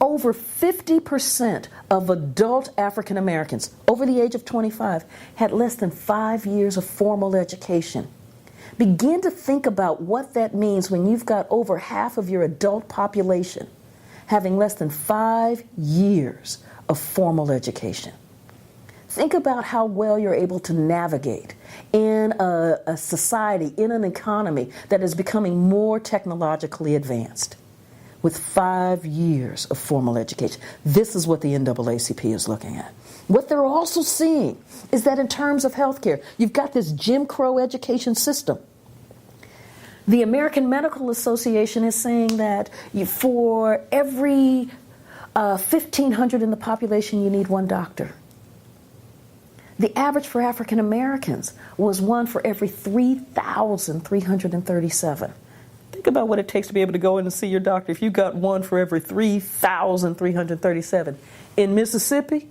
over 50% of adult African Americans over the age of 25 had less than 5 years of formal education. Begin to think about what that means when you've got over half of your adult population having less than 5 years of formal education. Think about how well you're able to navigate in a society, in an economy that is becoming more technologically advanced with 5 years of formal education. This is what the NAACP is looking at. What they're also seeing is that in terms of healthcare, you've got this Jim Crow education system. The American Medical Association is saying that for every 1,500 in the population, you need one doctor. The average for African Americans was one for every 3,337. Think about what it takes to be able to go in and see your doctor. If you got one for every 3,337. In Mississippi,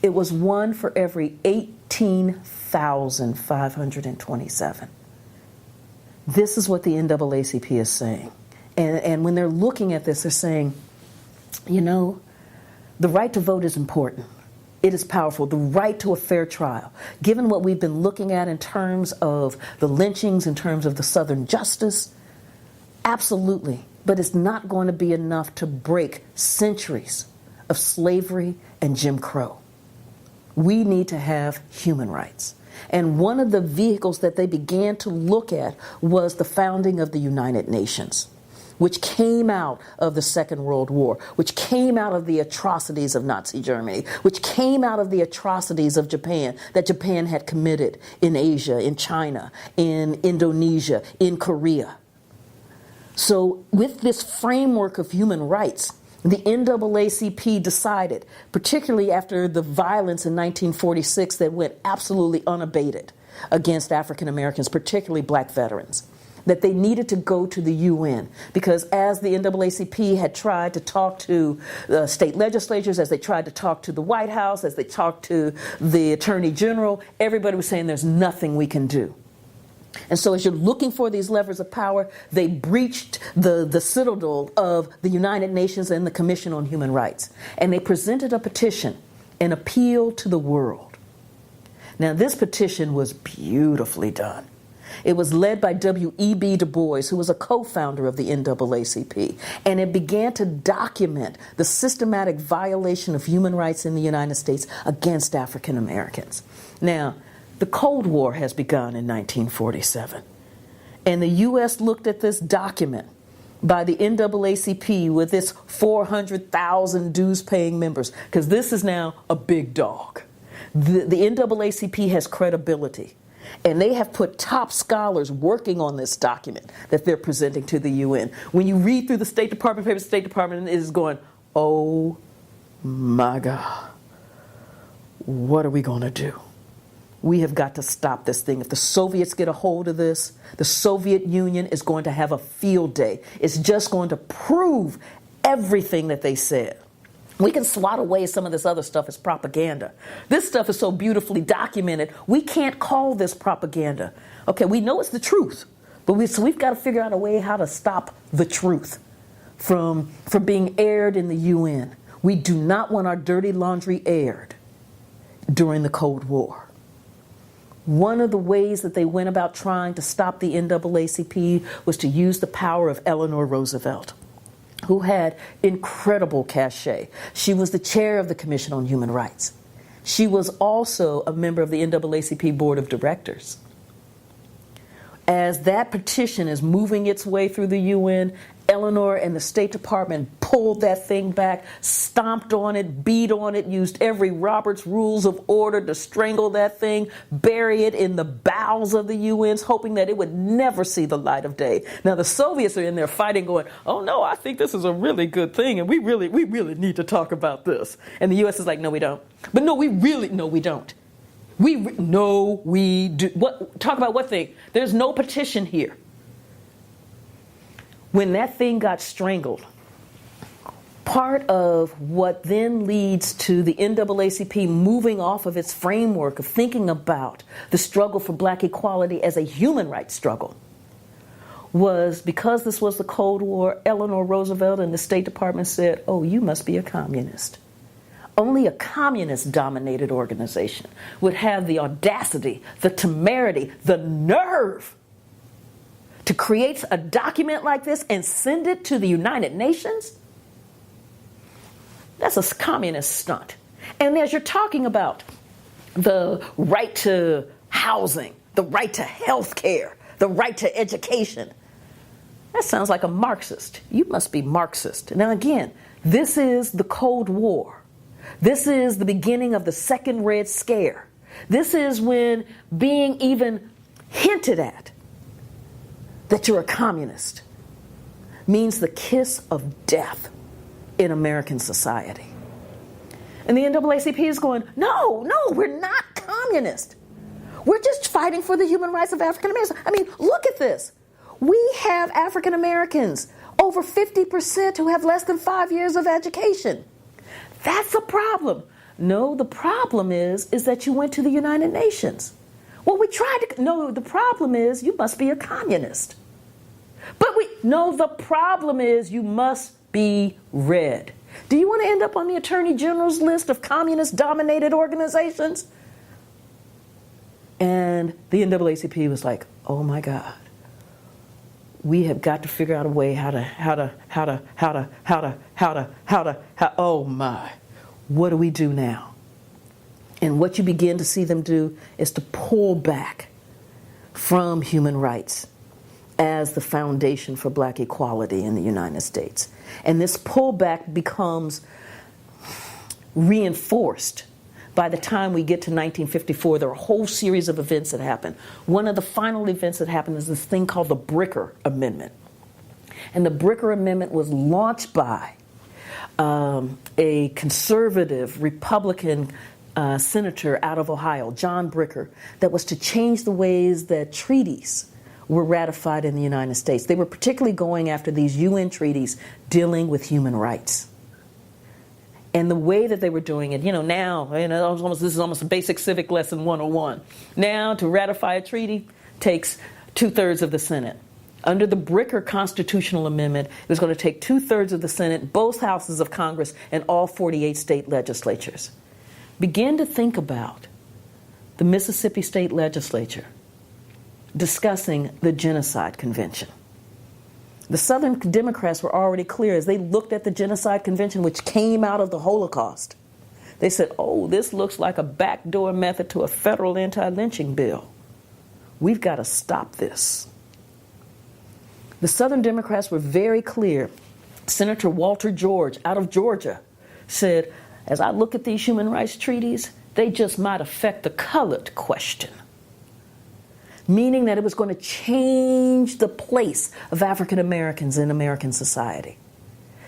it was one for every 18,527. This is what the NAACP is saying. And when they're looking at this, they're saying, the right to vote is important. It is powerful. The right to a fair trial. Given what we've been looking at in terms of the lynchings, in terms of the Southern justice, absolutely. But it's not going to be enough to break centuries of slavery and Jim Crow. We need to have human rights. And one of the vehicles that they began to look at was the founding of the United Nations, which came out of the Second World War, which came out of the atrocities of Nazi Germany, which came out of the atrocities of Japan, that Japan had committed in Asia, in China, in Indonesia, in Korea. So with this framework of human rights, the NAACP decided, particularly after the violence in 1946 that went absolutely unabated against African Americans, particularly black veterans, that they needed to go to the UN, because as the NAACP had tried to talk to state legislatures, as they tried to talk to the White House, as they talked to the Attorney General, everybody was saying there's nothing we can do. And so as you're looking for these levers of power, they breached the citadel of the United Nations and the Commission on Human Rights. And they presented a petition, an appeal to the world. Now, this petition was beautifully done. It was led by W.E.B. Du Bois, who was a co-founder of the NAACP, and it began to document the systematic violation of human rights in the United States against African Americans. Now, the Cold War has begun in 1947, and the U.S. looked at this document by the NAACP with its 400,000 dues-paying members, because this is now a big dog. The NAACP has credibility. And they have put top scholars working on this document that they're presenting to the UN. When you read through the State Department papers, the State Department is going, oh my God, what are we going to do? We have got to stop this thing. If the Soviets get a hold of this, the Soviet Union is going to have a field day. It's just going to prove everything that they said. We can swat away some of this other stuff as propaganda. This stuff is so beautifully documented, we can't call this propaganda. Okay, we know it's the truth, but we've got to figure out a way how to stop the truth from being aired in the UN. We do not want our dirty laundry aired during the Cold War. One of the ways that they went about trying to stop the NAACP was to use the power of Eleanor Roosevelt, who had incredible cachet. She was the chair of the Commission on Human Rights. She was also a member of the NAACP Board of Directors. as that petition is moving its way through the UN, Eleanor and the State Department pulled that thing back, stomped on it, beat on it, used every Robert's Rules of Order to strangle that thing, bury it in the bowels of the UNs, hoping that it would never see the light of day. Now the Soviets are in there fighting, going, oh no, I think this is a really good thing, and we really need to talk about this. And the US is like, no, we don't. But no, we don't. We do. What? Talk about what thing? There's no petition here. When that thing got strangled, part of what then leads to the NAACP moving off of its framework of thinking about the struggle for black equality as a human rights struggle was, because this was the Cold War, Eleanor Roosevelt and the State Department said, oh, you must be a communist. Only a communist-dominated organization would have the audacity, the temerity, the nerve to create a document like this and send it to the United Nations. That's a communist stunt. And as you're talking about the right to housing, the right to health care, the right to education, that sounds like a Marxist. You must be Marxist. Now again, this is the Cold War. This is the beginning of the Second Red Scare. This is when being even hinted at that you're a communist means the kiss of death in American society. And the NAACP is going, no, we're not communist. We're just fighting for the human rights of African Americans. I mean, look at this. We have African Americans, over 50%, who have less than 5 years of education. That's a problem. No, the problem is that you went to the United Nations. Well, we tried to, no, the problem is you must be a communist. The problem is you must be red. Do you want to end up on the Attorney General's list of communist-dominated organizations? And the NAACP was like, oh my God, we have got to figure out a way oh my, what do we do now? And what you begin to see them do is to pull back from human rights as the foundation for black equality in the United States. And this pullback becomes reinforced by the time we get to 1954. There are a whole series of events that happen. One of the final events that happened is this thing called the Bricker Amendment. And the Bricker Amendment was launched by a conservative Republican senator out of Ohio, John Bricker, that was to change the ways that treaties were ratified in the United States. They were particularly going after these UN treaties dealing with human rights. And the way that they were doing it, now, this is almost a basic civic lesson 101. Now, to ratify a treaty takes 2/3 of the Senate. Under the Bricker Constitutional Amendment, it was going to take 2/3 of the Senate, both houses of Congress, and all 48 state legislatures. Begin to think about the Mississippi State Legislature discussing the Genocide Convention. The Southern Democrats were already clear as they looked at the Genocide Convention, which came out of the Holocaust. They said, oh, this looks like a backdoor method to a federal anti-lynching bill. We've got to stop this. The Southern Democrats were very clear. Senator Walter George out of Georgia said, as I look at these human rights treaties, they just might affect the colored question. Meaning that it was going to change the place of African Americans in American society.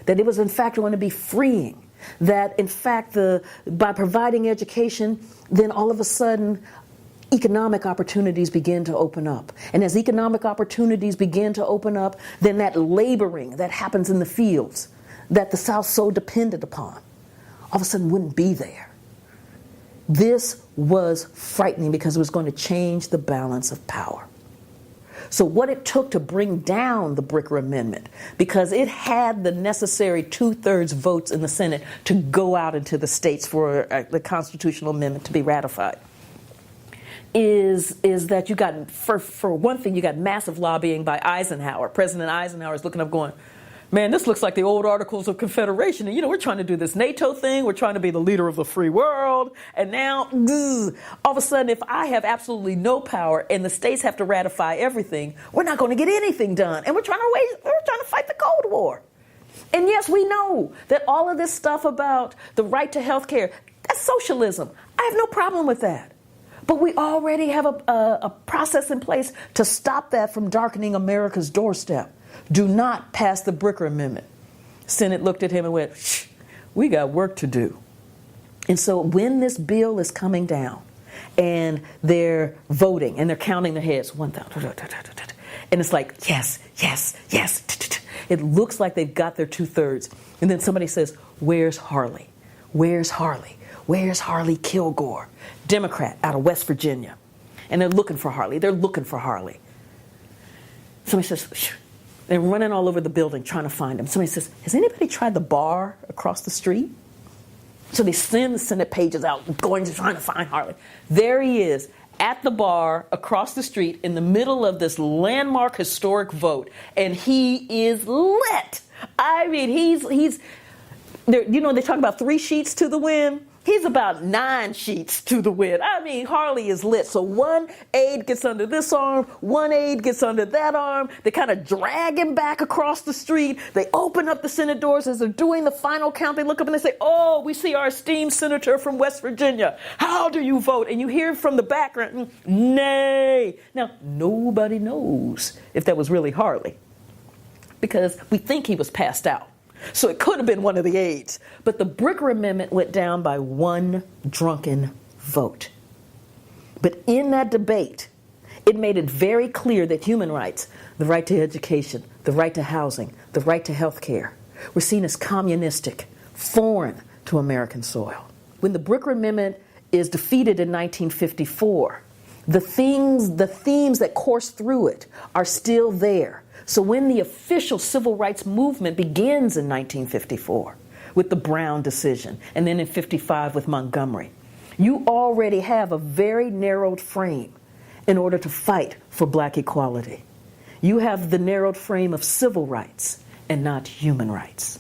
That it was in fact going to be freeing. That in fact by providing education, then all of a sudden economic opportunities begin to open up. And as economic opportunities begin to open up, then that laboring that happens in the fields that the South so depended upon, all of a sudden wouldn't be there. This was frightening because it was going to change the balance of power. So what it took to bring down the Bricker Amendment, because it had the necessary 2/3 votes in the Senate to go out into the states for the constitutional amendment to be ratified, is that you got, for one thing, you got massive lobbying by Eisenhower. President Eisenhower is looking up going, Man, this looks like the old Articles of Confederation. And, we're trying to do this NATO thing. We're trying to be the leader of the free world. And now, all of a sudden, if I have absolutely no power and the states have to ratify everything, we're not going to get anything done. And we're trying to fight the Cold War. And yes, we know that all of this stuff about the right to health care, that's socialism. I have no problem with that. But we already have a process in place to stop that from darkening America's doorstep. Do not pass the Bricker Amendment. Senate looked at him and went, shh, we got work to do. And so when this bill is coming down and they're voting and they're counting their heads, 1,000, and it's like, yes, yes, yes. It looks like they've got their 2/3. And then somebody says, where's Harley? Where's Harley? Where's Harley Kilgore? Democrat out of West Virginia. And they're looking for Harley. They're looking for Harley. Somebody says, shh. They're running all over the building trying to find him. Somebody says, has anybody tried the bar across the street? So they send the Senate pages out trying to find Harley. There he is at the bar across the street in the middle of this landmark historic vote. And he is lit. I mean, he's there, they talk about 3 sheets to the wind. He's about 9 sheets to the wind. I mean, Harley is lit. So one aide gets under this arm, one aide gets under that arm. They kind of drag him back across the street. They open up the Senate doors as they're doing the final count. They look up and they say, oh, we see our esteemed senator from West Virginia. How do you vote? And you hear from the background, nay. Now, nobody knows if that was really Harley because we think he was passed out. So it could have been one of the aides. But the Bricker Amendment went down by 1 drunken vote. But in that debate, it made it very clear that human rights, the right to education, the right to housing, the right to health care, were seen as communistic, foreign to American soil. When the Bricker Amendment is defeated in 1954, the themes that course through it are still there. So when the official civil rights movement begins in 1954 with the Brown decision, and then in 55 with Montgomery, you already have a very narrowed frame in order to fight for black equality. You have the narrowed frame of civil rights and not human rights.